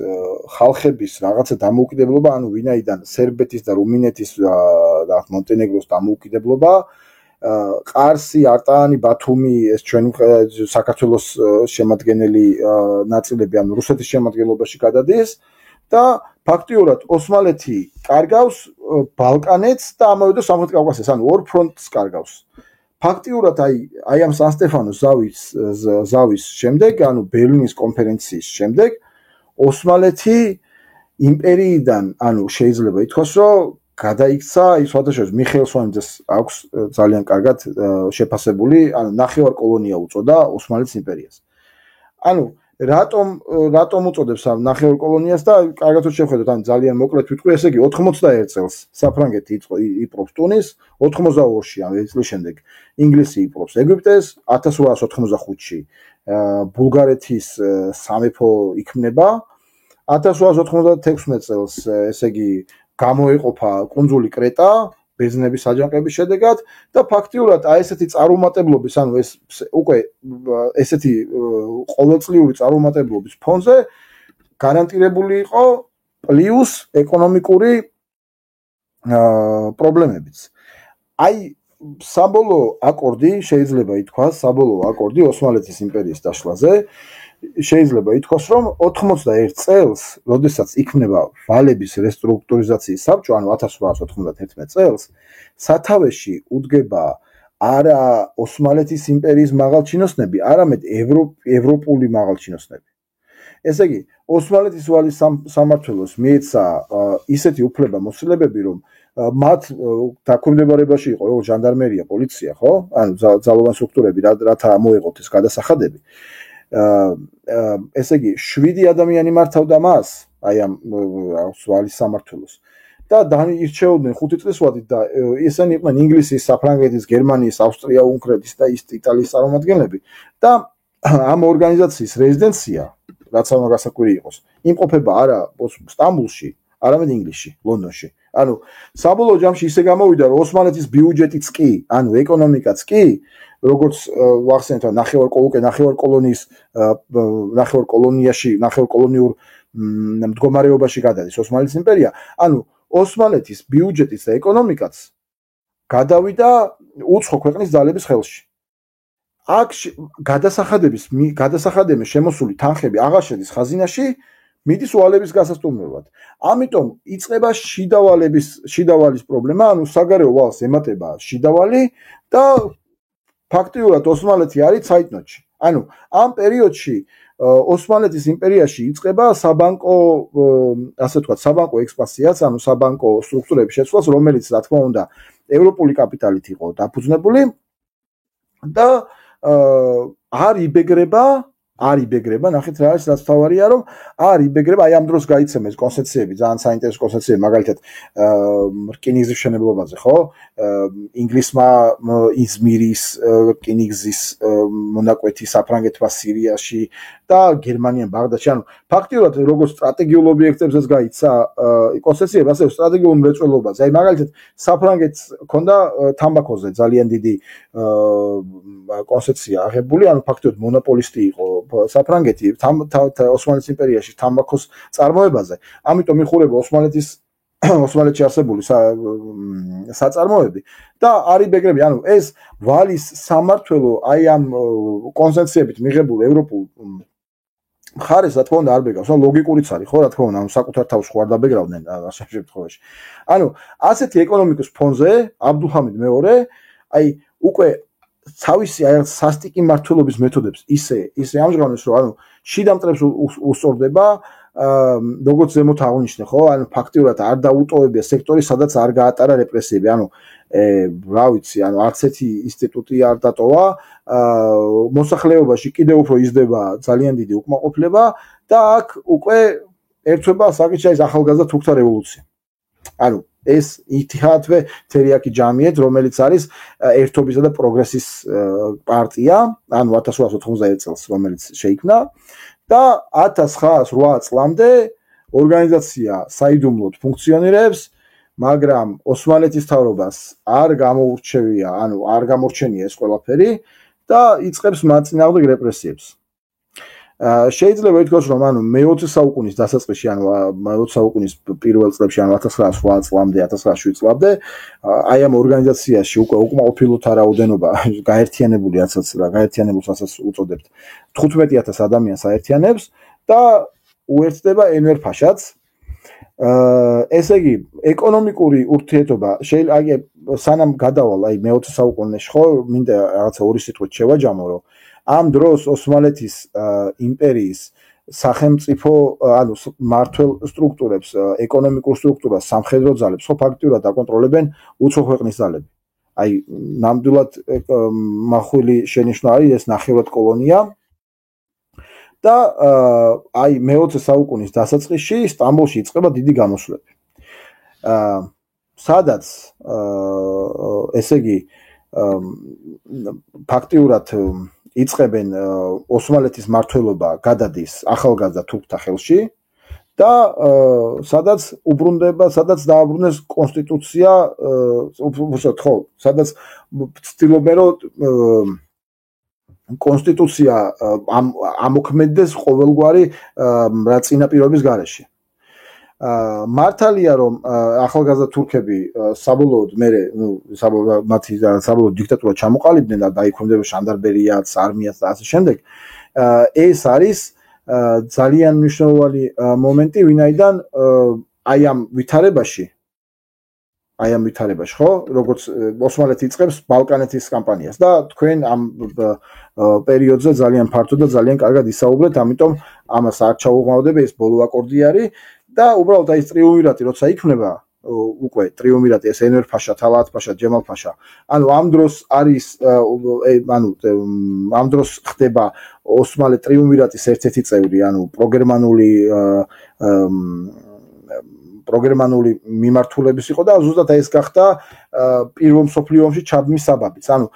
ხალხების რაღაცა დამოუკიდებლობა, ანუ ვინაიდან სერბეთის და რუმინეთის და მონტენეგროს დამოუკიდებლობა, ყარსი, არტაანი, ბათუმი, ეს ჩვენ საქართველოს შემადგენელი ნაწილები, ანუ რუსეთის შემადგენლობაში გადადის და ფაქტიურად ოსმალეთი კარგავს ბალკანეთს და ამავე დროს სამხრეთ კავკასიას, ანუ ორ ფრონტს კარგავს. ფაქტიურად აი ამ სან-სტეფანოს ზავის შემდეგ, ანუ ბერლინის კონფერენციის შემდეგ, ოსმალეთი იმპერიიდან, ანუ შეიძლება ითქვას, რომ გადაიქცა, ის სხვადასხვა მიხეილ სვანიძეს აქვს ძალიან კარგად შეფასებული, ანუ ნახევარ კოლონია უწოდა ოსმალეთის იმპერიას. ანუ რატომ უწოდებს ამ ნახევარ კოლონიას და კარგად შევხედოთ, ანუ ძალიან მოკლედ ვიტყვი, ესე იგი 91 წელს საფრანგეთი იპყრობს ტუნის, 82-ში, ანუ ერთ წლის შემდეგ ინგლისი იპყრობს ეგვიპტეს, 1895-ში ბულგარეთის სამეფო იქმნება, 1896 წელს ესე იგი გამოეყოფა კუნძული კრეტა ბერძნების აჯანყების შედეგად და ფაქტიურად აი ესეთი წარუმატებლობის, ანუ ეს უკვე ესეთი ყოველწლიური წარუმატებლობის ფონზე გარანტირებული იყო პლუს ეკონომიკური პრობლემებიც. აი საბოლოო აკორდი შეიძლება ითქვას, საბოლოო აკორდი ოსმალეთის იმპერიის დაშლაზე შეიძლება ითქვას, რომ 81 წელს, როდესაც იქნება ვალების რესტრუქტურიზაციის საბჭო, ანუ 1891 წელს, სათავეში უდგება არა ოსმალეთის იმპერიის მაღალჩინოსნები, არამედ ევროპული მაღალჩინოსნები. ესე იგი, ოსმალეთის ვალის სამმართველოს მიეცა ისეთი უფლებამოსილებები, რომ მათ დაქვემდებარებაში იყო როგორც ჟანდარმერია, პოლიცია, ხო? ანუ ძალოვანი სტრუქტურები, რათა მოეღოთ ეს გადასახადები. ესე იგი, 7 ადამიანი მართავდა მას, აი ამ ვალის სამმართველოს. და ირჩეოდნენ 5 წლის ვადით და ესენი იყვნენ ინგლისის, საფრანგეთის, გერმანიის, ავსტრია-უნგრეთის და იტალიის წარმომადგენლები და ამ ორგანიზაციის რეზიდენცია, რაც უნდა გასაკვირი იყოს, იმყოფება არა სტამბულში, არამედ ინგლისში, ლონდონში. ანუ საბოლოო ჯამში ისე გამოვიდა, რომ ოსმალეთის ბიუჯეტიც კი, ანუ ეკონომიკაც კი, როგორც ვახსენეთ, ნახევარ კოლონიურ მდგომარეობაში გადადის ოსმალეთის იმპერია, ანუ ოსმალეთის ბიუჯეტიც და ეკონომიკაც გადავიდა უცხო ქვეყნის ძალების ხელში. აქ გადასახადების შემოსული თანხები აღარ შედის ხაზინაში, მიდის ვალების გასასტუმრებლად. ამიტომ იწყება შიდა ვალის პრობლემა, ანუ საგარეო ვალს ემატება შიდა ვალი და ფაქტიურად ოსმალეთი არის ცაიტნოტში. ანუ ამ პერიოდში ოსმალეთის იმპერიაში იწყება საბანკო, ასე ვთქვათ, საბანკო ექსპანსიაც, ანუ საბანკო სტრუქტურების შეცვლას, რომელიც რა თქმა უნდა ევროპული კაპიტალით იყო დაფუძნებული და არ იბეგრება, ნახეთ რა არის, რაც თავარია, რომ არ იბეგრება, აი ამ დროს გაიცემა ეს კონცეფციები, ძალიან საინტერესო კონცეფციები, მაგალითად რკინიგზის მშენებლობაზე, ხო? ინგლისმა იზმირის რკინიგზის მონაკვეთი საფრანგეთმა სირიაში და გერმანიამ ბაღდადში, ანუ ფაქტიურად როგორც სტრატეგიულ ობიექტებზეც გაიცა კონცეფციები, ასევე სტრატეგიულ მრეწველობაზე. აი მაგალითად საფრანგეთს ჰქონდა თამბაქოზე ძალიან დიდი კონცეფცია აღებული, ანუ ფაქტიურად მონოპოლისტი იყო საფრანგეთი ოსმალეთის იმპერიაში თამბაქოს წარმოებაზე. ამიტომ იხურება ოსმალეთში არსებული საწარმოები და არ იბეგრები, ანუ ეს ვალის სამმართველო აი ამ კონცეფციებით მიღებულ ევროპულ მხარეს, რა თქმა უნდა, არ ბეგავს, ლოგიკურიც არის, ხო, რა თქმა უნდა, ანუ საკუთარ თავს ხო არ დაბეგრავდნენ ამ შემთხვევაში. ანუ ასეთი ეკონომიკის ფონზე აბდულჰამიდ მეორე აი უკვე თავისი აი სასტიკი მმართველობის მეთოდებს ისე ამჟღავნებს, რომ ანუ შიდა მტრებს უსწორდება, როგორც ზემოთ აღნიშნე, ხო? ანუ ფაქტიურად არ დაუტოვებია სექტორი, სადაც არ გაატარა რეპრესიები. ანუ რა ვიცი, ანუ არც ერთი ინსტიტუტი არ დატოვა, მოსახლეობაში კიდევ უფრო იზრდება ძალიან დიდი უკმაყოფილება და აქ უკვე ერთვება საკითხი ეს ახალგაზრდა თურქთა რევოლუცია. ანუ ეს ითიჰადვე თერიაკი ჯამიეთ, რომელიც არის ერთობისა და პროგრესის პარტია, ანუ 1891 წელს, რომელიც შეიქმნა და 1908 წლამდე ორგანიზაცია საიდუმლოდ ფუნქციონირებს, მაგრამ ოსმალეთის მთავრობას არ გამორჩენია ეს ყველაფერი და იწყებს მათ წინააღმდეგ რეპრესიებს. შეიძლება ითქვას, რომ ანუ მე-20 საუკუნის დასაწყისში, ანუ მე-20 საუკუნის პირველ წლებში, ანუ 1908 წლამდე, 1907 წლამდე, აი ამ ორგანიზაციაში უკვე უკმაყოფილოთა რაოდენობა გაერთიანებულს უწოდებთ 15000 ადამიანს აერთიანებს და უერთდება ენვერ ფაშაც. ესე იგი, ეკონომიკური ურთიერთობა შეიძლება სანამ გადავალ აი მე-20 საუკუნეში, ხო, მინდა რაღაცა ორი სიტყვით შევაჯამო, რომ ამ დროს ოსმალეთის იმპერიის სახელმწიფო, ანუ მმართველ სტრუქტურებს, ეკონომიკურ სტრუქტურას, სამხედრო ძალებს, ხო, ფაქტიურად აკონტროლებენ უცხო ქვეყნის ძალები. აი, ნამდვილად მახვილი შენიშვნა არის ეს ნახევრად კოლონია. და აი მე-20 საუკუნის დასაწყისში სტამბოლში იწყება დიდი გამოსვლები. სადაც ესე იგი ფაქტიურად იწყებენ ოსმალეთის მმართველობა გადადის ახალგაზრდა თურქთა ხელში და სადაც დააბრუნეს კონსტიტუცია, უბრალოდ ხო, სადაც ცდილობენ რომ კონსტიტუცია ამოქმედდეს ყოველგვარი რა წინაპირობის გარეშე. მართალია რომ ახალგაზრდა თურქები საბოლოოდ მათი საბოლოოდ დიქტატურა ჩამოყალიბდნენ და დაიქვემდებოდა ჟანდარმერიაც, არმიაც და ასე შემდეგ. ეს არის ძალიან მნიშვნელოვანი მომენტი, ვინაიდან აი ამ ვითარებაში, ხო, როგორც ოსმალეთი იწყებს ბალკანეთის კამპანიას და თქვენ ამ პერიოდზე ძალიან ფართო და ძალიან კარგად ისაუბრეთ, ამიტომ ამას არ ჩაუღმავდები, ეს ბოლო აკორდი არის და უბრალოდ აი ეს ტრიუმვირატი როცა იქნება, უკვე ტრიუმვირატი ეს ენვერ ფაშა, თალათ ფაშა, ჯემალ ფაშა. ანუ ამ დროს არის ამ დროს ხდება ოსმალეთ ტრიუმვირატის ერთ-ერთი წევრი, ანუ პროგრამანული მიმართულების იყო და ზუსტად ეს გახდა პირველ მსოფლიო ომში ჩაბმის საბაბიც. ანუ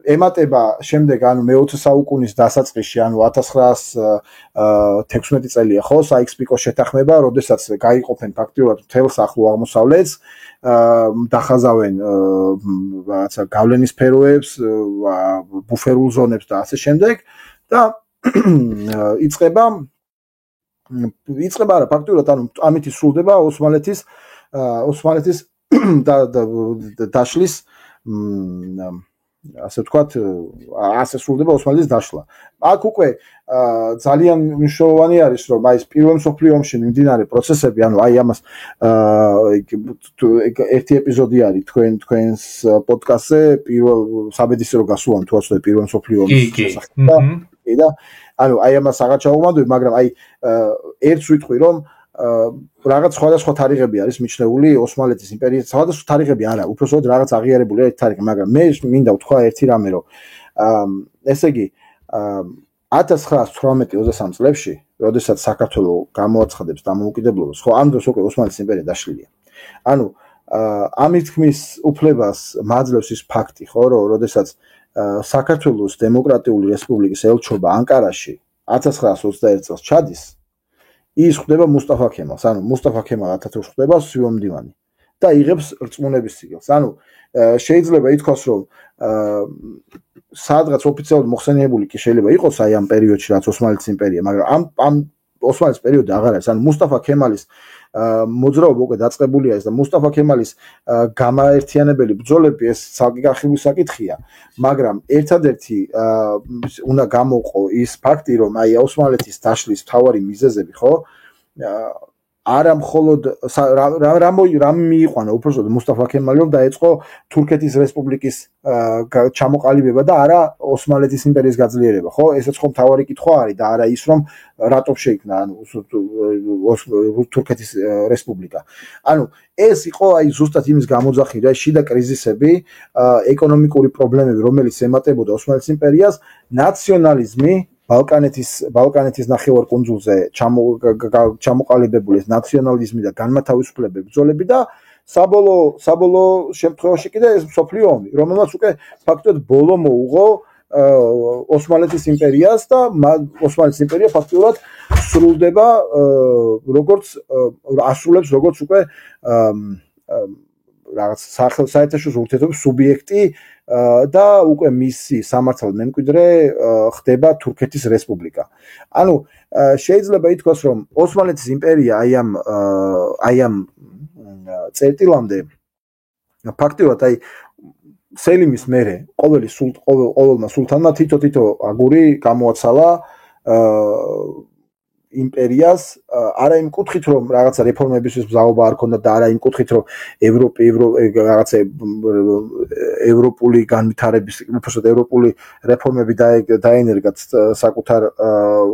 ემატება შემდეგ, ანუ მე-20 საუკუნის დასაწყისში, ანუ 1916 წელია, ხო, საიქს-პიკოს შეთანხმება, როდესაც გაიყოფენ ფაქტიურად მთელს ახლო აღმოსავლეთს, დახაზავენ რაღაცა გავლენის სფეროებს, ბუფერულ ზონებს და ასე შემდეგ და იწყება არა ფაქტიურად, ანუ ამით ისრულდება ოსმალეთის დაშლის ასე ვთქვათ, ასე სრულდება ოსმალეთის დაშლა. აქ უკვე ძალიან მნიშვნელოვანი არის, რომ აი ეს პირველ მსოფლიო ომში მიმდინარე პროცესები, ანუ აი ამას ერთი ეპიზოდი არის თქვენს პოდკასტზე, პირველ საბედისწერო გასულან თუ ასე პირველ მსოფლიო ომის შესახებ. და ანუ აი ამას აღარ ჩავუმავდები, მაგრამ აი ერთს ვიტყვი, რომ რაღაც სხვადასხვა თარიღები არის მიჩნეული ოსმალეთის იმპერიის, სხვადასხვა თარიღები არა, უпроსოდ რაღაც აღიარებულია ერთი თარიღი, მაგრამ მე მინდა ვთქვა ერთი რამე, რომ ესე იგი 1918-23 წლებში, როდესაც საქართველო გამოაცხადებს დამოუკიდებლობას, ხო, ამ დროს უკვე ოსმალეთის იმპერია დაშლილია. ანუ ამით თქმის უფლებას მაძლევს ის ფაქტი, ხო, რომ როდესაც საქართველოს დემოკრატიული რესპუბლიკის ელჩობა ანკარაში 1921 წელს ჩადის, ის ხდება მუსტაფა ქემალს, ანუ მუსტაფა ქემალ ათათურქს ხდება სვიმომდივანი და იღებს რწმუნების სიგელს. ანუ შეიძლება ითქვას, რომ სადღაც ოფიციალურად მოხსენიებული კი შეიძლება იყოს აი ამ პერიოდში, რაც ოსმალეთის იმპერია, მაგრამ ამ ოსმალეთის პერიოდი აღარ არის. ანუ მუსტაფა ქემალის მოძრაობა უკვე დაწყებულია და მუსტაფა ქემალის გამაერთიანებელი ბრძოლები ეს ცალკე განხილვის საკითხია, მაგრამ ერთადერთი უნდა გამოყო ის ფაქტი, რომ აი ოსმალეთის დაშლის მთავარი მიზეზები, ხო, არა მხოლოდ რა მიიყვანა უბრალოდ მუსტაფა ქემალი, რომ დაეწყო თურქეთის რესპუბლიკის ჩამოყალიბება და არა ოსმალეთის იმპერიის გაძლიერება, ხო? ესეც ხო მთავარი კითხვა არის და არა ის, რომ რატომ შეიქმნა თურქეთის რესპუბლიკა. ანუ ეს იყო აი ზუსტად იმის გამოძახი, რა შიდა კრიზისები, ეკონომიკური პრობლემები, რომელიც ემატებოდა ოსმალეთის იმპერიას, ნაციონალიზმი ბალკანეთის ნახევარკუნძულზე ჩამოყალიბებული ეს ნაციონალიზმი და განმათავისუფლებელი ბრძოლები და საბოლოო შემთხვევაში კიდე ეს მსოფლიო ომი, რომელმაც უკვე ფაქტობრივად ბოლო მოუღო ოსმალეთის იმპერიას და ოსმალეთის იმპერია ფაქტობრივად სრულდება ასრულებს როგორც უკვე რაღაც საერთაშორისო ურთიერთობების სუბიექტი და უკვე მისი სამართალ მემკვიდრე ხდება თურქეთის რესპუბლიკა. ანუ შეიძლება ითქვას, რომ ოსმალეთის იმპერია აი ამ წერტილამდე ფაქტობრივად აი სელიმის მერე ყოველმა სულთანმა თითო აგური გამოაცალა იმპერიას, არა იმ კუთხით, რომ რაღაცა რეფორმებისთვის ბრძაობა არ ქონდა და არა იმ კუთხით, რომ რაღაცა ევროპული განვითარების, უბრალოდ ევროპული რეფორმები დაენერგათ საკუთარ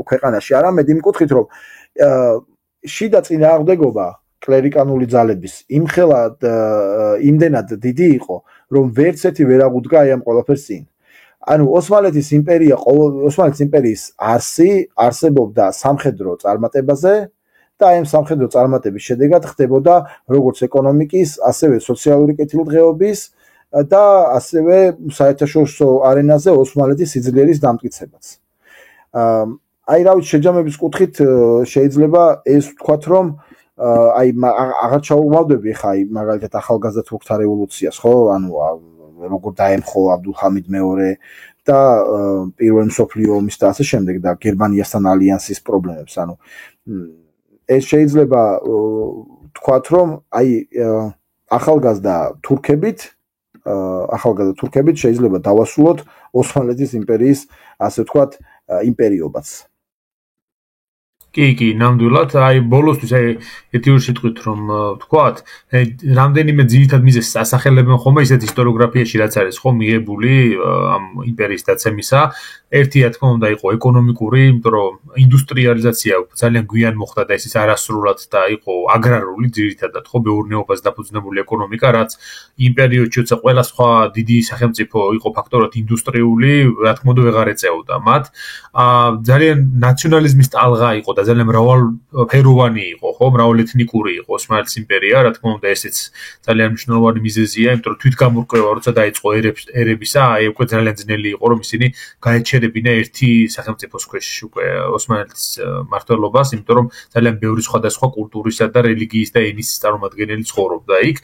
ქვეყანაში, არამედ იმ კუთხით, რომ შიდა წინააღმდეგობა კლერიკანული ძალების იმდენად დიდი იყო, რომ ვერც ერთი ვერ აღუდგა აი ამ ყველაფერს წინ. ანუ ოსმალეთის იმპერიის არსებობდა სამხედრო წარმატებაზე და აი ამ სამხედრო წარმატების შედეგად ხდებოდა როგორც ეკონომიკის, ასევე სოციალური კეთილდღეობის და ასევე საერთაშორისო არენაზე ოსმალეთის სიძლიერის დამტკიცებაც. აი რა ვიცი, შეჯამების კუთხით შეიძლება ეს ვთქვათ, რომ აი აღარ ჩაუღმავდები ხა აი მაგალითად ახალგაზრდა თურქთა რევოლუციას, ხო? ანუ როგორ დაემხო აბდულჰამიდ მეორე და პირველი მსოფლიო ომის და ასე შემდეგ და გერმანიასთან ალიანსის პრობლემებს. ანუ ეს შეიძლება თქვათ, რომ აი ახალგაზრდა თურქებით შეიძლება დავასრულოთ ოსმალეთის იმპერიის, ასე ვთქვათ, იმპერიობაც. კი, ნამდვილად, აი ბოლოსთვის აი ერთი ორი სიტყვით რომ ვთქვათ, რამდენიმე ძირითად მიზეზს ასახელებენ ხოლმე ისეთ ისტორიოგრაფიაში, რაც არის ხო მიღებული ამ იმპერიის დაცემისა. ერთი რა თქმა უნდა იყო ეკონომიკური, იმიტომ რომ ინდუსტრიალიზაცია ძალიან გვიან მოხდა და ეს ის არასრულად და იყო აგრარული ძირითადად ხო მეურნეობას დაფუძნებული ეკონომიკა, რაც იმ პერიოდში როცა ყველა სხვა დიდი სახელმწიფო იყო ფაქტორად ინდუსტრიული, რა თქმა უნდა ვეღარ ეწეოდა მათ. ძალიან ნაციონალიზმის ტალღა იყო და ძალიან მრავალფეროვანი იყო, ხო, მრავალეთნიკური იყო ოსმალეთის იმპერია, რა თქმა უნდა ესეც ძალიან მნიშვნელოვანი მიზეზია, იმიტომ რომ თვითგამორკვევა როცა დაიწყო ერებისა, აი უკვე ძალიან ძნელი იყო, რომ ისინი გაეჩერებინა ერთი სახელმწიფოს ქვეშ უკვე ოსმალეთის მმართველობას, იმიტომ რომ ძალიან ბევრი სხვადასხვა კულტურისა და რელიგიის და ენის წარმომადგენელი ცხოვრობდა იქ.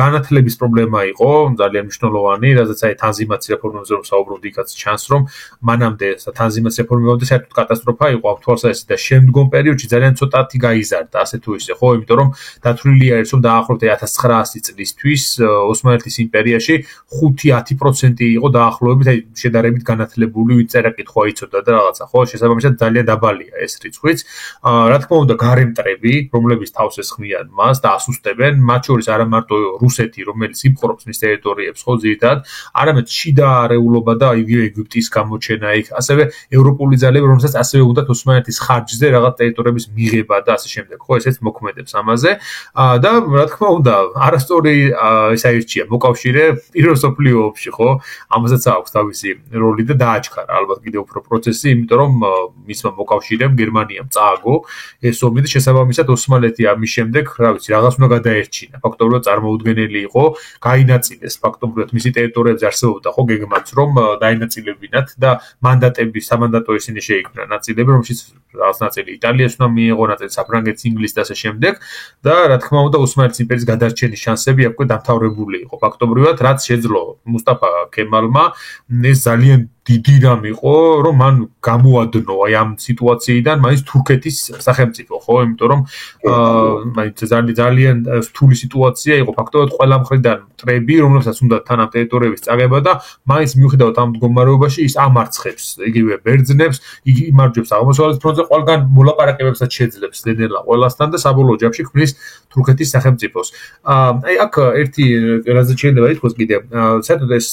განათლების პრობლემა იყო ძალიან მნიშვნელოვანი, რადგან აი თანზიმატის რეფორმებზე რომ საუბრობდი, იქაც ჩანს, რომ მანამდე თანზიმატის რეფორმებამდე საერთოდ კატასტროფა იყო ამ თვალსაზრისით და შემდგომ პერიოდში ძალიან ცოტათი გაიზარდა, ასე თუ ისე, ხო, იმიტომ რომ დათვლილია ის, რომ დაახლოებით 1900 წლისთვის ოსმალეთის იმპერიაში 5-10% იყო დაახლოებით აი შედარებით განათლებული, ვინც წერა-კითხვა იცოდა და რაღაცა, ხო, შესაბამისად ძალიან დაბალია ეს რიცხვიც. რა თქმა უნდა, გარემტრები, რომლებიც თავს ესხმიან მას და ასუსტებენ, მათ შორის არა მარტო რუსეთი, რომელიც იმყრობს მის ტერიტორიებს, ხო, ძირითადად, არამედ შიდა არეულობა და იგივე ეგვიპტის გამოჩენა იქ, ასევე ევროპული ძალები, რომელსაც ასევე უნდათ ოსმალეთის ხარჯზე რაღაც ტერიტორიების მიღება და ასე შემდეგ, ხო, ესეც მოქმედებს ამაზე. და რა თქმა უნდა, არასწორი ეს აირჩია მოკავშირე პირველ მსოფლიო ომში, ხო? ამასაც აქვს თავისი როლი და დააჩქარა ალბათ კიდევ უფრო პროცესი, იმიტომ რომ მისმა მოკავშირემ გერმანიამ წააგო ეს ომი და შესაბამისად ოსმალეთი ამის შემდეგ, რა ვიცი, რაღაც უნდა გადაერჩინა. ფაქტობრივად წარმოუდგენელი იყო, გაინაწილეს ფაქტობრივად მისი ტერიტორიებზე არსებობდა ხო გეგმაც, რომ დაინაწილებინათ და მანდატები, სამანდატო ისინი შეიქმნა ნაწილები, რომელშიც რაღაც ნაწილი იტალიას უნდა მიიღო, ნაწილი საფრანგეთის, ინგლისის და ასე შემდეგ და რა თქმა უნდა ოსმალეთის იმპერიის გადარჩენის შანსები აქ დამთავრებული იყო. ფაქტობრივად რაც შეძლო მუსტაფა კემალმა ეს ძალიან დიდი რამ იყო, რომ მან გამოადნო აი ამ სიტუაციიდან მაინც თურქეთის სახელმწიფო, ხო, იმიტომ რომ მაინც ძალიან რთული სიტუაცია იყო, ფაქტობრივად ყველა მხრიდან მტრები, რომლებსაც უნდა თან ამ ტერიტორიების წაგება და მაინც მიუხედავად ამ მდგომარეობაში ის ამარცხებს იგივე ბერძნებს, იმარჯვებს აღმოსავლეთ ფრონტზე, ყველგან მოლაპარაკებებსაც შეძლებს დედელა ყველასთან და საბოლოო ჯამში ქმნის თურქეთის სახელმწიფოს. აი აქ ერთი რაზეც შეიძლება ითქვას კიდე, საერთოდ ეს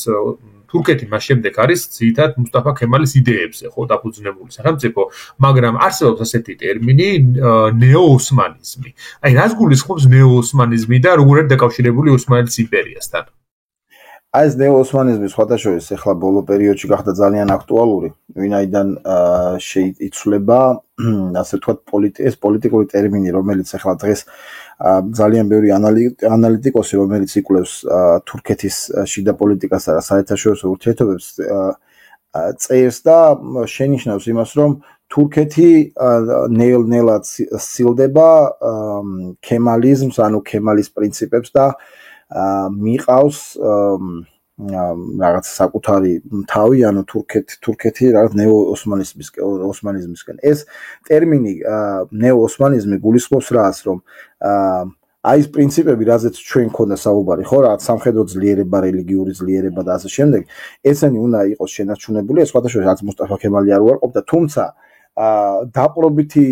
თურქეთი მას შემდეგ არის ძირითადად მუსტაფა ქემალის იდეებზე, ხო, დაფუძნებული სახელმწიფო, მაგრამ არსებობს ასეთი ტერმინი ნეო-ოსმანიზმი. აი რას გულისხმობს ნეო-ოსმანიზმი და როგორ არის დაკავშირებული ოსმალეთის იმპერიასთან? აი ეს ნეო-ოსმანიზმი სხვადასხვა ახლა ბოლო პერიოდში გახდა ძალიან აქტუალური, ვინაიდან შეიცვლება ასე ვთქვათ პოლიტიკური ტერმინი, რომელიც ახლა დღეს ძალიან ბევრი ანალიტიკოსი, რომელიც იკვლევს თურქეთის შიდა პოლიტიკასა და საერთაშორისო ურთიერთობებს, წერს და შენიშნავს იმას, რომ თურქეთი ნელ-ნელად სცილდება ქემალიზმს, ანუ ქემალის პრინციპებს და მიყავს რაღაც საკუთარი თავი, ანუ თურქეთი რაღაც ნეო-ოსმანიზმისკენ. ეს ტერმინი ნეო-ოსმანიზმი გულისხმობს რას, რომ აი ეს პრინციპები, რაზეც ჩვენ ქონდა საუბარი, ხო, რაღაც სამხედრო ძლიერება, რელიგიური ძლიერება და ასე შემდეგ, ესენი უნდა იყოს შენარჩუნებული, ეს სხვადასხვა რაც მუსტაფა ქემალი არ უარყოფდა, თუმცა დაპყრობითი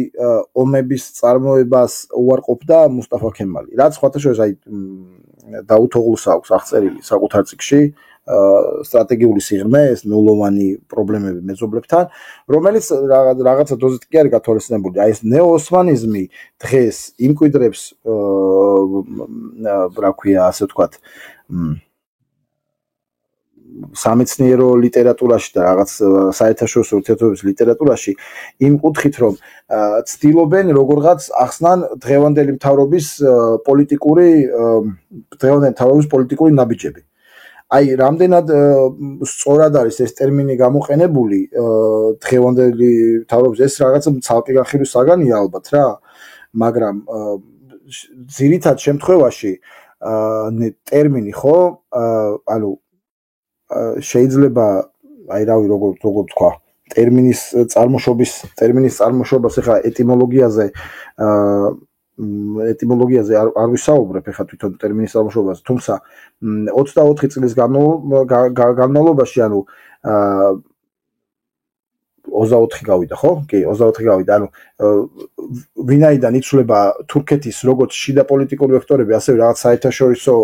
ომების წარმოებას უარყოფდა მუსტაფა ქემალი. რაც სხვადასხვა აი დაუთ ოღლუს აქვს აღწერილი საკუთარ წიგნში სტრატეგიული სიღრმე, ეს ნულოვანი პრობლემები მეზობლებთან, რომელიც რაღაცა დოზით კი არის გათვალისწინებული. აი ეს ნეო-ოსმანიზმი დღეს იმკვიდრებს რა ქვია, ასე ვთქვათ, სამეცნიერო ლიტერატურაში და რაღაც საერთაშორისო ურთიერთობების ლიტერატურაში იმ კუთხით, რომ ცდილობენ როგორღაც ახსნან დღევანდელი მთავრობის პოლიტიკური ნაბიჯები. აი, რამდენად სწორად არის ეს ტერმინი გამოყენებული დღევანდელი მთავრობის, ეს რაღაცა ცალკე განხილვის საგანია ალბათ რა, მაგრამ ძირითად შემთხვევაში ტერმინი ხო, ანუ შეიძლება აი რავი როგორ თქვა ტერმინის წარმოშობას ეხლა ეტიმოლოგიაზე არ ვისაუბრებ ეხლა თვითონ ტერმინის წარმოშობაზე, თუმცა 24 წლის განმავლობაში, ანუ 24 გავიდა, ხო? კი, 24 გავიდა. ანუ ვინაიდან იცვლება თურქეთის როგორც შიდა პოლიტიკური ვექტორები, ასევე რაღაც საერთაშორისო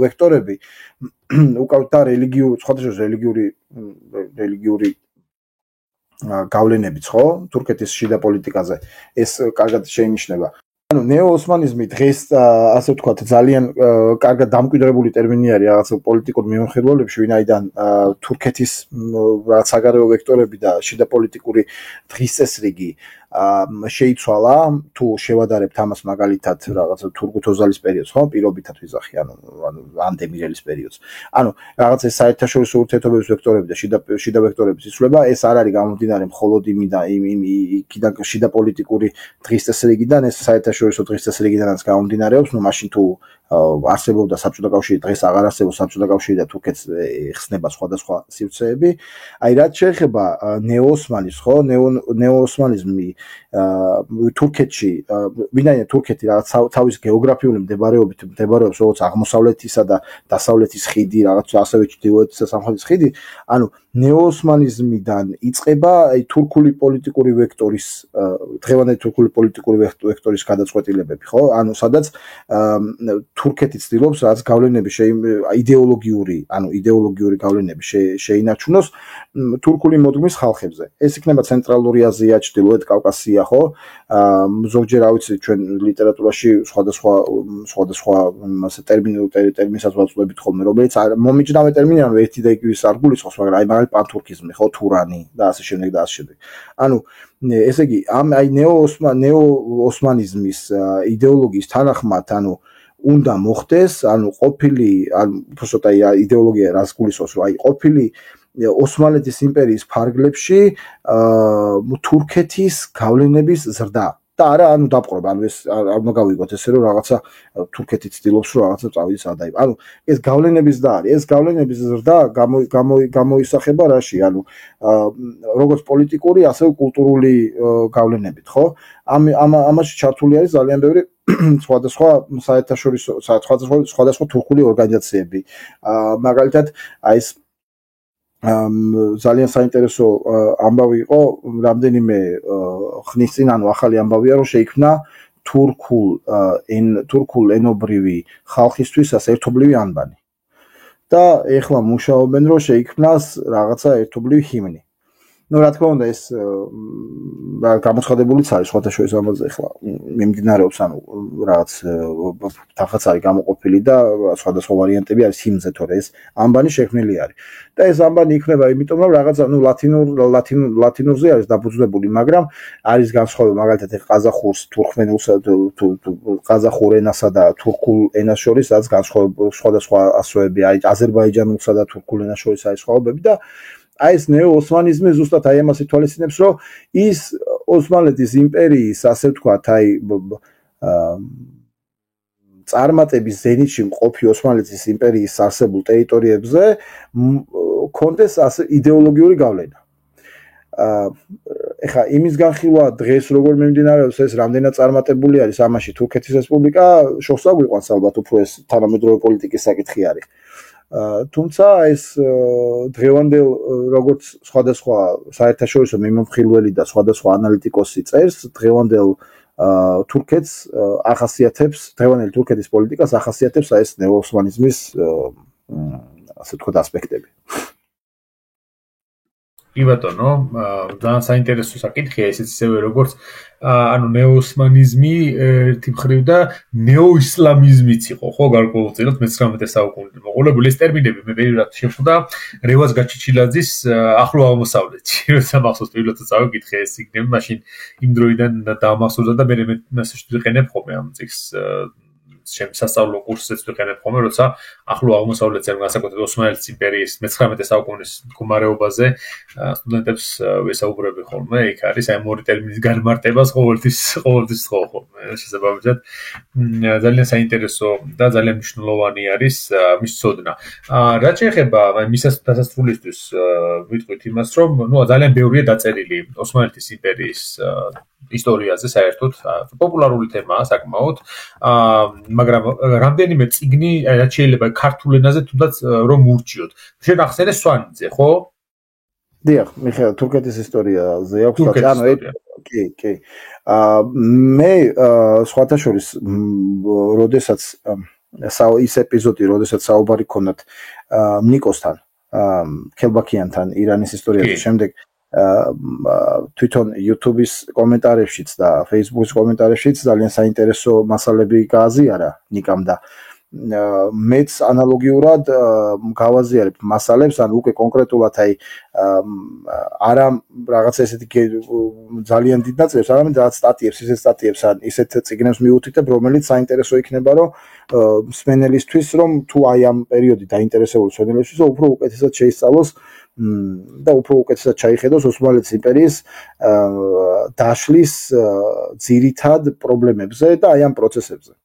ვექტორები, უკავთ და რელიგიური გავლენებიც, ხო? თურქეთის შიდა პოლიტიკაზე ეს კარგად შეინიშნება. ანუ ნეო-ოსმანიზმი დღეს ასე ვთქვათ ძალიან კარგად დამკვიდრებული ტერმინი არის რაღაც პოლიტიკურ მიმოხილველებში, ვინაიდან თურქეთის რაღაც საგარეო ვექტორები და შიდა პოლიტიკური დღის წესრიგი შეიცვალა, თუ შევადარებთ ამას მაგალითად რაღაც თურქ ოზალის პერიოდს, ხო, პირობითად ვიზახი, ანუ ანდემირელის პერიოდს. ანუ რაღაც ეს საერთაშორისო ურთიერთობების ვექტორები და შიდა ვექტორების იცვლება, ეს არ არის გამომდინარე მხოლოდ იქიდან შიდა პოლიტიკური დღის წესრიგიდან, ეს საერთაშორისო დღის წესრიგიდანაც გამომდინარეობს, ну მაშინ თუ არსებობდა საბჭოთა კავშირი, დღეს აღარ არსებობს საბჭოთა კავშირი და თურქეთს ეხსნება სხვადასხვა სივრცეები. აი რაც შეეხება ნეო-ოსმანის, ხო, ნეო-ოსმანიზმი თურქეთში, ვინაიდან თურქეთი რაღაც თავის გეოგრაფიული მდებარეობით მდებარეობს როგორც აღმოსავლეთისა და დასავლეთის ხიდი, რაღაც ასევე ჩრდილოეთის და სამხრეთის ხიდი, ანუ ნეო-ოსმანიზმიდან იწყება აი თურქული პოლიტიკური ვექტორის, დღევანდელი თურქული პოლიტიკური ვექტორის გადაწყვეტილებები, ხო? ანუ სადაც თურქეთი ცდილობს რაც გავლენები იდეოლოგიური გავლენები შეინარჩუნოს თურქული მოდგმის ხალხებზე. ეს იქნება ცენტრალური აზია, ჩრდილოეთ კავკასია, ხო? ზოგჯერ რა ვიცი ჩვენ ლიტერატურაში სხვადასხვა ასე ტერმინსაც ვაწვდებით ხოლმე, რომელიც მომიჯნავე ტერმინი, ანუ ერთი და იგივე არ გულისხმობს, მაგრამ აი მაგალითად პანთურქიზმი, ხო, თურანი და ასე შემდეგ და ასე შემდეგ. ანუ ესე იგი ამ აი ნეო-ოსმანიზმის იდეოლოგიის თანახმად, ანუ უნდა მოხდეს, ანუ ყოფილი, ანუ უბრალოდ აი იდეოლოგია რას გულისხმობს, რომ აი ყოფილი ოსმალეთის იმპერიის ფარგლებში თურქეთის გავლენების ზრდა და არა ანუ დაპყრობა, ანუ ეს არ უნდა გავიგოთ ესე რომ რაღაცა თურქეთი ცდილობს რომ რაღაცა წავიდეს ადაიბ. ანუ ეს გავლენების ზრდა არის, ეს გავლენების ზრდა გამოისახება რაში, ანუ როგორც პოლიტიკური, ასევე კულტურული გავლენებით, ხო? ამაში ჩართული არის ძალიან ბევრი სხვადასხვა საერთაშორისო სხვადასხვა თურქული ორგანიზაციები. მაგალითად, აი ეს ძალიან საინტერესო ამბავი იყო რამდენიმე ხნის წინ, ანუ ახალი ამბავია, რომ შეიქმნა თურქულ ენობრივი ხალხისთვის ერთობლივი ანბანი. და ეხლა მუშაობენ, რომ შეიქმნას რაღაცა ერთობლივი ჰიმნი. ну რა თქმა უნდა ეს გამოცხადებულიც არის სხვადასხვა ამაზე ეხლა მიმდინარეობს ანუ რაღაც თანხაც არის გამოყოფილი და სხვადასხვა ვარიანტები არის ჰიმნზე თორე ეს ამბანი შექმნილი არის და ეს ამბანი იქნება იმიტომ რომ რაღაცა ну ლათინურზე არის დაფუძნებული მაგრამ არის განსხვავება მაგალითად ყაზახურს თურქმენულსა თუ ყაზახურ ენასა და თურქულ ენას შორის არის განსხვავება სხვადასხვა ასოები არის აზერბაიჯანულსა და თურქულ ენას შორის არის სხვაობები და აი ეს ნეო-ოსმანიზმი ზუსტად აი ამას ითვალისწინებს, რომ ის ოსმალეთის იმპერიის, ასე ვთქვათ, აი წარმატების ზენიტში მყოფი ოსმალეთის იმპერიის არსებულ ტერიტორიებზე კონდეს ასე იდეოლოგიური გავლენა. ეხლა იმის განხილვა დღეს როგორ მიმდინარეობს ეს რამდენად წარმატებული არის ამაში თურქეთის რესპუბლიკა შორს აგვიყვანს ალბათ უფრო ეს თანამედროვე პოლიტიკის საკითხი არის. თუმცა ეს დღევანდელ როგორც სხვადასხვა საერთაშორისო მიმოხილველი და სხვადასხვა ანალიტიკოსი წერს დღევანდელ თურქეთს ახასიათებს დღევანდელი თურქეთის პოლიტიკას ახასიათებს აი ეს ნეო-ოსმანიზმის ასე ვთქვათ ასპექტები. კი ბატონო, ძალიან საინტერესო საკითხია ესეც ისევე როგორც ანუ ნეო-ოსმანიზმი ერთი მხრივ და ნეო-ისლამიზმიც იყო, ხო, გარკვეულწილად მე-19 საუკუნეში მოყოლებული ეს ტერმინები მე პირველად შეხვდა რევაზ გაჩიჩილაძის ახლო აღმოსავლეთში, როცა მახსოვს პირველად წავიკითხე ეს იქნება, მაშინ იმ დროიდან დაამახსოვრდა და მე მასში ვიყენებ ხოლმე ამ წიგს ჩემ სასწავლო კურსზეც ვიყენებ ხოლმე, როცა ახლო აღმოსავლეთ ზემო განსაკუთრებით ოსმალეთის იმპერიის მე-19 საუკუნის მდგომარეობაზე სტუდენტებს ვესაუბრები ხოლმე. იქ არის აი ორი ტერმინის განმარტებას ყოველთვის თხოვ ხოლმე. შესაბამისად ძალიან საინტერესო და ძალიან მნიშვნელოვანი არის მის ცოდნა. რაც შეეხება მის დასასრულისთვის ვიტყვით იმას, რომ ძალიან ბევრია დაწერილი ოსმალეთის იმპერიის ისტორიაზე საერთოდ პოპულარული თემაა საკმაოდ, მაგრამ რამდენიმე წიგნი რაც შეიძლება ქართულ ენაზე თუნდაც რომ ურჩიოთ. შენ ახსენე სვანიძე, ხო? დიახ, მიხეილ თურქეთის ისტორიაზე აქვს კი. მე სხვათა შორის როდესაც ის ეპიზოდი, როდესაც საუბარი ქონდათ ნიკოსთან, ქელბაქიანთან ირანის ისტორიაზე, შემდეგ თვითონ YouTube-ის კომენტარებშიც და Facebook-ის კომენტარებშიც ძალიან საინტერესო მასალები გააზიარა ნიკამ და მეც ანალოგიურად გავაზიარებ მასალებს, ან უკვე კონკრეტულად აი არა რაღაცა ესეთი ძალიან დიდ ნაწილებს, არამედ რაღაც სტატიებს, ან ისეთ წიგნებს მივუთითებ, რომელიც საინტერესო იქნება, რომ მსმენელისთვის, რომ თუ აი ამ პერიოდით დაინტერესებული მსმენელისთვის, უფრო უკეთესად შეისწავლოს და უფრო უკეთესად ჩაიხედოს ოსმალეთის იმპერიის დაშლის ძირითად პრობლემებზე და აი ამ პროცესებზე.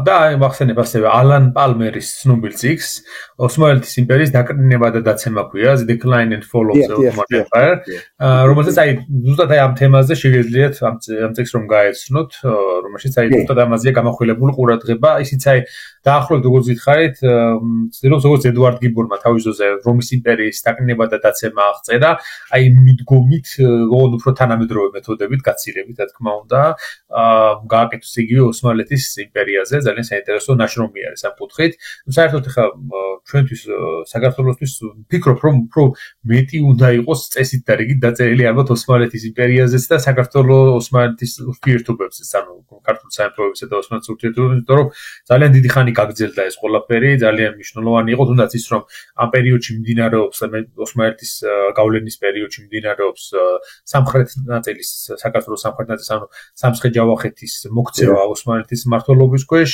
და მახსენებ ასევე ალან პალმერის ცნობილ წიგნს ოსმალეთის იმპერიის დაკრინება და დაცემა ქვია The Decline and Fall of the Ottoman Empire, რომელსაც აი ზუსტად აი ამ თემაზე შეგეძლიათ ამ წიგნს რომ გაეცნოთ, რომელშიც აი ზუსტად ამაზეა გამახვილებული ყურადღება, ისიც აი დაახლოებით როგორც გითხარით, ცდილობს როგორც ედუარდ გიბორმა თავის ძროზე რომის იმპერიის დაკრინება და დაცემა აღწერა, აი მიდგომით, უფრო თანამედროვე მეთოდებით, გაცილებით, რა თქმა უნდა, გააკეთოს იგივე ოსმალეთის იმპერიაზე, ძალიან საინტერესო ნაშრომი არის ამ კუთხით. საერთოდ ხა ჩვენთვის საქართველოსთვის ვფიქრობ, რომ უფრო მეტი უნდა იყოს წესით და რიგით დაწერილი ალბათ ოსმალეთის იმპერიაზეც და საქართველოს ოსმალეთის ურთიერთობებზეც, ანუ ქართული სამეფოებისა და ოსმალეთის ურთიერთობებზე, იმიტომ რომ ძალიან დიდი ხანი გაგრძელდა ეს ყველაფერი, ძალიან მნიშვნელოვანი იყო, თუნდაც ის რომ ამ პერიოდში მიმდინარეობს ოსმალეთის გავლენის პერიოდში მიმდინარეობს სამხრეთ ნაწილის საქართველოს სამხრეთ ნაწილის, ანუ სამცხე-ჯავახეთის მოქცევა ოსმალეთის მმართველობის ქვეშ,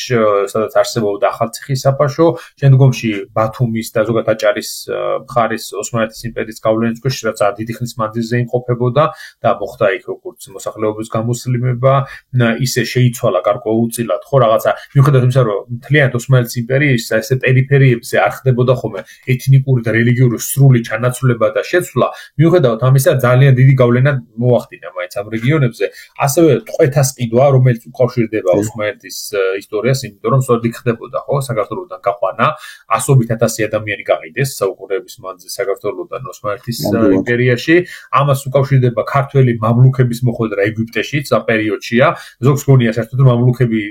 სადაც არსებობდა ახალციხის საფაშო, შემდგომში ბათუმის და ზოგადად აჭარის მხარის ოსმალეთის იმპერიის გავლენის ქვეშ, რაც დიდი ხნის მანძილზე იმყოფებოდა და მოხდა იქ როგორც მოსახლეობის გამოსლიმება, ისე შეიცვალა გარკვეულწილად, ხო რაღაცა მიუხედავად იმისა, რომ მთლიანად ოსმალეთის იმპერიის ესე პერიფერიებზე არ ხდებოდა ხოლმე ეთნიკური და რელიგიური სრული ჩანაცვლება და შეცვლა, მიუხედავად ამისა ძალიან დიდი გავლენა მოახდინა მაინც ამ რეგიონებზე, ასევე ტყვეთას ყიდვა, რომელიც უკავშირდება ოსმალეთის ისტორიას, იმიტომ რომ სწორედ იქ ხდებოდა, ხო, საქართველოსთან გაყვანა, ასობით ათასი ადამიანი გაყიდეს საუკუნეების მანძილზე საქართველოსთან ოსმალეთის იმპერიაში, ამას უკავშირდება ქართველი მამლუქების მოხვედრა ეგვიპტეშიც ამ პერიოდშია, ზოგს გონია საერთოდ რომ მამლუქები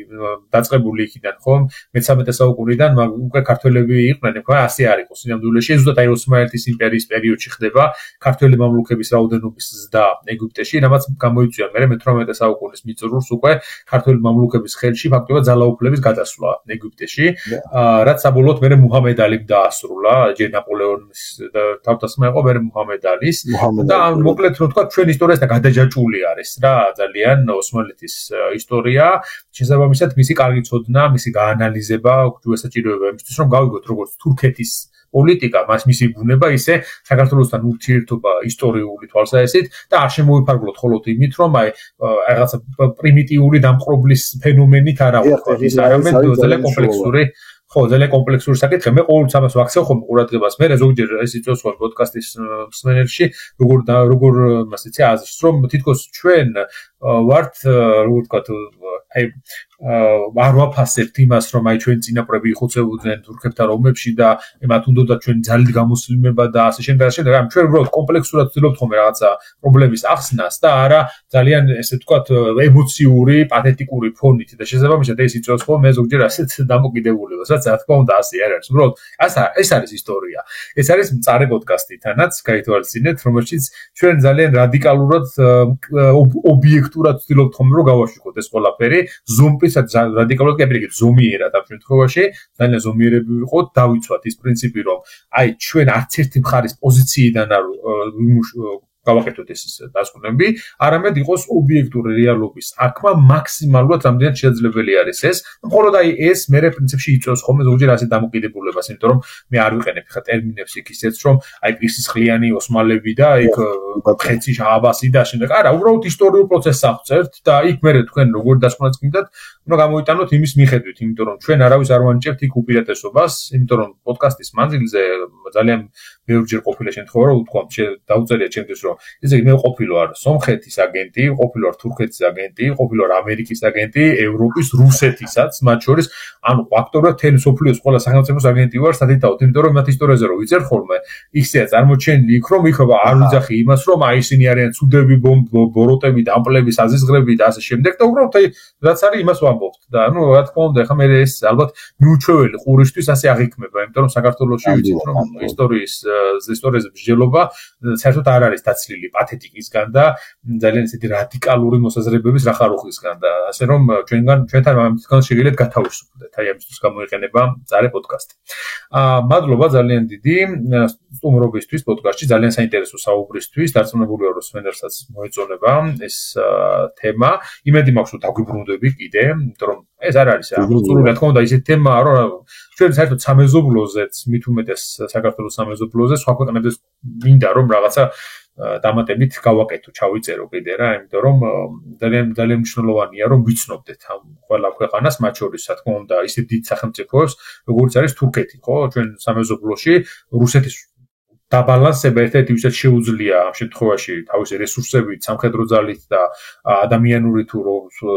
დაწყებული იქიდან, ხო, მე-13 საუკუნიდან უკვე ქართველები იყვნენ, ხო, ასე არ იყო სინამდვილეში, ზუსტად აი ოსმალეთის იმპერიის პერიოდში ხდება ქართველი მამლუქების რაოდენობის ზრდა ეგვიპტეში, რამაც გამოიწვია მე-18 საუკუნის მიწურულს უკვე ქართველი მამლუქების ხელში ფაქტობრივად ძალაუფლების გადასვლა ეგვიპტეში, რაც საბოლოოდ მე მუჰამედ ალიმ დაასრულა, ჯერ ნაპოლეონის თავდასხმა იყო, მე მუჰამედ ალის და მოკლედ რომ თქვა ჩვენ ისტორიასთან გადაჯაჭვული არის რა ძალიან ოსმალეთის ისტორია, შესაბამისად მისი კარგი ცოდნა, მისი გაანალიზება გვესაჭიროება იმისთვის რომ გავიგოთ როგორც თურქეთის პოლიტიკა, მისი ბუნება, ისე საქართველოსთან ურთიერთობა ისტორიული თვალსაზრისით და არ შემოვიფარგლოთ მხოლოდ იმით, რომ აი რაღაცა პრიმიტიული დამპყრობლის ფენომენით არ ავხსნათ, ის არამედ ძალიან კომპლექსური, ხო, ძალიან კომპლექსური საკითხი. მე ყოველთვის ამას ვაქცევ ხომ ყურადღებას. მე ზოგჯერ ეს იწვევს ხოლმე პოდკასტის მსმენელში, როგორ მას იცი აზრს, რომ თითქოს ჩვენ ვართ, როგორ ვთქვათ, აი არ ვაფასებთ იმას, რომ აი ჩვენ წინაპრები იხოცებოდნენ თურქებთან ომებში და მათ უნდათ ჩვენი ძალით გამოსლიმება და ასე შემდეგ. ამ ჩვენ უბრალოდ კომპლექსურად ვცდილობთ ხოლმე რაღაცა პრობლემის ახსნას და არა ძალიან ესე ვთქვათ ემოციური, პათეტიკური ფონით და შესაბამისად ეს იწვევს ხოლმე ზოგჯერ ასეთ დამოკიდებულებას, რაც რა თქმა უნდა ასე არ არის. უბრალოდ ეს არის ისტორია. ეს არის მწარე პოდკასტი თანაც გაითვალისწინეთ, რომელშიც ჩვენ ძალიან რადიკალურად ობიექტურად ვცდილობთ ხოლმე რომ გავაშვიკოთ ეს ყველაფერი, ზომპისაც რადიკალურად გეპირიქით ზომიერად ამ შემთხვევაში, ძალიან ზომიერები ვიყოთ, დავიცვათ ის პრინციპი, რომ აი ჩვენ არც ერთი მხარის პოზიციიდან არ გავაკეთოთ ეს დასკვნები, არამედ იყოს ობიექტური რეალობის აღქმა მაქსიმალურად რამდენად შესაძლებელი არის ეს. მხოლოდ აი ეს მერე პრინციპში იწვევს ხოლმე ზოგჯერ ასე დამოკიდებულებას, იმიტომ რომ მე არ ვიყენებ ხა ტერმინებს იქ ისეც რომ აი პირსისხლიანი ოსმალები და იქ ხეცი აბასი და შემდეგ არა, უბრალოდ ისტორიულ პროცესს აღწერთ და იქ მერე თქვენ როგორ დასკვნაც გინდათ, უნდა გამოიტანოთ იმის მიხედვით, იმიტომ რომ ჩვენ არავის არ ვანიჭებთ იქ უპირატესობას, იმიტომ რომ პოდკასტის მანძილზე ძალიან მეორჯერ ყოფილა შემთხვევა, რომ უთქვამთ, დაუწერია ჩემთვის, რომ ესე იგი მე ყოფილი ვარ სომხეთის აგენტი, ყოფილი ვარ თურქეთის აგენტი, ყოფილი ვარ ამერიკის აგენტი, ევროპის, რუსეთისაც, მათ შორის, ანუ ფაქტორად თელი სოფლიოს ყველა სახელმწიფოს აგენტი ვარ სათითაოდ, იმიტომ რომ მათ ისტორიაზე რო ვიწერთ ხოლმე, ისეა წარმოჩენილი იქ, რომ იქ არ ვიძახი იმას, რომ აი ისინი არიან ცუდები, ბოროტები, დამპლები, საზიზღრები და ასე შემდეგ და უბრალოდ აი რაც არის იმას ვამბობთ და ანუ რა თქმა უნდა, ეხლა მე ეს ალბათ მიუჩვეველი ყურისთვის ასე აღიქმება, იმიტომ რომ საქართველოში ვიცით რომ ისტორიაზე მსჯელობა საერთოდ არ არის დაცლილი პათეტიკისგან და ძალიან ისეთი რადიკალური მოსაზრებების რახარუხისგან და ასე რომ ჩვენთან ამისგან შეგიძლიათ გათავისუფლდეთ. აი ამისთვის გამოიყენება წარე პოდკასტი. მადლობა ძალიან დიდი სტუმრობისთვის პოდკასტში, ძალიან საინტერესო საუბრისთვის. დარწმუნებული ვარ, რომ სვენერსაც მოეწონება ეს თემა. იმედი მაქვს, რომ დაგვიბრუნდები კიდე, იმიტომ რომ ეს არ არის აღწურული, რა თქმა უნდა, ისეთი თემაა, რომ ჩვენ საერთოდ სამეზობლოზეც, მით უმეტეს საქართველოს სამეზობლოზე, სხვა ქვეყნებზეც მინდა რომ რაღაცა დამატებით გავაკეთო, ჩავიწერო კიდე რა, იმიტომ რომ ძალიან მნიშვნელოვანია რომ ვიცნობდეთ ამ ყველა ქვეყანას, მათ შორის, რა თქმა უნდა, ისეთ დიდ სახელმწიფოებს, როგორც არის თურქეთი, ხო, ჩვენ სამეზობლოში, რუსეთის დაბალანსება ერთ-ერთი ვისაც შეუძლია ამ შემთხვევაში თავისი რესურსებით, სამხედრო ძალით და ადამიანური თუ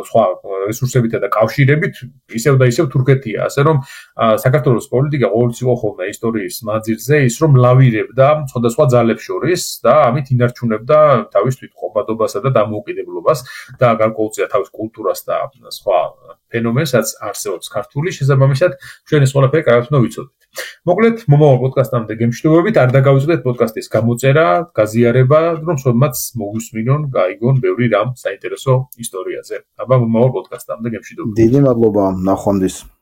სხვა რესურსებით და კავშირებით ისევ და ისევ თურქეთია, ასე რომ საქართველოს პოლიტიკა ყოველთვის იყო ხოლმე ისტორიის მანძილზე ის რომ ლავირებდა სხვადასხვა ძალებს შორის და ამით ინარჩუნებდა თავის თვითმყოფადობასა და დამოუკიდებლობას და გარკვეულწილად თავის კულტურას და სხვა ფენომენსაც არსებობს ქართული შესაბამისად ჩვენ ეს ყველაფერი კარგად უნდა ვიცოდეთ. მოკლედ, მომავალ პოდკასტამდე გემშვიდობებით, არ დაგავიწყდეთ პოდკასტის გამოწერა, გაზიარება, რომ სხვებმაც მოგვისმინონ, გაიგონ ბევრი რამ საინტერესო ისტორიაზე. აბა მომავალ პოდკასტამდე გემშვიდობებით. დიდი მადლობა, ნახვამდის.